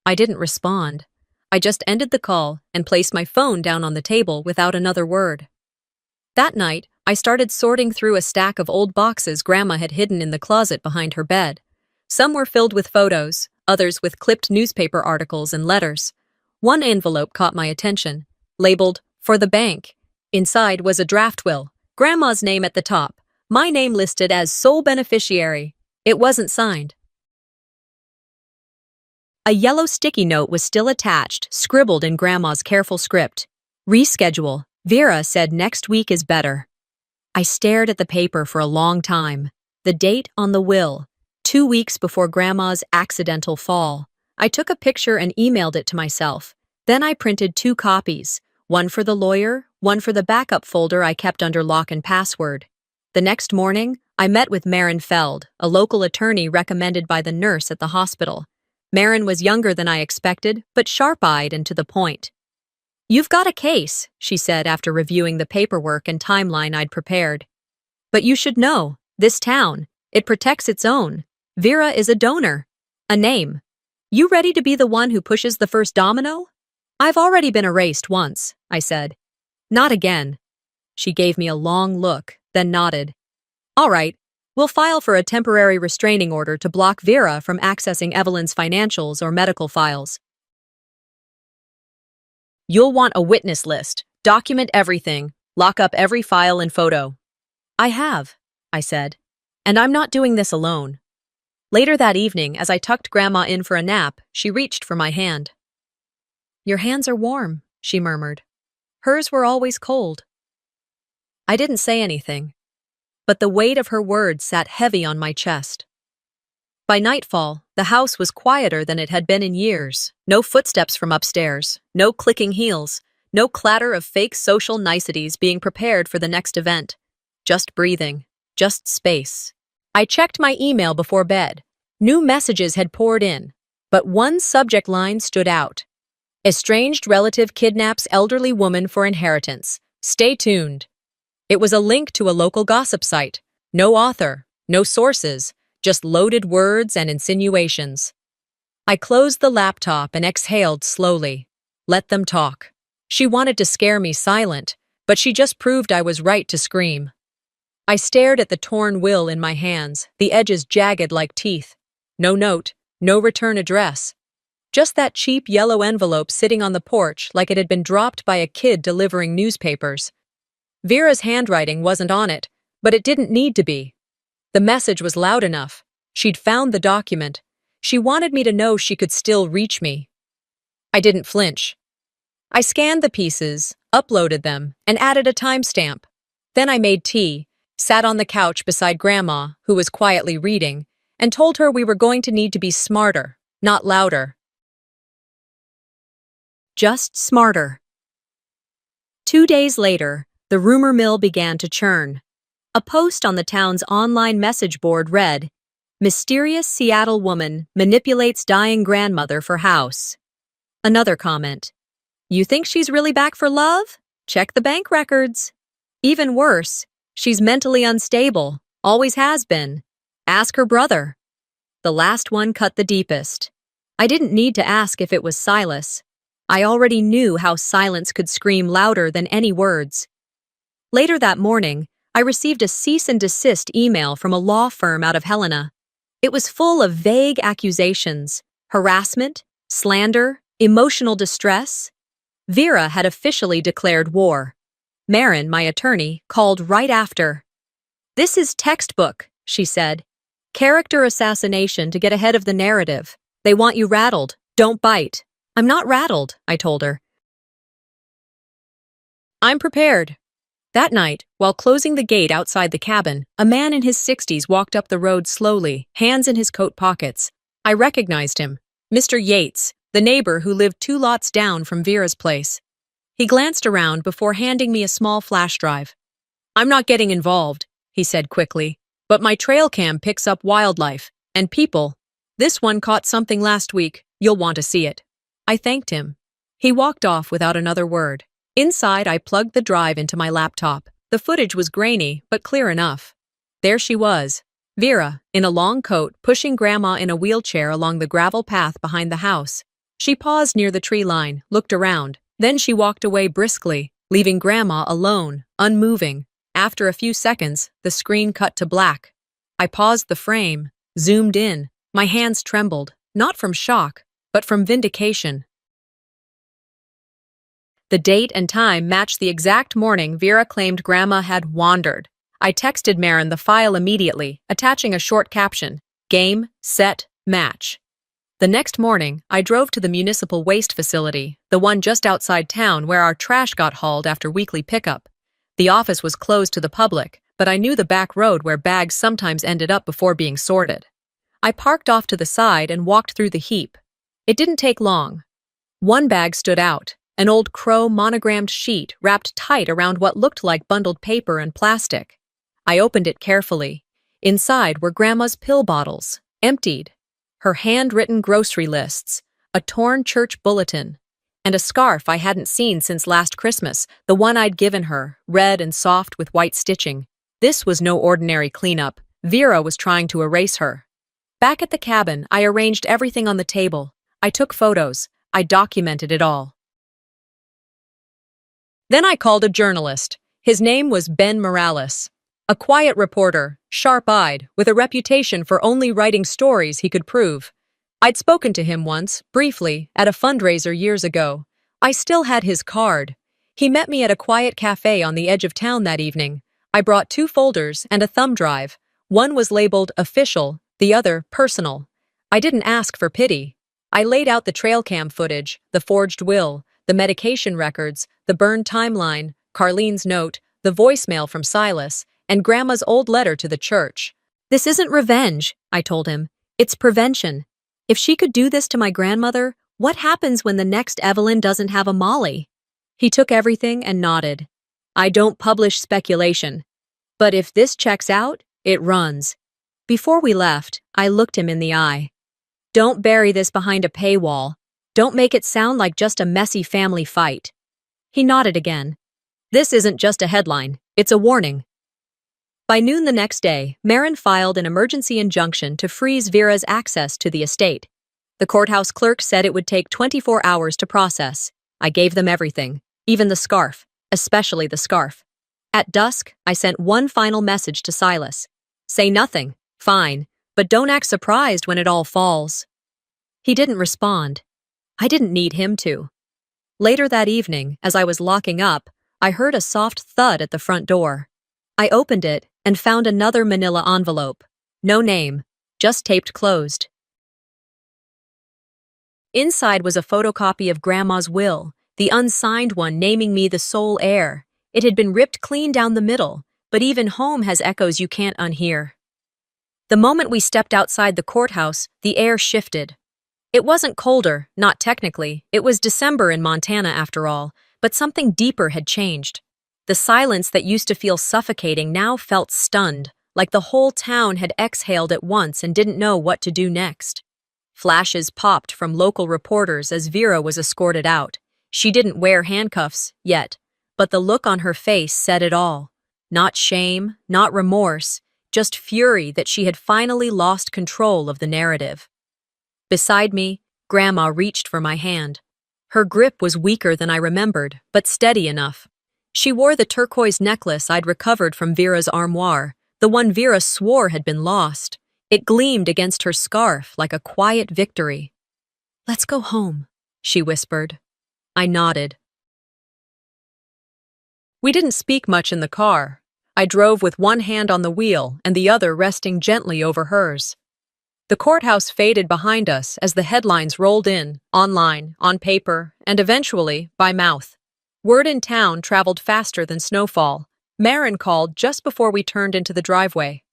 I didn't respond. I just ended the call and placed my phone down on the table without another word. That night, I started sorting through a stack of old boxes Grandma had hidden in the closet behind her bed. Some were filled with photos, others with clipped newspaper articles and letters. One envelope caught my attention, labeled, "For the bank." Inside was a draft will, Grandma's name at the top, my name listed as sole beneficiary. It wasn't signed. A yellow sticky note was still attached, scribbled in Grandma's careful script. "Reschedule. Vera said next week is better." I stared at the paper for a long time. The date on the will, 2 weeks before Grandma's accidental fall. I took a picture and emailed it to myself. Then I printed 2 copies, one for the lawyer, one for the backup folder I kept under lock and password. The next morning, I met with Maren Feld, a local attorney recommended by the nurse at the hospital. Maren was younger than I expected, but sharp-eyed and to the point. "You've got a case," she said after reviewing the paperwork and timeline I'd prepared. "But you should know, this town, it protects its own. Vera is a donor. A name. You ready to be the one who pushes the first domino?" "I've already been erased once," I said. "Not again." She gave me a long look, then nodded. "All right, we'll file for a temporary restraining order to block Vera from accessing Evelyn's financials or medical files. You'll want a witness list. Document everything. Lock up every file and photo." "I have," I said. "And I'm not doing this alone." Later that evening, as I tucked Grandma in for a nap, she reached for my hand. "Your hands are warm," she murmured. "Hers were always cold." I didn't say anything, but the weight of her words sat heavy on my chest. By nightfall, the house was quieter than it had been in years. No footsteps from upstairs, no clicking heels, no clatter of fake social niceties being prepared for the next event. Just breathing, just space. I checked my email before bed. New messages had poured in, but one subject line stood out. "Estranged relative kidnaps elderly woman for inheritance. Stay tuned." It was a link to a local gossip site. No author, no sources, just loaded words and insinuations. I closed the laptop and exhaled slowly. Let them talk. She wanted to scare me silent, but she just proved I was right to scream. I stared at the torn will in my hands, the edges jagged like teeth. No note, no return address. Just that cheap yellow envelope sitting on the porch like it had been dropped by a kid delivering newspapers. Vera's handwriting wasn't on it, but it didn't need to be. The message was loud enough. She'd found the document. She wanted me to know she could still reach me. I didn't flinch. I scanned the pieces, uploaded them, and added a timestamp. Then I made tea, sat on the couch beside Grandma, who was quietly reading, and told her we were going to need to be smarter, not louder. Just smarter. 2 days later, the rumor mill began to churn. A post on the town's online message board read, "Mysterious Seattle woman manipulates dying grandmother for house." Another comment, "You think she's really back for love? Check the bank records." Even worse, "She's mentally unstable, always has been. Ask her brother." The last one cut the deepest. I didn't need to ask if it was Silas. I already knew how silence could scream louder than any words. Later that morning, I received a cease and desist email from a law firm out of Helena. It was full of vague accusations, harassment, slander, emotional distress. Vera had officially declared war. Maren, my attorney, called right after. "This is textbook," she said. "Character assassination to get ahead of the narrative. They want you rattled. Don't bite." "I'm not rattled," I told her. "I'm prepared." That night, while closing the gate outside the cabin, a man in his 60s walked up the road slowly, hands in his coat pockets. I recognized him. Mr. Yates, the neighbor who lived 2 lots down from Vera's place. He glanced around before handing me a small flash drive. "I'm not getting involved," he said quickly, "but my trail cam picks up wildlife and people. This one caught something last week. You'll want to see it." I thanked him. He walked off without another word. Inside, I plugged the drive into my laptop. The footage was grainy, but clear enough. There she was, Vera, in a long coat, pushing Grandma in a wheelchair along the gravel path behind the house. She paused near the tree line, looked around. Then she walked away briskly, leaving Grandma alone, unmoving. After a few seconds, the screen cut to black. I paused the frame, zoomed in. My hands trembled, not from shock, but from vindication. The date and time matched the exact morning Vera claimed Grandma had wandered. I texted Marin the file immediately, attaching a short caption, "Game, set, match." The next morning, I drove to the municipal waste facility, the one just outside town where our trash got hauled after weekly pickup. The office was closed to the public, but I knew the back road where bags sometimes ended up before being sorted. I parked off to the side and walked through the heap. It didn't take long. One bag stood out, an old Crow monogrammed sheet wrapped tight around what looked like bundled paper and plastic. I opened it carefully. Inside were Grandma's pill bottles, emptied, her handwritten grocery lists, a torn church bulletin, and a scarf I hadn't seen since last Christmas, the one I'd given her, red and soft with white stitching. This was no ordinary cleanup. Vera was trying to erase her. Back at the cabin, I arranged everything on the table. I took photos. I documented it all. Then I called a journalist. His name was Ben Morales. A quiet reporter, sharp-eyed, with a reputation for only writing stories he could prove. I'd spoken to him once, briefly, at a fundraiser years ago. I still had his card. He met me at a quiet cafe on the edge of town that evening. I brought 2 folders and a thumb drive. One was labeled official, the other personal. I didn't ask for pity. I laid out the trail cam footage, the forged will, the medication records, the burned timeline, Carlene's note, the voicemail from Silas, and Grandma's old letter to the church. "This isn't revenge," I told him. "It's prevention. If she could do this to my grandmother, what happens when the next Evelyn doesn't have a Molly?" He took everything and nodded. "I don't publish speculation. But if this checks out, it runs." Before we left, I looked him in the eye. "Don't bury this behind a paywall. Don't make it sound like just a messy family fight." He nodded again. "This isn't just a headline. It's a warning." By noon the next day, Marin filed an emergency injunction to freeze Vera's access to the estate. The courthouse clerk said it would take 24 hours to process. I gave them everything, even the scarf, especially the scarf. At dusk, I sent one final message to Silas. "Say nothing, fine, but don't act surprised when it all falls." He didn't respond. I didn't need him to. Later that evening, as I was locking up, I heard a soft thud at the front door. I opened it and found another manila envelope. No name, just taped closed. Inside was a photocopy of Grandma's will, the unsigned one naming me the sole heir. It had been ripped clean down the middle, but even home has echoes you can't unhear. The moment we stepped outside the courthouse, the air shifted. It wasn't colder, not technically. It was December in Montana after all, but something deeper had changed. The silence that used to feel suffocating now felt stunned, like the whole town had exhaled at once and didn't know what to do next. Flashes popped from local reporters as Vera was escorted out. She didn't wear handcuffs, yet, but the look on her face said it all. Not shame, not remorse, just fury that she had finally lost control of the narrative. Beside me, Grandma reached for my hand. Her grip was weaker than I remembered, but steady enough. She wore the turquoise necklace I'd recovered from Vera's armoire, the one Vera swore had been lost. It gleamed against her scarf like a quiet victory. "Let's go home," she whispered. I nodded. We didn't speak much in the car. I drove with one hand on the wheel and the other resting gently over hers. The courthouse faded behind us as the headlines rolled in, online, on paper, and eventually, by mouth. Word in town traveled faster than snowfall. Marin called just before we turned into the driveway.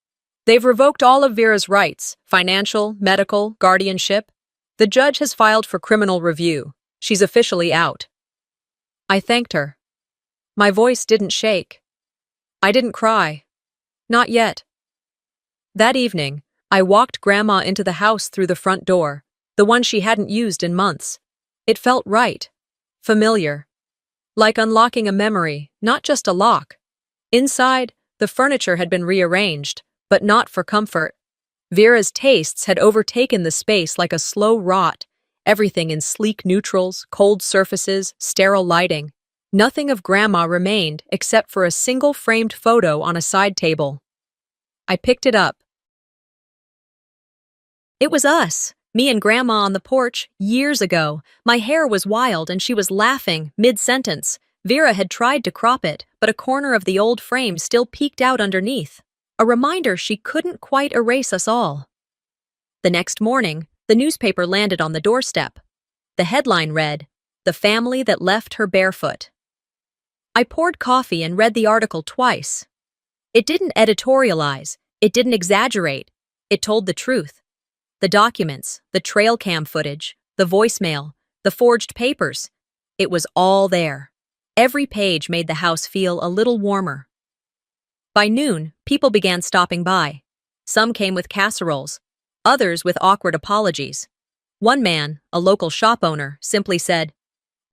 "They've revoked all of Vera's rights, financial, medical, guardianship. The judge has filed for criminal review. She's officially out." I thanked her. My voice didn't shake. I didn't cry. Not yet. That evening, I walked Grandma into the house through the front door, the one she hadn't used in months. It felt right, familiar. Like unlocking a memory, not just a lock. Inside, the furniture had been rearranged, but not for comfort. Vera's tastes had overtaken the space like a slow rot, everything in sleek neutrals, cold surfaces, sterile lighting. Nothing of Grandma remained except for a single framed photo on a side table. I picked it up. It was us, Me and Grandma on the porch, years ago. My hair was wild and she was laughing, mid-sentence. Vera had tried to crop it, but a corner of the old frame still peeked out underneath. A reminder she couldn't quite erase us all. The next morning, the newspaper landed on the doorstep. The headline read, "The Family That Left Her Barefoot." I poured coffee and read the article twice. It didn't editorialize, it didn't exaggerate, it told the truth. The documents, the trail cam footage, the voicemail, the forged papers. It was all there. Every page made the house feel a little warmer. By noon, people began stopping by. Some came with casseroles, others with awkward apologies. One man, a local shop owner, simply said,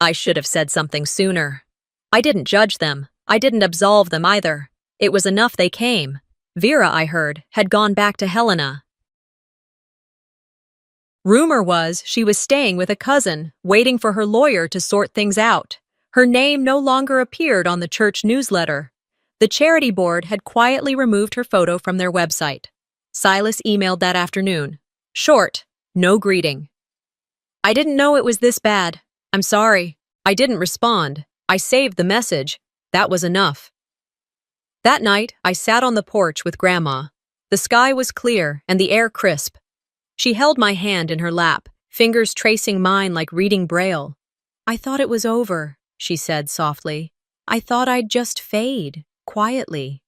"I should have said something sooner." I didn't judge them. I didn't absolve them either. It was enough they came. Vera, I heard, had gone back to Helena. Rumor was she was staying with a cousin, waiting for her lawyer to sort things out. Her name no longer appeared on the church newsletter. The charity board had quietly removed her photo from their website. Silas emailed that afternoon. Short, no greeting. "I didn't know it was this bad. I'm sorry." I didn't respond. I saved the message. That was enough. That night, I sat on the porch with Grandma. The sky was clear and the air crisp. She held my hand in her lap, fingers tracing mine like reading Braille. "I thought it was over," she said softly. "I thought I'd just fade, quietly."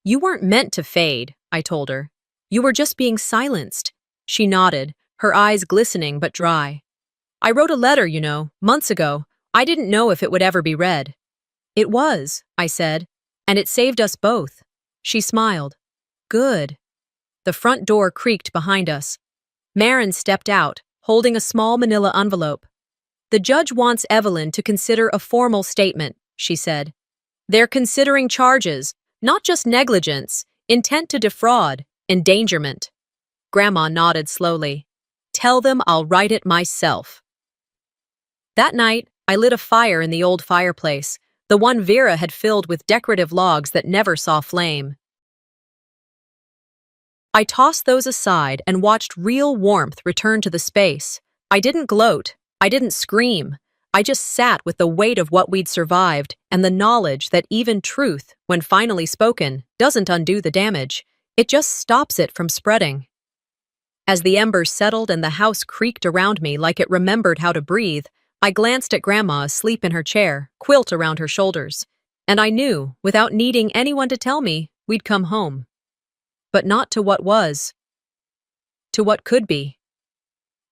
"You weren't meant to fade," I told her. "You were just being silenced." She nodded, her eyes glistening but dry. "I wrote a letter, months ago. I didn't know if it would ever be read." "It was," I said, "and it saved us both." She smiled. "Good." The front door creaked behind us. Marin stepped out, holding a small manila envelope. "The judge wants Evelyn to consider a formal statement," she said. "They're considering charges, not just negligence, intent to defraud, endangerment." Grandma nodded slowly. "Tell them I'll write it myself." That night, I lit a fire in the old fireplace, the one Vera had filled with decorative logs that never saw flame. I tossed those aside and watched real warmth return to the space. I didn't gloat. I didn't scream. I just sat with the weight of what we'd survived and the knowledge that even truth, when finally spoken, doesn't undo the damage. It just stops it from spreading. As the embers settled and the house creaked around me like it remembered how to breathe, I glanced at Grandma asleep in her chair, quilt around her shoulders. And I knew, without needing anyone to tell me, we'd come home. But not to what was. To what could be.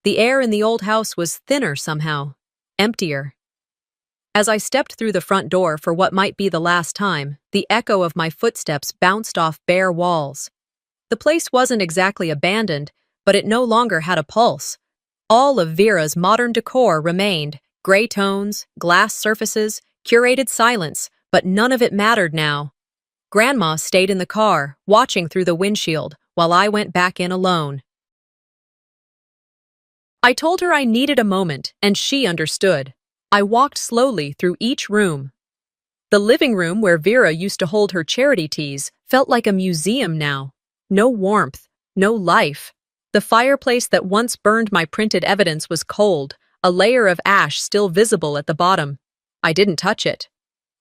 The air in the old house was thinner somehow, emptier. As I stepped through the front door for what might be the last time, the echo of my footsteps bounced off bare walls. The place wasn't exactly abandoned, but it no longer had a pulse. All of Vera's modern decor remained, gray tones, glass surfaces, curated silence, but none of it mattered now. Grandma stayed in the car, watching through the windshield, while I went back in alone. I told her I needed a moment, and she understood. I walked slowly through each room. The living room where Vera used to hold her charity teas felt like a museum now. No warmth, no life. The fireplace that once burned my printed evidence was cold, a layer of ash still visible at the bottom. I didn't touch it.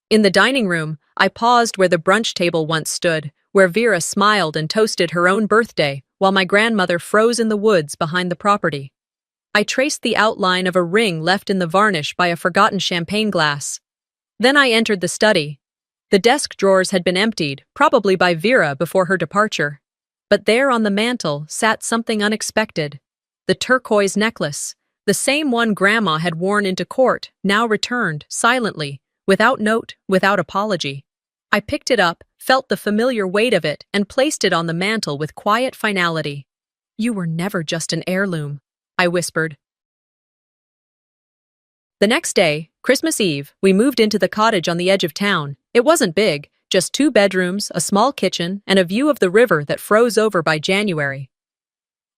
In the dining room, I paused where the brunch table once stood, where Vera smiled and toasted her own birthday, while my grandmother froze in the woods behind the property. I traced the outline of a ring left in the varnish by a forgotten champagne glass. Then I entered the study. The desk drawers had been emptied, probably by Vera before her departure. But there on the mantel sat something unexpected. The turquoise necklace, the same one Grandma had worn into court, now returned, silently, without note, without apology. I picked it up, felt the familiar weight of it, and placed it on the mantel with quiet finality. "You were never just an heirloom," I whispered. The next day, Christmas Eve, we moved into the cottage on the edge of town. It wasn't big, just 2 bedrooms, a small kitchen, and a view of the river that froze over by January.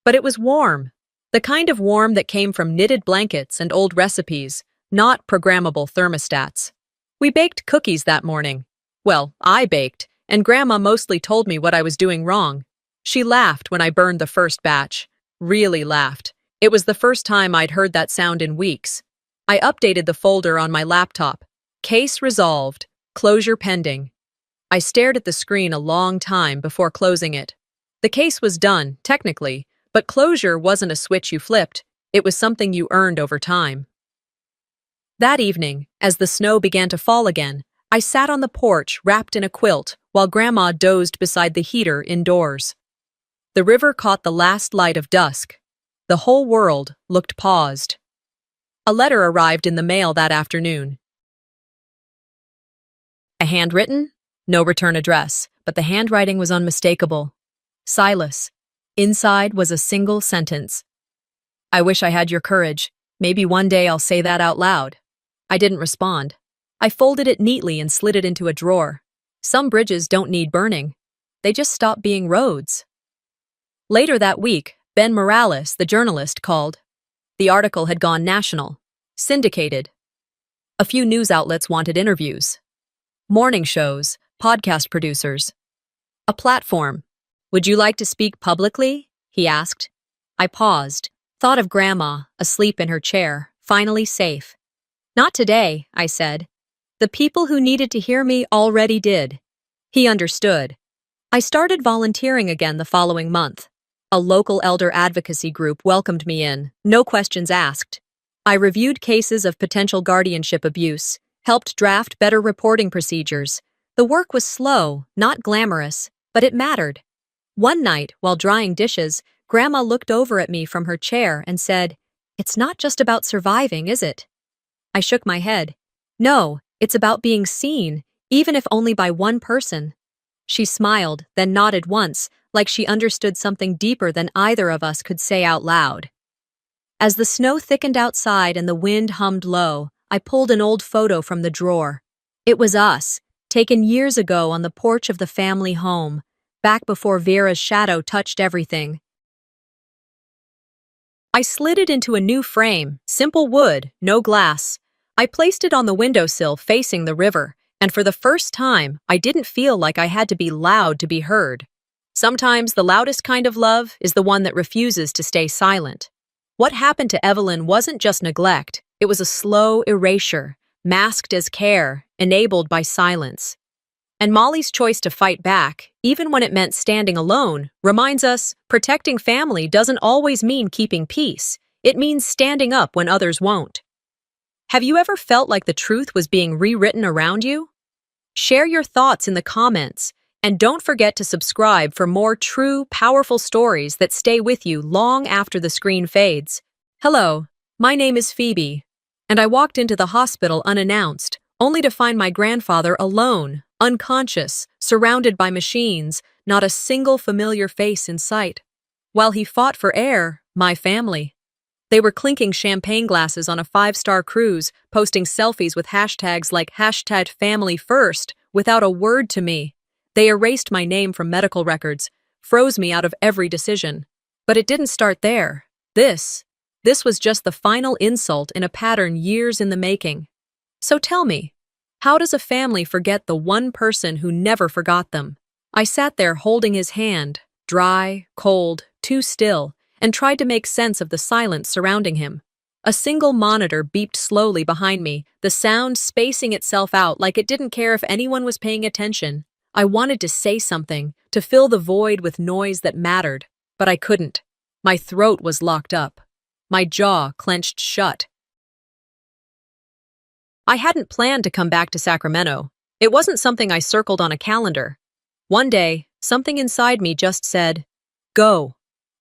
But it was warm. The kind of warm that came from knitted blankets and old recipes, not programmable thermostats. We baked cookies that morning. Well, I baked, and Grandma mostly told me what I was doing wrong. She laughed when I burned the first batch. Really laughed. It was the first time I'd heard that sound in weeks. I updated the folder on my laptop. Case resolved. Closure pending. I stared at the screen a long time before closing it. The case was done, technically, but closure wasn't a switch you flipped. It was something you earned over time. That evening, as the snow began to fall again, I sat on the porch wrapped in a quilt while Grandma dozed beside the heater indoors. The river caught the last light of dusk. The whole world looked paused. A letter arrived in the mail that afternoon. A handwritten, no return address, but the handwriting was unmistakable. Silas. Inside was a single sentence. I wish I had your courage. Maybe one day I'll say that out loud. I didn't respond. I folded it neatly and slid it into a drawer. Some bridges don't need burning. They just stop being roads. Later that week, Ben Morales, the journalist, called. The article had gone national. Syndicated. A few news outlets wanted interviews. Morning shows, podcast producers. A platform. Would you like to speak publicly? He asked. I paused, thought of Grandma, asleep in her chair, finally safe. Not today, I said. The people who needed to hear me already did. He understood. I started volunteering again the following month. A local elder advocacy group welcomed me in, no questions asked. I reviewed cases of potential guardianship abuse, helped draft better reporting procedures. The work was slow, not glamorous, but it mattered. One night, while drying dishes, Grandma looked over at me from her chair and said, "It's not just about surviving, is it?" I shook my head. No, it's about being seen, even if only by one person. She smiled, then nodded once, like she understood something deeper than either of us could say out loud. As the snow thickened outside and the wind hummed low, I pulled an old photo from the drawer. It was us, taken years ago on the porch of the family home, back before Vera's shadow touched everything. I slid it into a new frame, simple wood, no glass. I placed it on the windowsill facing the river, and for the first time, I didn't feel like I had to be loud to be heard. Sometimes the loudest kind of love is the one that refuses to stay silent. What happened to Evelyn wasn't just neglect, it was a slow erasure, masked as care, enabled by silence. And Molly's choice to fight back, even when it meant standing alone, reminds us protecting family doesn't always mean keeping peace. It means standing up when others won't. Have you ever felt like the truth was being rewritten around you? Share your thoughts in the comments, and don't forget to subscribe for more true, powerful stories that stay with you long after the screen fades. Hello, my name is Phoebe, and I walked into the hospital unannounced, only to find my grandfather alone, unconscious, surrounded by machines, not a single familiar face in sight. While he fought for air, my family. They were clinking champagne glasses on a 5-star cruise, posting selfies with hashtags like #FamilyFirst, without a word to me. They erased my name from medical records, froze me out of every decision. But it didn't start there. This was just the final insult in a pattern years in the making. So tell me, how does a family forget the one person who never forgot them? I sat there holding his hand, dry, cold, too still, and tried to make sense of the silence surrounding him. A single monitor beeped slowly behind me, the sound spacing itself out like it didn't care if anyone was paying attention. I wanted to say something, to fill the void with noise that mattered, but I couldn't. My throat was locked up. My jaw clenched shut. I hadn't planned to come back to Sacramento. It wasn't something I circled on a calendar. One day, something inside me just said, "Go."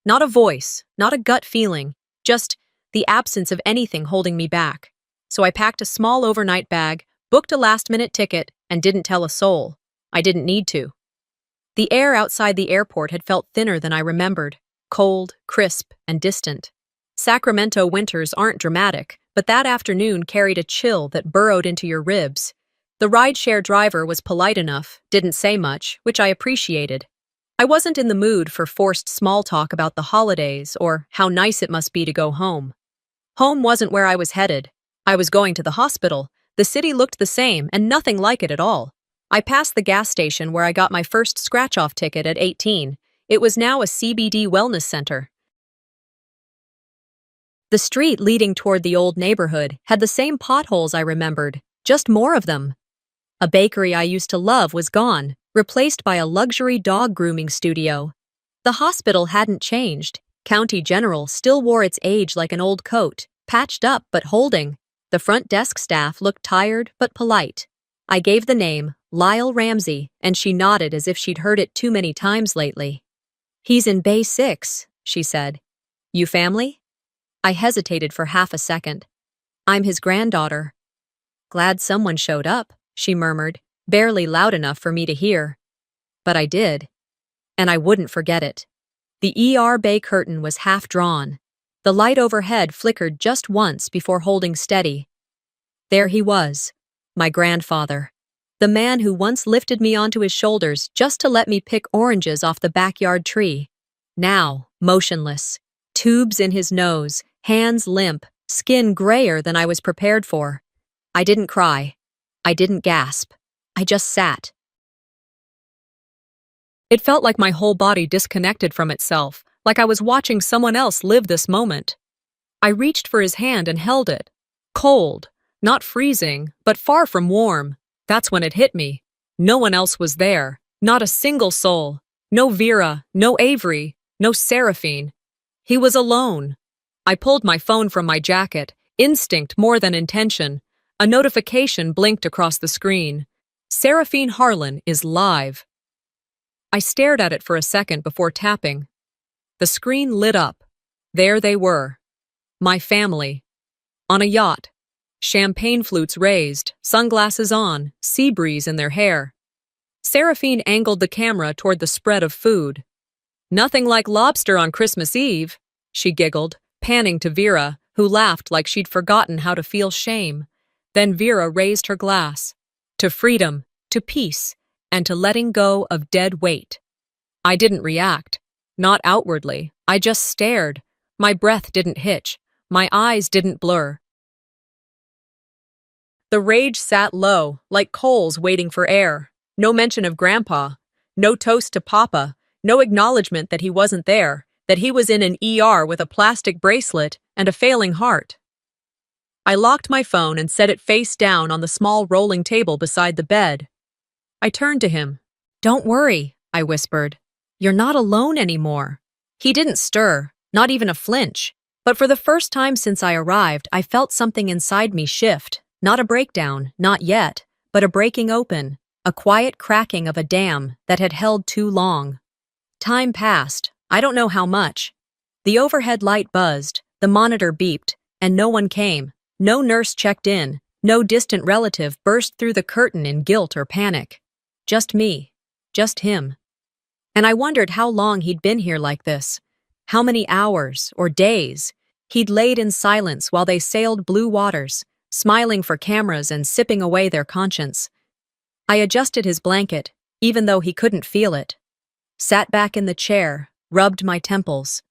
Not a voice, not a gut feeling, just the absence of anything holding me back. So I packed a small overnight bag, booked a last-minute ticket, and didn't tell a soul. I didn't need to. The air outside the airport had felt thinner than I remembered, cold, crisp, and distant. Sacramento winters aren't dramatic, but that afternoon carried a chill that burrowed into your ribs. The rideshare driver was polite enough, didn't say much, which I appreciated. I wasn't in the mood for forced small talk about the holidays or how nice it must be to go home. Home wasn't where I was headed. I was going to the hospital. The city looked the same and nothing like it at all. I passed the gas station where I got my first scratch-off ticket at 18. It was now a CBD wellness center. The street leading toward the old neighborhood had the same potholes I remembered, just more of them. A bakery I used to love was gone, replaced by a luxury dog grooming studio. The hospital hadn't changed. County General still wore its age like an old coat, patched up but holding. The front desk staff looked tired but polite. I gave the name, Lyle Ramsey, and she nodded as if she'd heard it too many times lately. "He's in Bay 6, she said. "You family?" I hesitated for half a second. "I'm his granddaughter." "Glad someone showed up," she murmured, barely loud enough for me to hear. But I did. And I wouldn't forget it. The ER bay curtain was half drawn. The light overhead flickered just once before holding steady. There he was, my grandfather. The man who once lifted me onto his shoulders just to let me pick oranges off the backyard tree. Now, motionless, tubes in his nose, hands limp, skin grayer than I was prepared for. I didn't cry. I didn't gasp. I just sat. It felt like my whole body disconnected from itself, like I was watching someone else live this moment. I reached for his hand and held it. Cold, not freezing, but far from warm. That's when it hit me. No one else was there. Not a single soul. No Vera, no Avery, no Seraphine. He was alone. I pulled my phone from my jacket, instinct more than intention. A notification blinked across the screen. Seraphine Harlan is live. I stared at it for a second before tapping. The screen lit up. There they were. My family. On a yacht. Champagne flutes raised, sunglasses on, sea breeze in their hair. Seraphine angled the camera toward the spread of food. "Nothing like lobster on Christmas Eve," she giggled, panning to Vera, who laughed like she'd forgotten how to feel shame. Then Vera raised her glass. To freedom, to peace, and to letting go of dead weight. I didn't react. Not outwardly. I just stared. My breath didn't hitch. My eyes didn't blur. The rage sat low, like coals waiting for air. No mention of Grandpa. No toast to Papa. No acknowledgement that he wasn't there, that he was in an ER with a plastic bracelet and a failing heart. I locked my phone and set it face down on the small rolling table beside the bed. I turned to him. "Don't worry," I whispered. "You're not alone anymore." He didn't stir, not even a flinch. But for the first time since I arrived, I felt something inside me shift. Not a breakdown, not yet, but a breaking open, a quiet cracking of a dam that had held too long. Time passed, I don't know how much. The overhead light buzzed, the monitor beeped, and no one came. No nurse checked in, no distant relative burst through the curtain in guilt or panic. Just me, just him. And I wondered how long he'd been here like this. How many hours or days he'd laid in silence while they sailed blue waters, smiling for cameras and sipping away their conscience. I adjusted his blanket, even though he couldn't feel it. Sat back in the chair, rubbed my temples.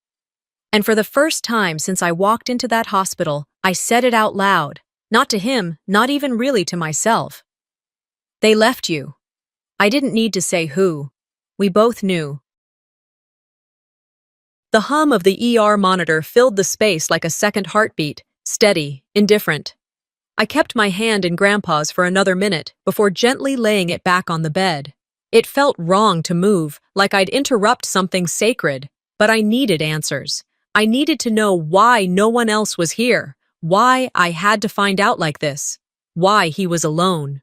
And for the first time since I walked into that hospital, I said it out loud, not to him, not even really to myself. "They left you." I didn't need to say who. We both knew. The hum of the ER monitor filled the space like a second heartbeat, steady, indifferent. I kept my hand in Grandpa's for another minute before gently laying it back on the bed. It felt wrong to move, like I'd interrupt something sacred, but I needed answers. I needed to know why no one else was here, why I had to find out like this, why he was alone.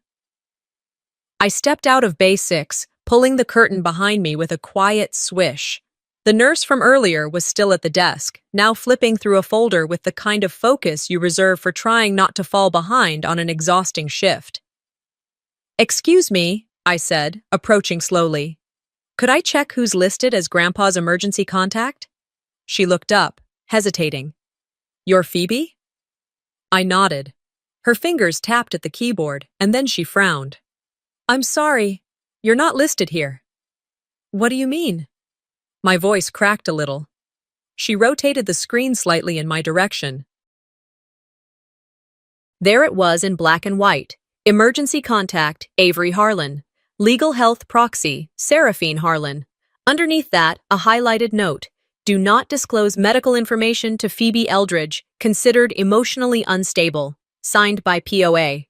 I stepped out of Bay 6, pulling the curtain behind me with a quiet swish. The nurse from earlier was still at the desk, now flipping through a folder with the kind of focus you reserve for trying not to fall behind on an exhausting shift. "Excuse me," I said, approaching slowly. "Could I check who's listed as Grandpa's emergency contact?" She looked up, hesitating. "You're Phoebe?" I nodded. Her fingers tapped at the keyboard, and then she frowned. "I'm sorry, you're not listed here." "What do you mean?" My voice cracked a little. She rotated the screen slightly in my direction. There it was in black and white. Emergency contact, Avery Harlan. Legal health proxy, Seraphine Harlan. Underneath that, a highlighted note. Do not disclose medical information to Phoebe Eldridge, considered emotionally unstable. Signed by POA.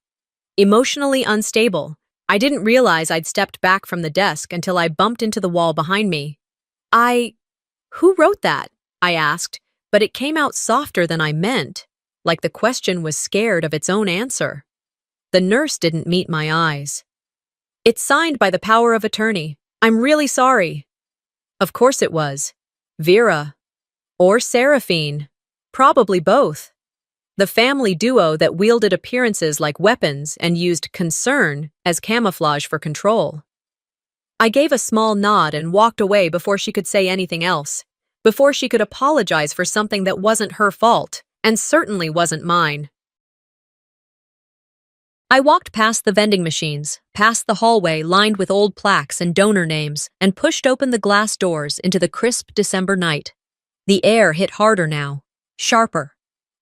Emotionally unstable. I didn't realize I'd stepped back from the desk until I bumped into the wall behind me. Who wrote that? I asked, but it came out softer than I meant, like the question was scared of its own answer. The nurse didn't meet my eyes. It's signed by the power of attorney. I'm really sorry. Of course it was. Vera. Or Seraphine. Probably both. The family duo that wielded appearances like weapons and used concern as camouflage for control. I gave a small nod and walked away before she could say anything else, before she could apologize for something that wasn't her fault, and certainly wasn't mine. I walked past the vending machines, past the hallway lined with old plaques and donor names, and pushed open the glass doors into the crisp December night. The air hit harder now, sharper.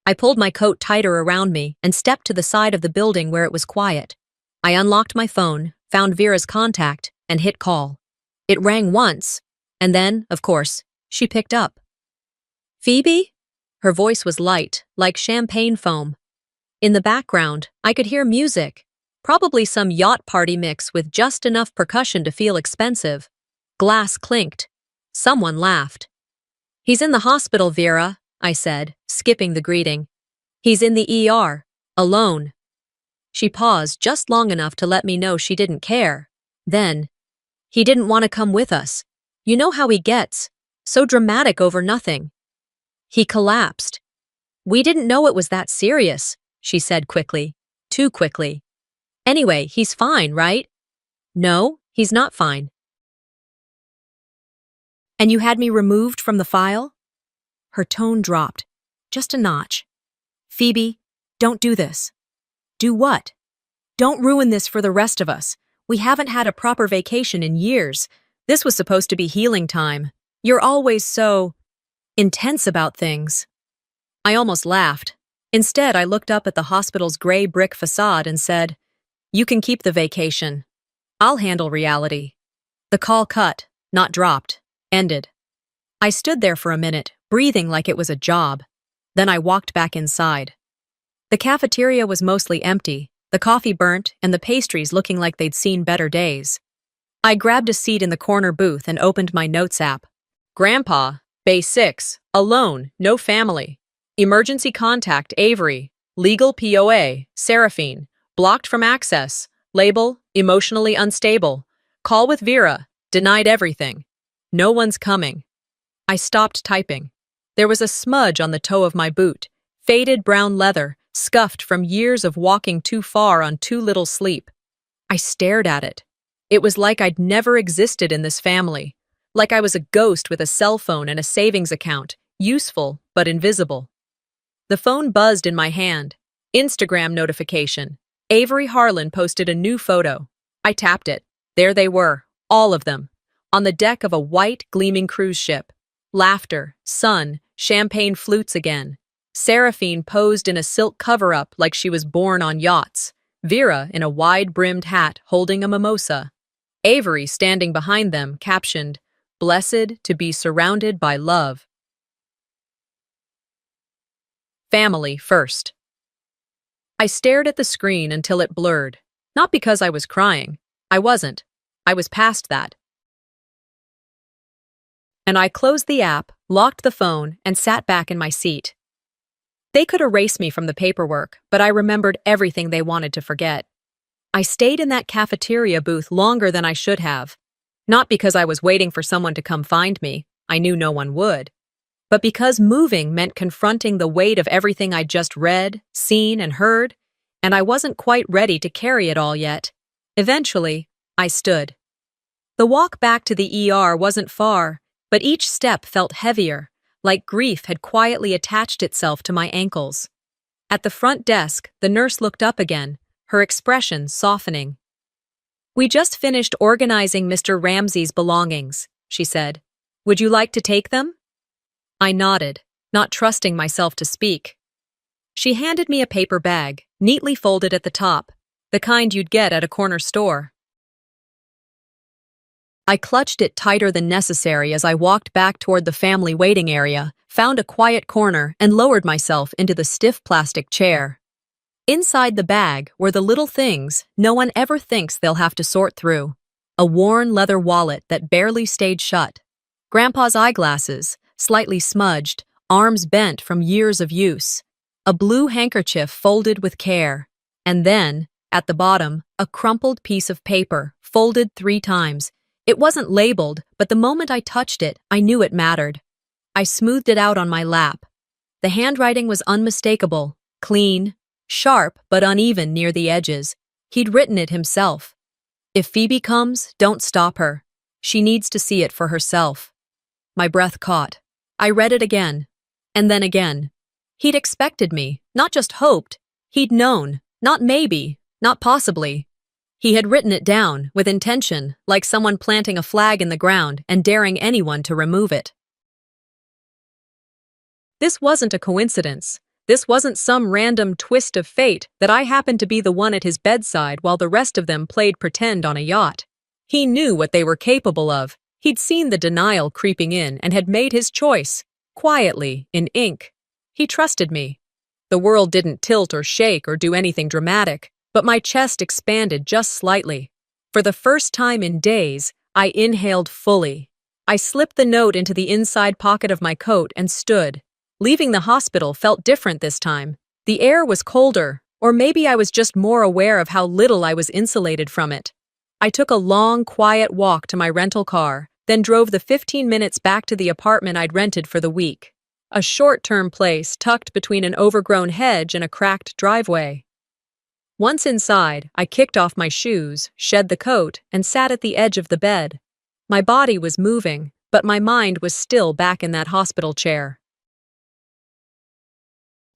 I pulled my coat tighter around me and stepped to the side of the building where it was quiet. I unlocked my phone, found Vera's contact, and hit call. It rang once, and then, of course, she picked up. Phoebe? Her voice was light, like champagne foam. In the background, I could hear music, probably some yacht party mix with just enough percussion to feel expensive. Glass clinked. Someone laughed. He's in the hospital, Vera, I said, skipping the greeting. He's in the ER, alone. She paused just long enough to let me know she didn't care. Then, he didn't want to come with us. You know how he gets, so dramatic over nothing. He collapsed. We didn't know it was that serious, she said quickly, too quickly. Anyway, he's fine, right? No, he's not fine. And you had me removed from the file? Her tone dropped, just a notch. Phoebe, don't do this. Do what? Don't ruin this for the rest of us. We haven't had a proper vacation in years. This was supposed to be healing time. You're always so intense about things. I almost laughed. Instead, I looked up at the hospital's gray brick facade and said, You can keep the vacation. I'll handle reality. The call cut, not dropped, ended. I stood there for a minute, breathing like it was a job. Then I walked back inside. The cafeteria was mostly empty, the coffee burnt and the pastries looking like they'd seen better days. I grabbed a seat in the corner booth and opened my notes app. Grandpa, Bay 6, alone, no family. Emergency contact Avery, legal POA, Seraphine, blocked from access, label, emotionally unstable. Call with Vera, denied everything. No one's coming. I stopped typing. There was a smudge on the toe of my boot, faded brown leather, scuffed from years of walking too far on too little sleep. I stared at it. It was like I'd never existed in this family, like I was a ghost with a cell phone and a savings account, useful but invisible. The phone buzzed in my hand. Instagram notification. Avery Harlan posted a new photo. I tapped it. There they were, all of them, on the deck of a white, gleaming cruise ship. Laughter, sun, champagne flutes again. Seraphine posed in a silk cover-up like she was born on yachts. Vera in a wide-brimmed hat holding a mimosa. Avery standing behind them, captioned, Blessed to be surrounded by love. Family first. I stared at the screen until it blurred. Not because I was crying. I wasn't. I was past that. And I closed the app, locked the phone, and sat back in my seat. They could erase me from the paperwork, but I remembered everything they wanted to forget. I stayed in that cafeteria booth longer than I should have. Not because I was waiting for someone to come find me, I knew no one would, but because moving meant confronting the weight of everything I'd just read, seen, and heard, and I wasn't quite ready to carry it all yet. Eventually, I stood. The walk back to the ER wasn't far, but each step felt heavier, like grief had quietly attached itself to my ankles. At the front desk, the nurse looked up again, her expression softening. We just finished organizing Mr. Ramsey's belongings, she said. Would you like to take them? I nodded, not trusting myself to speak. She handed me a paper bag, neatly folded at the top, the kind you'd get at a corner store. I clutched it tighter than necessary as I walked back toward the family waiting area, found a quiet corner, and lowered myself into the stiff plastic chair. Inside the bag were the little things no one ever thinks they'll have to sort through. A worn leather wallet that barely stayed shut. Grandpa's eyeglasses, slightly smudged, arms bent from years of use. A blue handkerchief folded with care. And then, at the bottom, a crumpled piece of paper, folded 3 times. It wasn't labeled, but the moment I touched it, I knew it mattered. I smoothed it out on my lap. The handwriting was unmistakable, clean, sharp but uneven near the edges. He'd written it himself. If Phoebe comes, don't stop her. She needs to see it for herself. My breath caught. I read it again. And then again. He'd expected me, not just hoped. He'd known, not maybe, not possibly. He had written it down, with intention, like someone planting a flag in the ground and daring anyone to remove it. This wasn't a coincidence. This wasn't some random twist of fate that I happened to be the one at his bedside while the rest of them played pretend on a yacht. He knew what they were capable of. He'd seen the denial creeping in and had made his choice, quietly, in ink. He trusted me. The world didn't tilt or shake or do anything dramatic, but my chest expanded just slightly. For the first time in days, I inhaled fully. I slipped the note into the inside pocket of my coat and stood. Leaving the hospital felt different this time. The air was colder, or maybe I was just more aware of how little I was insulated from it. I took a long, quiet walk to my rental car, then drove the 15 minutes back to the apartment I'd rented for the week. A short-term place tucked between an overgrown hedge and a cracked driveway. Once inside, I kicked off my shoes, shed the coat, and sat at the edge of the bed. My body was moving, but my mind was still back in that hospital chair.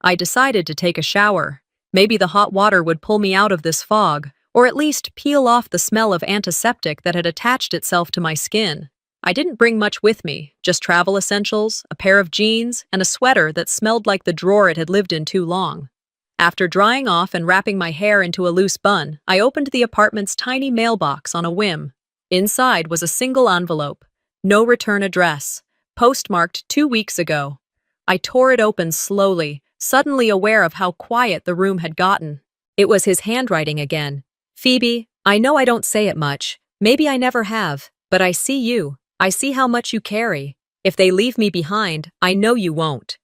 I decided to take a shower. Maybe the hot water would pull me out of this fog, or at least peel off the smell of antiseptic that had attached itself to my skin. I didn't bring much with me, just travel essentials, a pair of jeans, and a sweater that smelled like the drawer it had lived in too long. After drying off and wrapping my hair into a loose bun, I opened the apartment's tiny mailbox on a whim. Inside was a single envelope. No return address. Postmarked 2 weeks ago. I tore it open slowly, suddenly aware of how quiet the room had gotten. It was his handwriting again. Phoebe, I know I don't say it much. Maybe I never have. But I see you. I see how much you carry. If they leave me behind, I know you won't.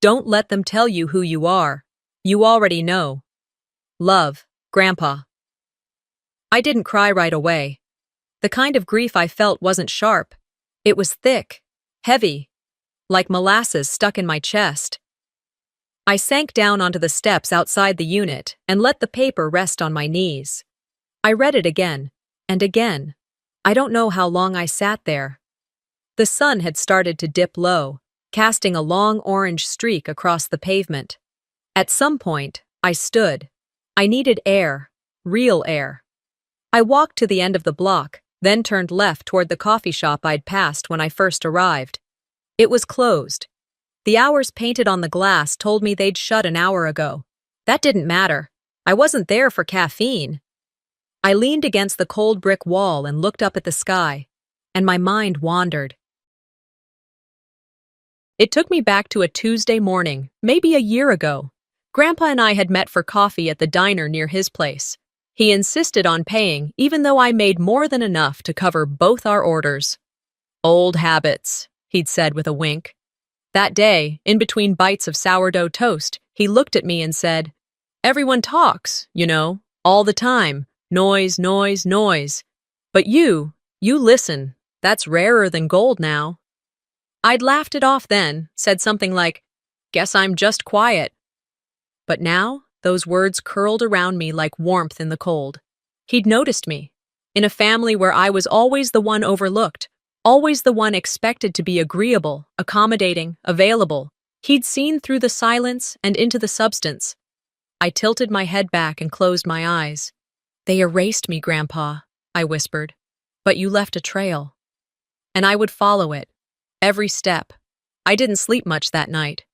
Don't let them tell you who you are. You already know. Love, Grandpa. I didn't cry right away. The kind of grief I felt wasn't sharp. It was thick, heavy, like molasses stuck in my chest. I sank down onto the steps outside the unit and let the paper rest on my knees. I read it again, and again. I don't know how long I sat there. The sun had started to dip low, casting a long orange streak across the pavement. At some point, I stood. I needed air, real air. I walked to the end of the block, then turned left toward the coffee shop I'd passed when I first arrived. It was closed. The hours painted on the glass told me they'd shut an hour ago. That didn't matter. I wasn't there for caffeine. I leaned against the cold brick wall and looked up at the sky, and my mind wandered. It took me back to a Tuesday morning, maybe a year ago. Grandpa and I had met for coffee at the diner near his place. He insisted on paying, even though I made more than enough to cover both our orders. Old habits, he'd said with a wink. That day, in between bites of sourdough toast, he looked at me and said, "Everyone talks, you know, all the time. Noise, noise, noise. But you listen. That's rarer than gold now." I'd laughed it off then, said something like, "Guess I'm just quiet." But now, those words curled around me like warmth in the cold. He'd noticed me. In a family where I was always the one overlooked, always the one expected to be agreeable, accommodating, available, he'd seen through the silence and into the substance. I tilted my head back and closed my eyes. "They erased me, Grandpa," I whispered. "But you left a trail." And I would follow it. Every step. I didn't sleep much that night.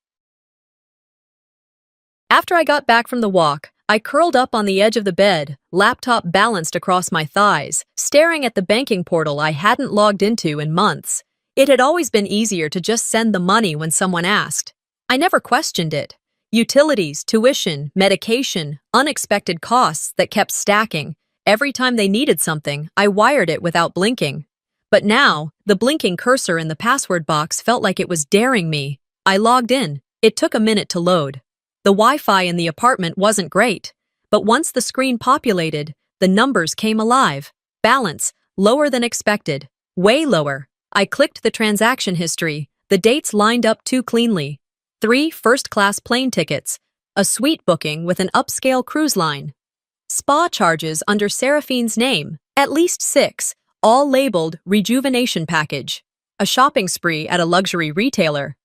After I got back from the walk, I curled up on the edge of the bed, laptop balanced across my thighs, staring at the banking portal I hadn't logged into in months. It had always been easier to just send the money when someone asked. I never questioned it. Utilities, tuition, medication, unexpected costs that kept stacking. Every time they needed something, I wired it without blinking. But now, the blinking cursor in the password box felt like it was daring me. I logged in. It took a minute to load. The Wi-Fi in the apartment wasn't great, but once the screen populated, the numbers came alive. Balance, lower than expected. Way lower. I clicked the transaction history. The dates lined up too cleanly. 3 first-class plane tickets, a suite booking with an upscale cruise line. Spa charges under Seraphine's name, at least 6, all labeled rejuvenation package. A shopping spree at a luxury retailer.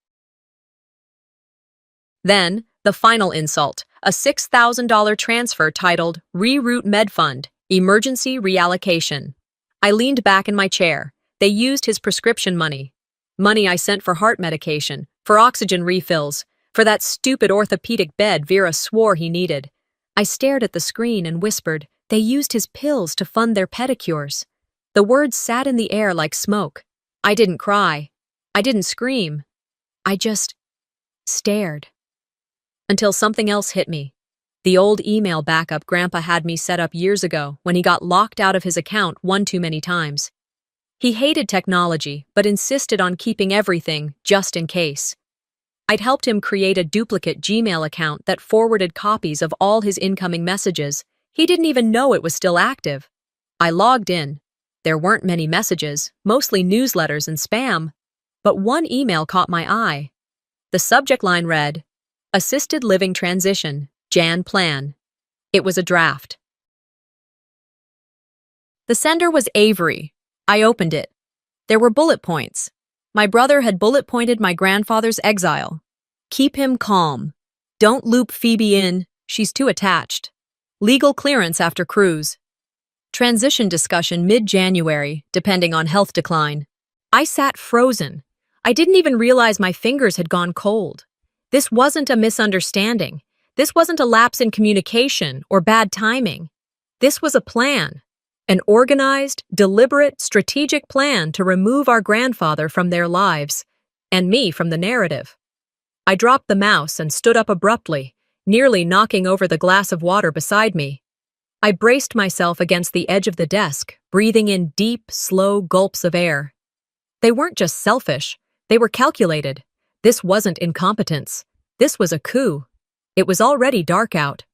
Then, the final insult, a $6,000 transfer titled Reroute MedFund, Emergency Reallocation. I leaned back in my chair. They used his prescription money. Money I sent for heart medication, for oxygen refills, for that stupid orthopedic bed Vera swore he needed. I stared at the screen and whispered, they used his pills to fund their pedicures. The words sat in the air like smoke. I didn't cry. I didn't scream. I just stared. Until something else hit me. The old email backup Grandpa had me set up years ago when he got locked out of his account one too many times. He hated technology, but insisted on keeping everything just in case. I'd helped him create a duplicate Gmail account that forwarded copies of all his incoming messages. He didn't even know it was still active. I logged in. There weren't many messages, mostly newsletters and spam. But one email caught my eye. The subject line read, Assisted Living Transition, Jan Plan. It was a draft. The sender was Avery. I opened it. There were bullet points. My brother had bullet pointed my grandfather's exile. Keep him calm. Don't loop Phoebe in, she's too attached. Legal clearance after cruise. Transition discussion mid-January, depending on health decline. I sat frozen. I didn't even realize my fingers had gone cold. This wasn't a misunderstanding. This wasn't a lapse in communication or bad timing. This was a plan. An organized, deliberate, strategic plan to remove our grandfather from their lives, and me from the narrative. I dropped the mouse and stood up abruptly, nearly knocking over the glass of water beside me. I braced myself against the edge of the desk, breathing in deep, slow gulps of air. They weren't just selfish, they were calculated. This wasn't incompetence. This was a coup. It was already dark out.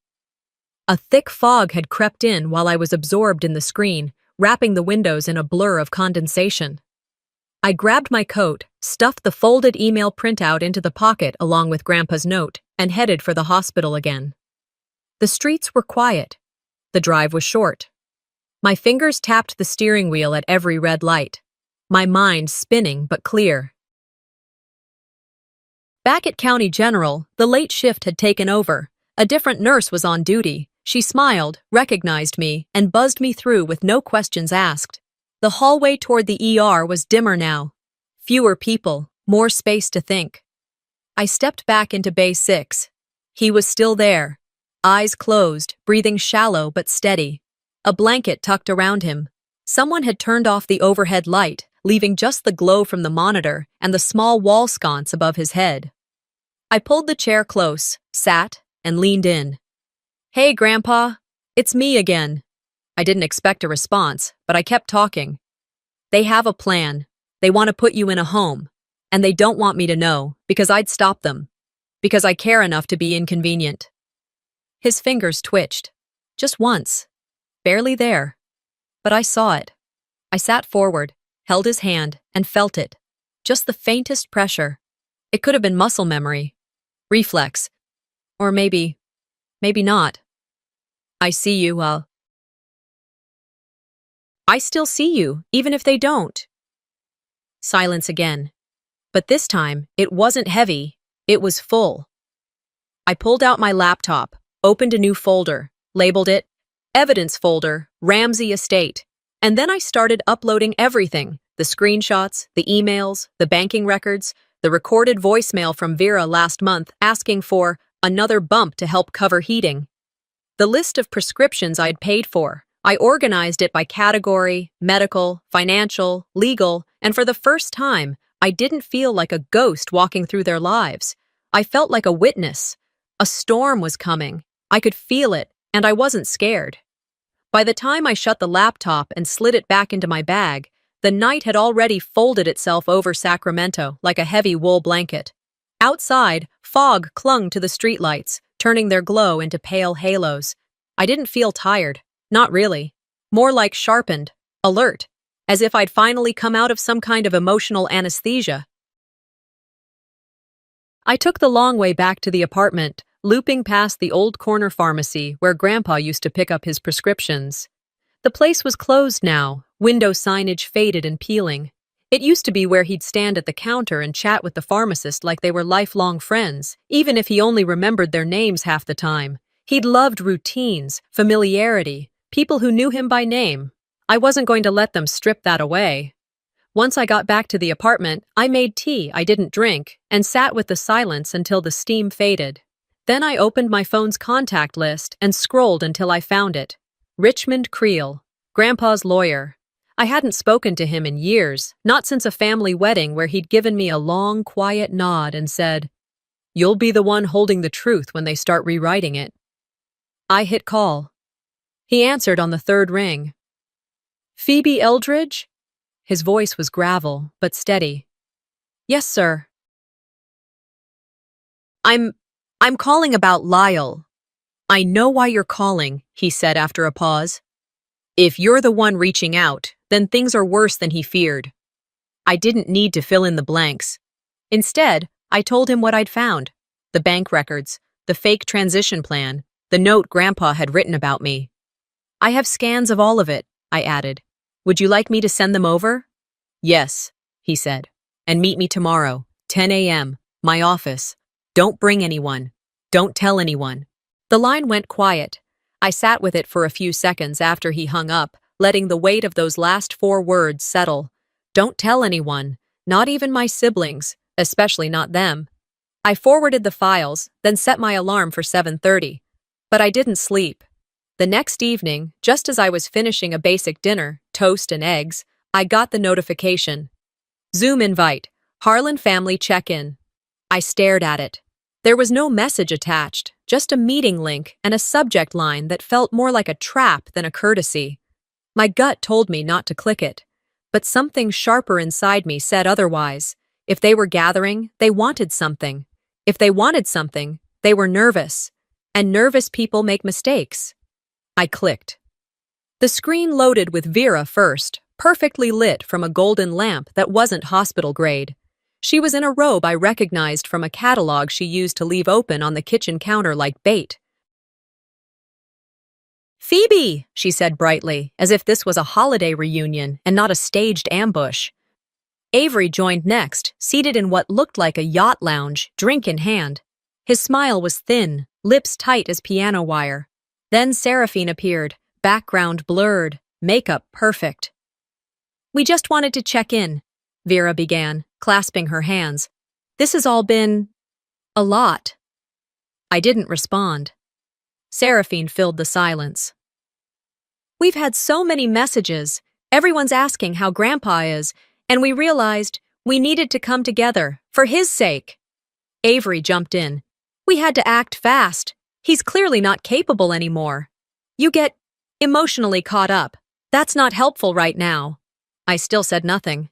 A thick fog had crept in while I was absorbed in the screen, wrapping the windows in a blur of condensation. I grabbed my coat, stuffed the folded email printout into the pocket along with Grandpa's note, and headed for the hospital again. The streets were quiet. The drive was short. My fingers tapped the steering wheel at every red light. My mind spinning but clear. Back at County General, the late shift had taken over. A different nurse was on duty. She smiled, recognized me, and buzzed me through with no questions asked. The hallway toward the ER was dimmer now. Fewer people, more space to think. I stepped back into Bay 6. He was still there. Eyes closed, breathing shallow but steady. A blanket tucked around him. Someone had turned off the overhead light, leaving just the glow from the monitor and the small wall sconce above his head. I pulled the chair close, sat, and leaned in. Hey, Grandpa. It's me again. I didn't expect a response, but I kept talking. They have a plan. They want to put you in a home. And they don't want me to know, because I'd stop them. Because I care enough to be inconvenient. His fingers twitched. Just once. Barely there. But I saw it. I sat forward, held his hand, and felt it. Just the faintest pressure. It could have been muscle memory. Reflex. Or maybe not. I see you, I still see you, even if they don't. Silence again. But this time, it wasn't heavy. It was full. I pulled out my laptop, opened a new folder, labeled it Evidence Folder, Ramsey Estate. And then I started uploading everything, the screenshots, the emails, the banking records, the recorded voicemail from Vera last month asking for another bump to help cover heating. The list of prescriptions I'd paid for. I organized it by category, medical, financial, legal, and for the first time, I didn't feel like a ghost walking through their lives. I felt like a witness. A storm was coming. I could feel it, and I wasn't scared. By the time I shut the laptop and slid it back into my bag, the night had already folded itself over Sacramento like a heavy wool blanket. Outside, fog clung to the streetlights, turning their glow into pale halos. I didn't feel tired. Not really. More like sharpened, alert, as if I'd finally come out of some kind of emotional anesthesia. I took the long way back to the apartment, looping past the old corner pharmacy where Grandpa used to pick up his prescriptions. The place was closed now, window signage faded and peeling. It used to be where he'd stand at the counter and chat with the pharmacist like they were lifelong friends, even if he only remembered their names half the time. He'd loved routines, familiarity, people who knew him by name. I wasn't going to let them strip that away. Once I got back to the apartment, I made tea I didn't drink and sat with the silence until the steam faded. Then I opened my phone's contact list and scrolled until I found it. Richmond Creel, Grandpa's lawyer. I hadn't spoken to him in years, not since a family wedding where he'd given me a long, quiet nod and said, "You'll be the one holding the truth when they start rewriting it." I hit call. He answered on the third ring. "Phoebe Eldridge?" His voice was gravel, but steady. "Yes, sir." I'm calling about Lyle." "I know why you're calling," he said after a pause. "If you're the one reaching out, then things are worse than he feared." I didn't need to fill in the blanks. Instead, I told him what I'd found. The bank records, the fake transition plan, the note Grandpa had written about me. "I have scans of all of it," I added. "Would you like me to send them over?" "Yes," he said. "And meet me tomorrow, 10 a.m., my office. Don't bring anyone. Don't tell anyone." The line went quiet. I sat with it for a few seconds after he hung up, letting the weight of those last 4 words settle. Don't tell anyone, not even my siblings, especially not them. I forwarded the files, then set my alarm for 7:30. But I didn't sleep. The next evening, just as I was finishing a basic dinner, toast and eggs, I got the notification. Zoom invite, Harlan family check-in. I stared at it. There was no message attached, just a meeting link and a subject line that felt more like a trap than a courtesy. My gut told me not to click it, but something sharper inside me said otherwise. If they were gathering, they wanted something. If they wanted something, they were nervous. And nervous people make mistakes. I clicked. The screen loaded with Vera first, perfectly lit from a golden lamp that wasn't hospital grade. She was in a robe I recognized from a catalog she used to leave open on the kitchen counter like bait. "Phoebe," she said brightly, as if this was a holiday reunion and not a staged ambush. Avery joined next, seated in what looked like a yacht lounge, drink in hand. His smile was thin, lips tight as piano wire. Then Seraphine appeared, background blurred, makeup perfect. "We just wanted to check in," Vera began, clasping her hands. "This has all been a lot." I didn't respond. Seraphine filled the silence. "We've had so many messages. Everyone's asking how Grandpa is, and we realized we needed to come together, for his sake." Avery jumped in. "We had to act fast. He's clearly not capable anymore. You get emotionally caught up. That's not helpful right now." I still said nothing.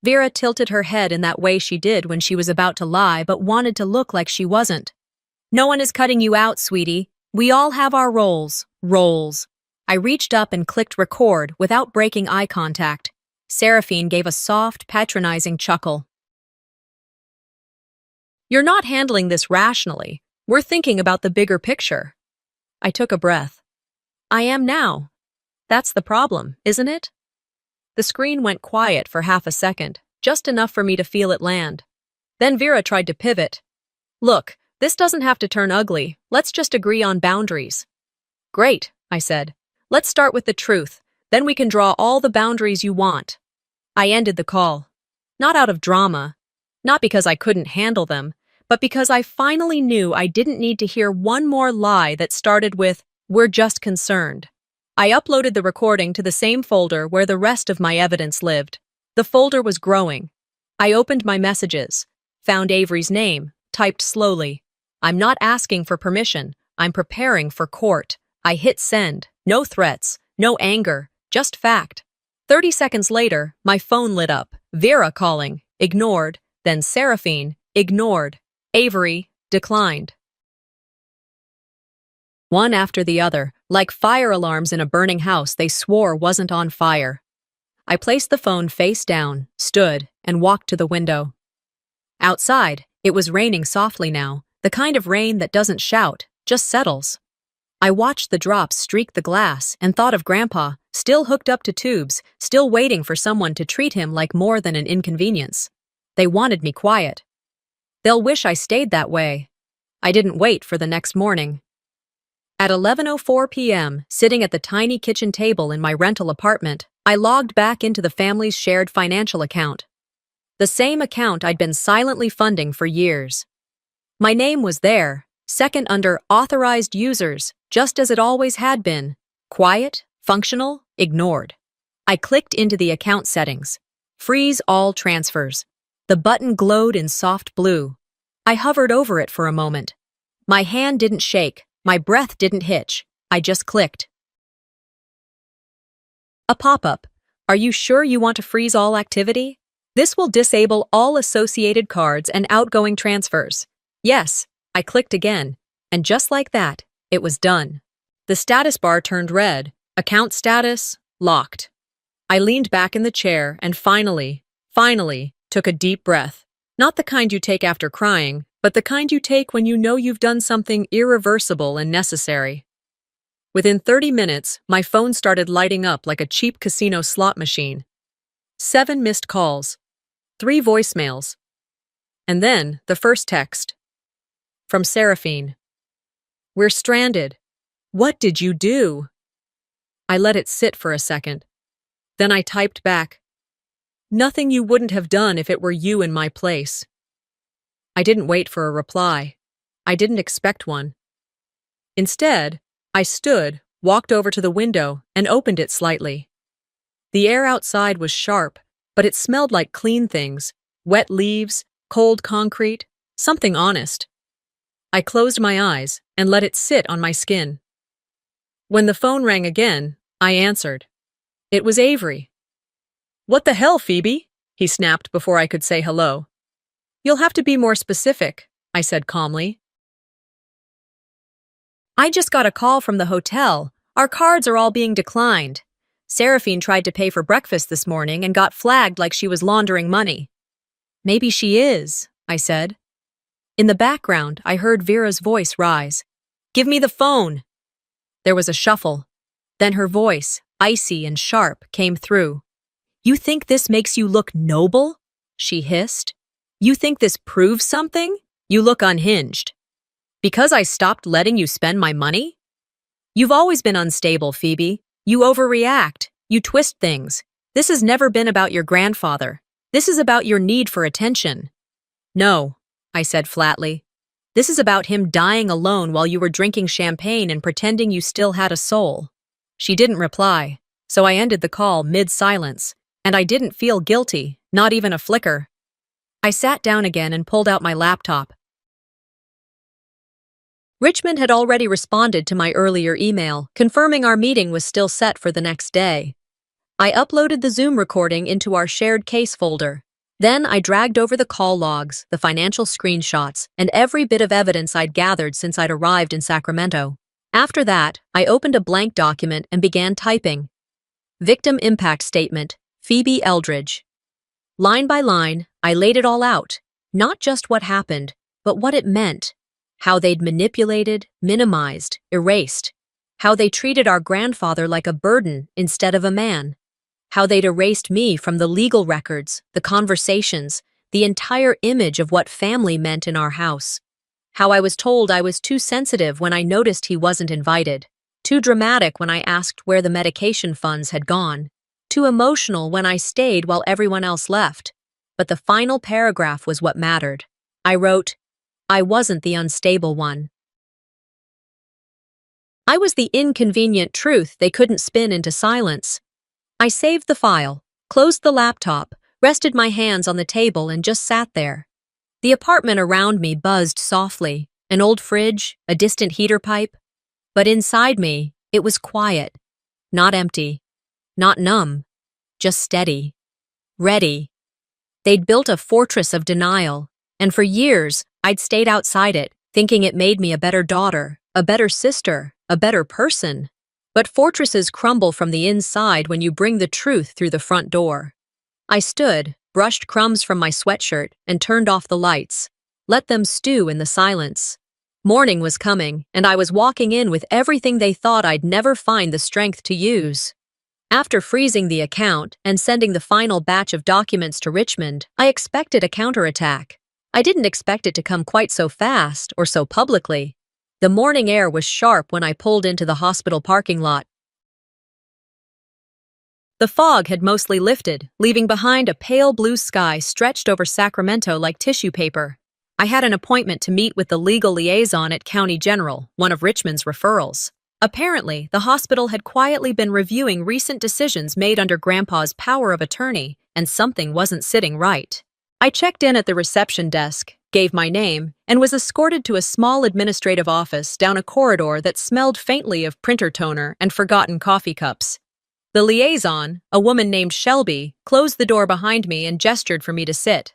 Vera tilted her head in that way she did when she was about to lie but wanted to look like she wasn't. "No one is cutting you out, sweetie. We all have our roles." I reached up and clicked record without breaking eye contact. Seraphine gave a soft, patronizing chuckle. "You're not handling this rationally. We're thinking about the bigger picture." I took a breath. "I am now. That's the problem, isn't it?" The screen went quiet for half a second, just enough for me to feel it land. Then Vera tried to pivot. "Look, this doesn't have to turn ugly. Let's just agree on boundaries." "Great," I said. "Let's start with the truth. Then we can draw all the boundaries you want." I ended the call. Not out of drama. Not because I couldn't handle them, but because I finally knew I didn't need to hear one more lie that started with, We're just concerned. I uploaded the recording to the same folder where the rest of my evidence lived. The folder was growing. I opened my messages, found Avery's name, typed slowly. I'm not asking for permission. I'm preparing for court. I hit send. No threats, no anger, just fact. 30 seconds later, my phone lit up. Vera calling, ignored, then Seraphine, ignored. Avery, declined. One after the other, like fire alarms in a burning house they swore wasn't on fire. I placed the phone face down, stood, and walked to the window. Outside, it was raining softly now, the kind of rain that doesn't shout, just settles. I watched the drops streak the glass and thought of Grandpa, still hooked up to tubes, still waiting for someone to treat him like more than an inconvenience. They wanted me quiet. They'll wish I stayed that way. I didn't wait for the next morning. At 11:04 p.m., sitting at the tiny kitchen table in my rental apartment, I logged back into the family's shared financial account. The same account I'd been silently funding for years. My name was there, second under authorized users, just as it always had been. Quiet, functional, ignored. I clicked into the account settings. Freeze all transfers. The button glowed in soft blue. I hovered over it for a moment. My hand didn't shake. My breath didn't hitch. I just clicked. A pop-up. Are you sure you want to freeze all activity? This will disable all associated cards and outgoing transfers. Yes, I clicked again, and just like that, it was done. The status bar turned red. Account status, locked. I leaned back in the chair and finally, took a deep breath. Not the kind you take after crying, but the kind you take when you know you've done something irreversible and necessary. Within 30 minutes, my phone started lighting up like a cheap casino slot machine. 7 missed calls. 3 voicemails. And then, the first text. From Seraphine. We're stranded. What did you do? I let it sit for a second. Then I typed back. Nothing you wouldn't have done if it were you in my place. I didn't wait for a reply. I didn't expect one. Instead, I stood, walked over to the window, and opened it slightly. The air outside was sharp, but it smelled like clean things, wet leaves, cold concrete, something honest. I closed my eyes and let it sit on my skin. When the phone rang again, I answered. It was Avery. What the hell, Phoebe? He snapped before I could say hello. You'll have to be more specific, I said calmly. I just got a call from the hotel. Our cards are all being declined. Seraphine tried to pay for breakfast this morning and got flagged like she was laundering money. Maybe she is, I said. In the background, I heard Vera's voice rise. Give me the phone. There was a shuffle. Then her voice, icy and sharp, came through. You think this makes you look noble? She hissed. You think this proves something? You look unhinged. Because I stopped letting you spend my money? You've always been unstable, Phoebe. You overreact. You twist things. This has never been about your grandfather. This is about your need for attention. No, I said flatly. This is about him dying alone while you were drinking champagne and pretending you still had a soul. She didn't reply, so I ended the call mid-silence, and I didn't feel guilty, not even a flicker. I sat down again and pulled out my laptop. Richmond had already responded to my earlier email, confirming our meeting was still set for the next day. I uploaded the Zoom recording into our shared case folder. Then I dragged over the call logs, the financial screenshots, and every bit of evidence I'd gathered since I'd arrived in Sacramento. After that, I opened a blank document and began typing. Victim Impact Statement, Phoebe Eldridge. Line by line, I laid it all out, not just what happened, but what it meant. How they'd manipulated, minimized, erased. How they treated our grandfather like a burden instead of a man. How they'd erased me from the legal records, the conversations, the entire image of what family meant in our house. How I was told I was too sensitive when I noticed he wasn't invited, too dramatic when I asked where the medication funds had gone, too emotional when I stayed while everyone else left. But the final paragraph was what mattered. I wrote, I wasn't the unstable one. I was the inconvenient truth they couldn't spin into silence. I saved the file, closed the laptop, rested my hands on the table, and just sat there. The apartment around me buzzed softly, an old fridge, a distant heater pipe. But inside me, it was quiet, not empty, not numb, just steady, ready. They'd built a fortress of denial, and for years, I'd stayed outside it, thinking it made me a better daughter, a better sister, a better person. But fortresses crumble from the inside when you bring the truth through the front door. I stood, brushed crumbs from my sweatshirt, and turned off the lights. Let them stew in the silence. Morning was coming, and I was walking in with everything they thought I'd never find the strength to use. After freezing the account and sending the final batch of documents to Richmond, I expected a counterattack. I didn't expect it to come quite so fast or so publicly. The morning air was sharp when I pulled into the hospital parking lot. The fog had mostly lifted, leaving behind a pale blue sky stretched over Sacramento like tissue paper. I had an appointment to meet with the legal liaison at County General, one of Richmond's referrals. Apparently, the hospital had quietly been reviewing recent decisions made under Grandpa's power of attorney, and something wasn't sitting right. I checked in at the reception desk, gave my name, and was escorted to a small administrative office down a corridor that smelled faintly of printer toner and forgotten coffee cups. The liaison, a woman named Shelby, closed the door behind me and gestured for me to sit.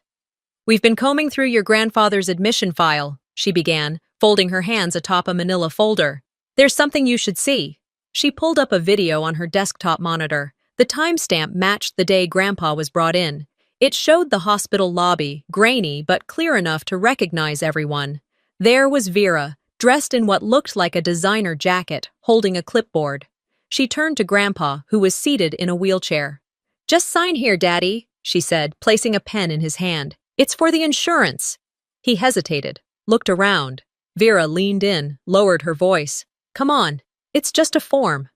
"We've been combing through your grandfather's admission file," she began, folding her hands atop a manila folder. "There's something you should see." She pulled up a video on her desktop monitor. The timestamp matched the day Grandpa was brought in. It showed the hospital lobby, grainy but clear enough to recognize everyone. There was Vera, dressed in what looked like a designer jacket, holding a clipboard. She turned to Grandpa, who was seated in a wheelchair. "Just sign here, Daddy," she said, placing a pen in his hand. "It's for the insurance." He hesitated, looked around. Vera leaned in, lowered her voice. "Come on, it's just a form."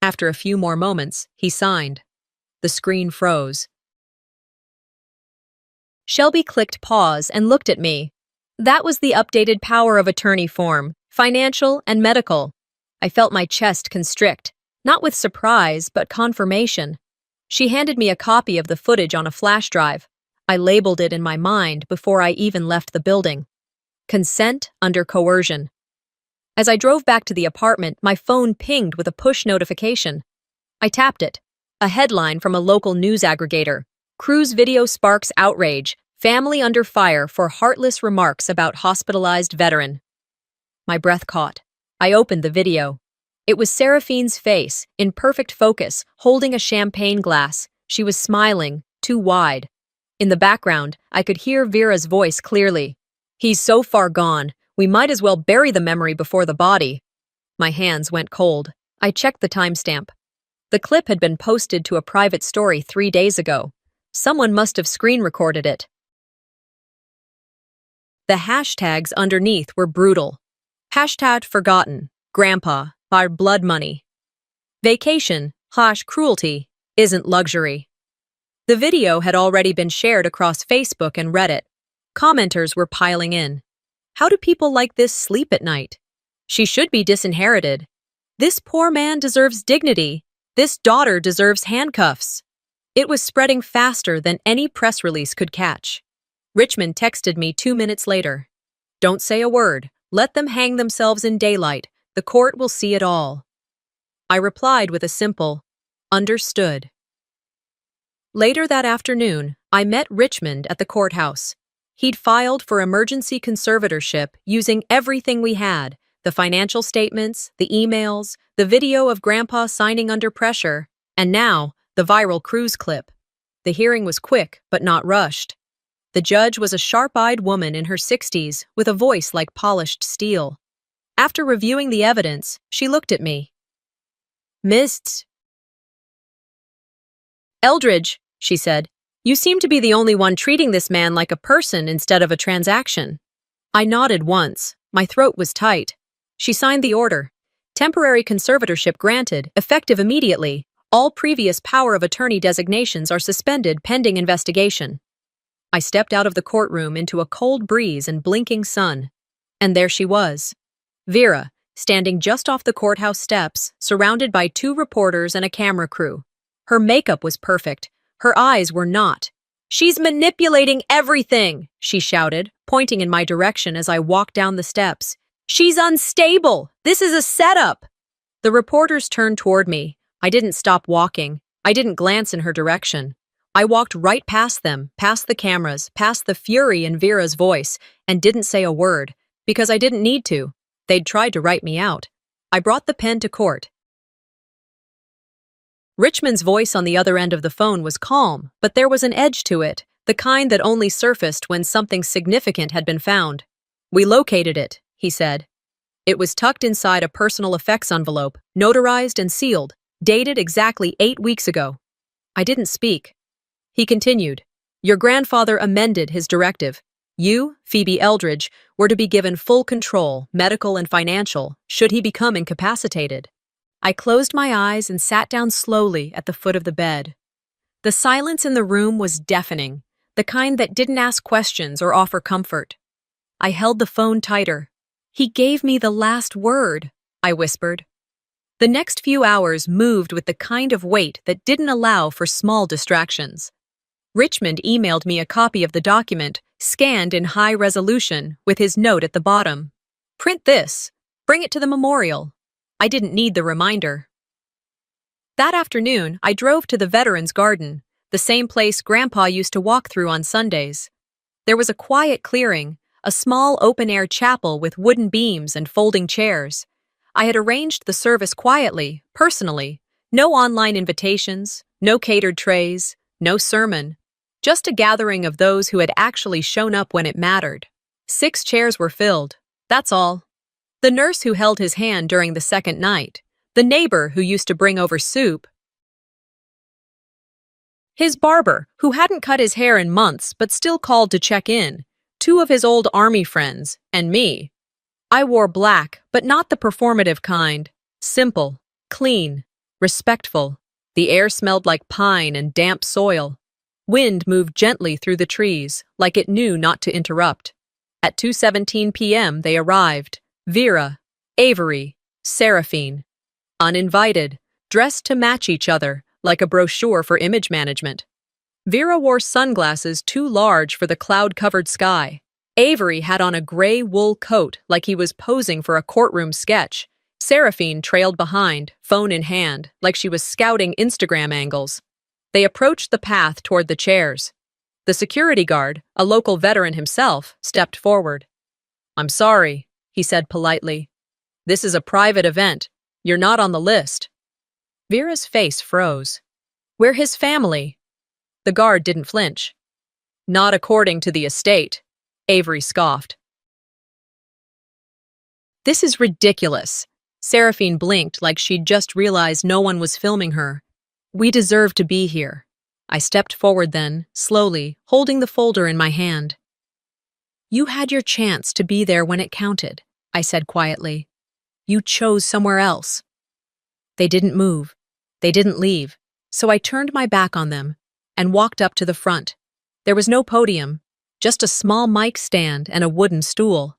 After a few more moments, he signed. The screen froze. Shelby clicked pause and looked at me. That was the updated power of attorney form, financial and medical. I felt my chest constrict, not with surprise, but confirmation. She handed me a copy of the footage on a flash drive. I labeled it in my mind before I even left the building. Consent under coercion. As I drove back to the apartment, my phone pinged with a push notification. I tapped it. A headline from a local news aggregator. Cruise video sparks outrage. Family under fire for heartless remarks about hospitalized veteran. My breath caught. I opened the video. It was Seraphine's face, in perfect focus, holding a champagne glass. She was smiling, too wide. In the background, I could hear Vera's voice clearly. "He's so far gone. We might as well bury the memory before the body." My hands went cold. I checked the timestamp. The clip had been posted to a private story 3 days ago. Someone must have screen recorded it. The hashtags underneath were brutal. Hashtag forgotten, Grandpa, our blood money. Vacation, /cruelty, isn't luxury. The video had already been shared across Facebook and Reddit. Commenters were piling in. How do people like this sleep at night? She should be disinherited. This poor man deserves dignity. This daughter deserves handcuffs. It was spreading faster than any press release could catch. Richmond texted me 2 minutes later. "Don't say a word. Let them hang themselves in daylight. The court will see it all." I replied with a simple, "Understood." Later that afternoon, I met Richmond at the courthouse. He'd filed for emergency conservatorship using everything we had, the financial statements, the emails, the video of Grandpa signing under pressure, and now, the viral cruise clip. The hearing was quick, but not rushed. The judge was a sharp-eyed woman in her 60s with a voice like polished steel. After reviewing the evidence, she looked at me. "Miss Eldridge," she said, "you seem to be the only one treating this man like a person instead of a transaction." I nodded once. My throat was tight. She signed the order. Temporary conservatorship granted, effective immediately. All previous power of attorney designations are suspended pending investigation. I stepped out of the courtroom into a cold breeze and blinking sun. And there she was. Vera, standing just off the courthouse steps, surrounded by 2 reporters and a camera crew. Her makeup was perfect. Her eyes were not. "She's manipulating everything," she shouted, pointing in my direction as I walked down the steps. "She's unstable! This is a setup!" The reporters turned toward me. I didn't stop walking. I didn't glance in her direction. I walked right past them, past the cameras, past the fury in Vera's voice, and didn't say a word, because I didn't need to. They'd tried to write me out. I brought the pen to court. Richmond's voice on the other end of the phone was calm, but there was an edge to it, the kind that only surfaced when something significant had been found. "We located it," he said. It was tucked inside a personal effects envelope, notarized and sealed, dated exactly 8 weeks ago. I didn't speak. He continued, "Your grandfather amended his directive. You, Phoebe Eldridge, were to be given full control, medical and financial, should he become incapacitated." I closed my eyes and sat down slowly at the foot of the bed. The silence in the room was deafening, the kind that didn't ask questions or offer comfort. I held the phone tighter. "He gave me the last word," I whispered. The next few hours moved with the kind of weight that didn't allow for small distractions. Richmond emailed me a copy of the document, scanned in high resolution, with his note at the bottom. "Print this. Bring it to the memorial." I didn't need the reminder. That afternoon, I drove to the Veterans Garden, the same place Grandpa used to walk through on Sundays. There was a quiet clearing, a small open-air chapel with wooden beams and folding chairs. I had arranged the service quietly, personally. No online invitations, no catered trays, no sermon. Just a gathering of those who had actually shown up when it mattered. 6 chairs were filled. That's all. The nurse who held his hand during the second night. The neighbor who used to bring over soup. His barber, who hadn't cut his hair in months but still called to check in. 2 of his old army friends, and me. I wore black, but not the performative kind. Simple, clean, respectful. The air smelled like pine and damp soil. Wind moved gently through the trees, like it knew not to interrupt. At 2:17 p.m. they arrived. Vera, Avery, Seraphine. Uninvited, dressed to match each other, like a brochure for image management. Vera wore sunglasses too large for the cloud-covered sky. Avery had on a gray wool coat like he was posing for a courtroom sketch. Seraphine trailed behind, phone in hand, like she was scouting Instagram angles. They approached the path toward the chairs. The security guard, a local veteran himself, stepped forward. "I'm sorry," he said politely. "This is a private event. You're not on the list." Vera's face froze. "We're his family." The guard didn't flinch. "Not according to the estate," Avery scoffed. "This is ridiculous." Seraphine blinked like she'd just realized no one was filming her. "We deserve to be here." I stepped forward then, slowly, holding the folder in my hand. "You had your chance to be there when it counted," I said quietly. "You chose somewhere else." They didn't move. They didn't leave. So I turned my back on them and walked up to the front. There was no podium, just a small mic stand and a wooden stool.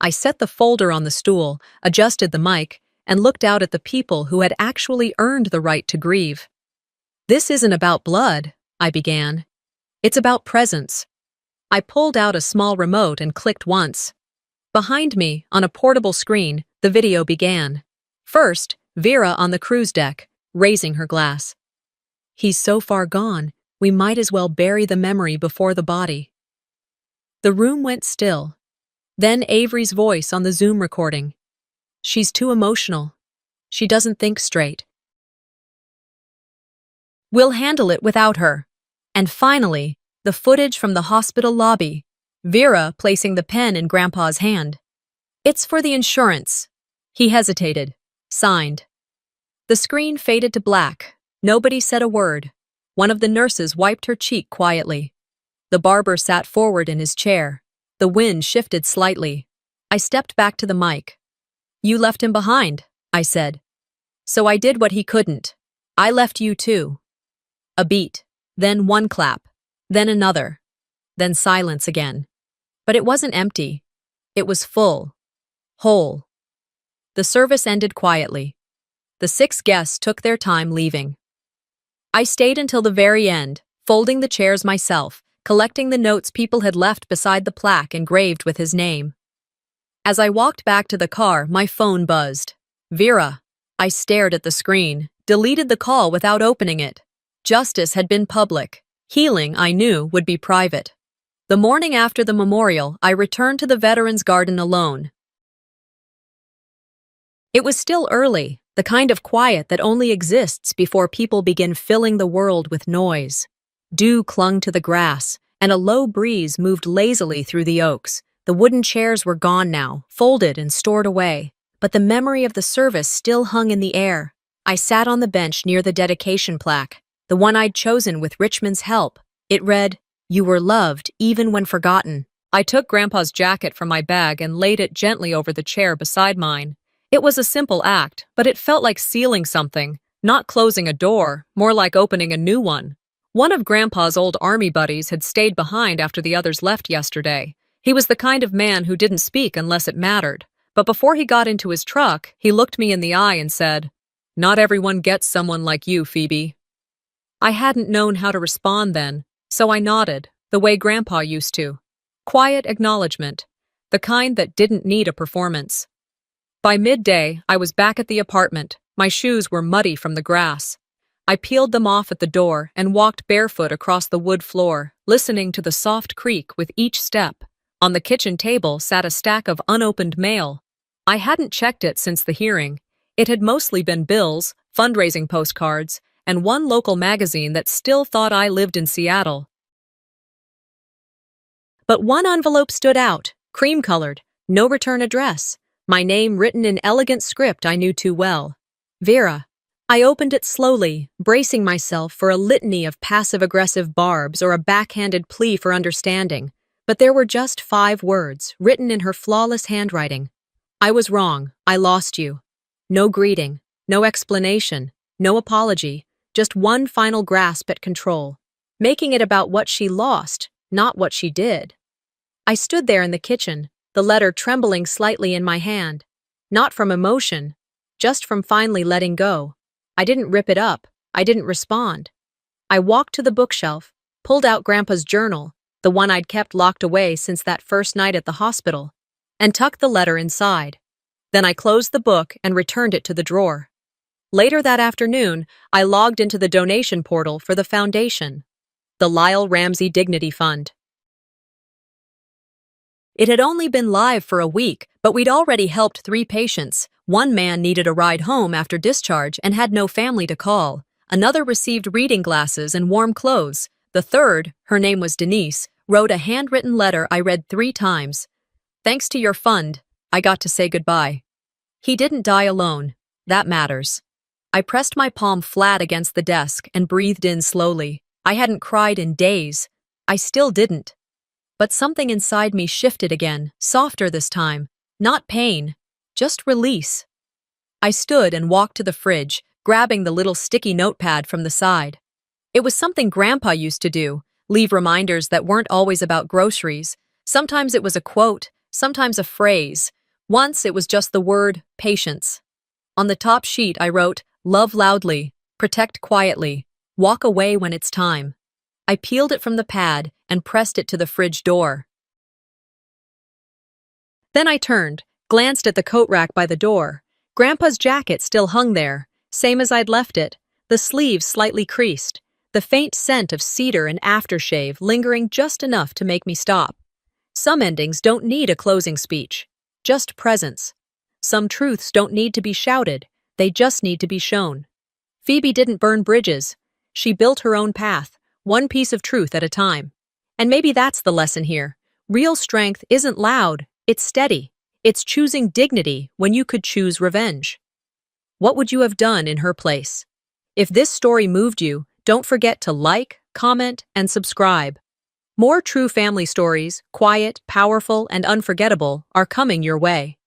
I set the folder on the stool, adjusted the mic, and looked out at the people who had actually earned the right to grieve. "This isn't about blood," I began. "It's about presence." I pulled out a small remote and clicked once. Behind me, on a portable screen, the video began. First, Vera on the cruise deck, raising her glass. "He's so far gone, we might as well bury the memory before the body." The room went still. Then Avery's voice on the Zoom recording. "She's too emotional. She doesn't think straight. We'll handle it without her." And finally, the footage from the hospital lobby. Vera placing the pen in Grandpa's hand. "It's for the insurance." He hesitated. Signed. The screen faded to black. Nobody said a word. One of the nurses wiped her cheek quietly. The barber sat forward in his chair. The wind shifted slightly. I stepped back to the mic. "You left him behind," I said. "So I did what he couldn't. I left you too." A beat, then one clap, then another, then silence again. But it wasn't empty. It was full, whole. The service ended quietly. The 6 guests took their time leaving. I stayed until the very end, folding the chairs myself, collecting the notes people had left beside the plaque engraved with his name. As I walked back to the car, my phone buzzed. Vera. I stared at the screen, deleted the call without opening it. Justice had been public. Healing, I knew, would be private. The morning after the memorial, I returned to the Veterans Garden alone. It was still early, the kind of quiet that only exists before people begin filling the world with noise. Dew clung to the grass, and a low breeze moved lazily through the oaks. The wooden chairs were gone now, folded and stored away, but the memory of the service still hung in the air. I sat on the bench near the dedication plaque, the one I'd chosen with Richmond's help. It read, "You were loved, even when forgotten." I took Grandpa's jacket from my bag and laid it gently over the chair beside mine. It was a simple act, but it felt like sealing something, not closing a door, more like opening a new one. One of Grandpa's old army buddies had stayed behind after the others left yesterday. He was the kind of man who didn't speak unless it mattered. But before he got into his truck, he looked me in the eye and said, "Not everyone gets someone like you, Phoebe." I hadn't known how to respond then, so I nodded, the way Grandpa used to. Quiet acknowledgement, the kind that didn't need a performance. By midday, I was back at the apartment. My shoes were muddy from the grass. I peeled them off at the door and walked barefoot across the wood floor, listening to the soft creak with each step. On the kitchen table sat a stack of unopened mail. I hadn't checked it since the hearing. It had mostly been bills, fundraising postcards, and one local magazine that still thought I lived in Seattle. But one envelope stood out, cream-colored, no return address. My name written in elegant script I knew too well. Vera. I opened it slowly, bracing myself for a litany of passive-aggressive barbs or a backhanded plea for understanding. But there were just 5 words, written in her flawless handwriting. I was wrong. I lost you. No greeting, no explanation, no apology, just one final grasp at control, making it about what she lost, not what she did. I stood there in the kitchen, the letter trembling slightly in my hand. Not from emotion, just from finally letting go. I didn't rip it up. I didn't respond. I walked to the bookshelf, pulled out Grandpa's journal, the one I'd kept locked away since that first night at the hospital, and tucked the letter inside. Then I closed the book and returned it to the drawer. Later that afternoon, I logged into the donation portal for the foundation, the Lyle Ramsey Dignity Fund. It had only been live for a week, but we'd already helped 3 patients. One man needed a ride home after discharge and had no family to call. Another received reading glasses and warm clothes. The third, her name was Denise, wrote a handwritten letter I read 3 times. "Thanks to your fund, I got to say goodbye." He didn't die alone. That matters. I pressed my palm flat against the desk and breathed in slowly. I hadn't cried in days. I still didn't. But something inside me shifted again, softer this time. Not pain, just release. I stood and walked to the fridge, grabbing the little sticky notepad from the side. It was something Grandpa used to do, leave reminders that weren't always about groceries. Sometimes it was a quote, sometimes a phrase. Once it was just the word, patience. On the top sheet I wrote, "Love loudly, protect quietly, walk away when it's time." I peeled it from the pad and pressed it to the fridge door. Then I turned, glanced at the coat rack by the door. Grandpa's jacket still hung there, same as I'd left it, the sleeves slightly creased, the faint scent of cedar and aftershave lingering just enough to make me stop. Some endings don't need a closing speech, just presence. Some truths don't need to be shouted, they just need to be shown. Phoebe didn't burn bridges. She built her own path, one piece of truth at a time. And maybe that's the lesson here. Real strength isn't loud, it's steady. It's choosing dignity when you could choose revenge. What would you have done in her place? If this story moved you, don't forget to like, comment, and subscribe. More true family stories, quiet, powerful, and unforgettable, are coming your way.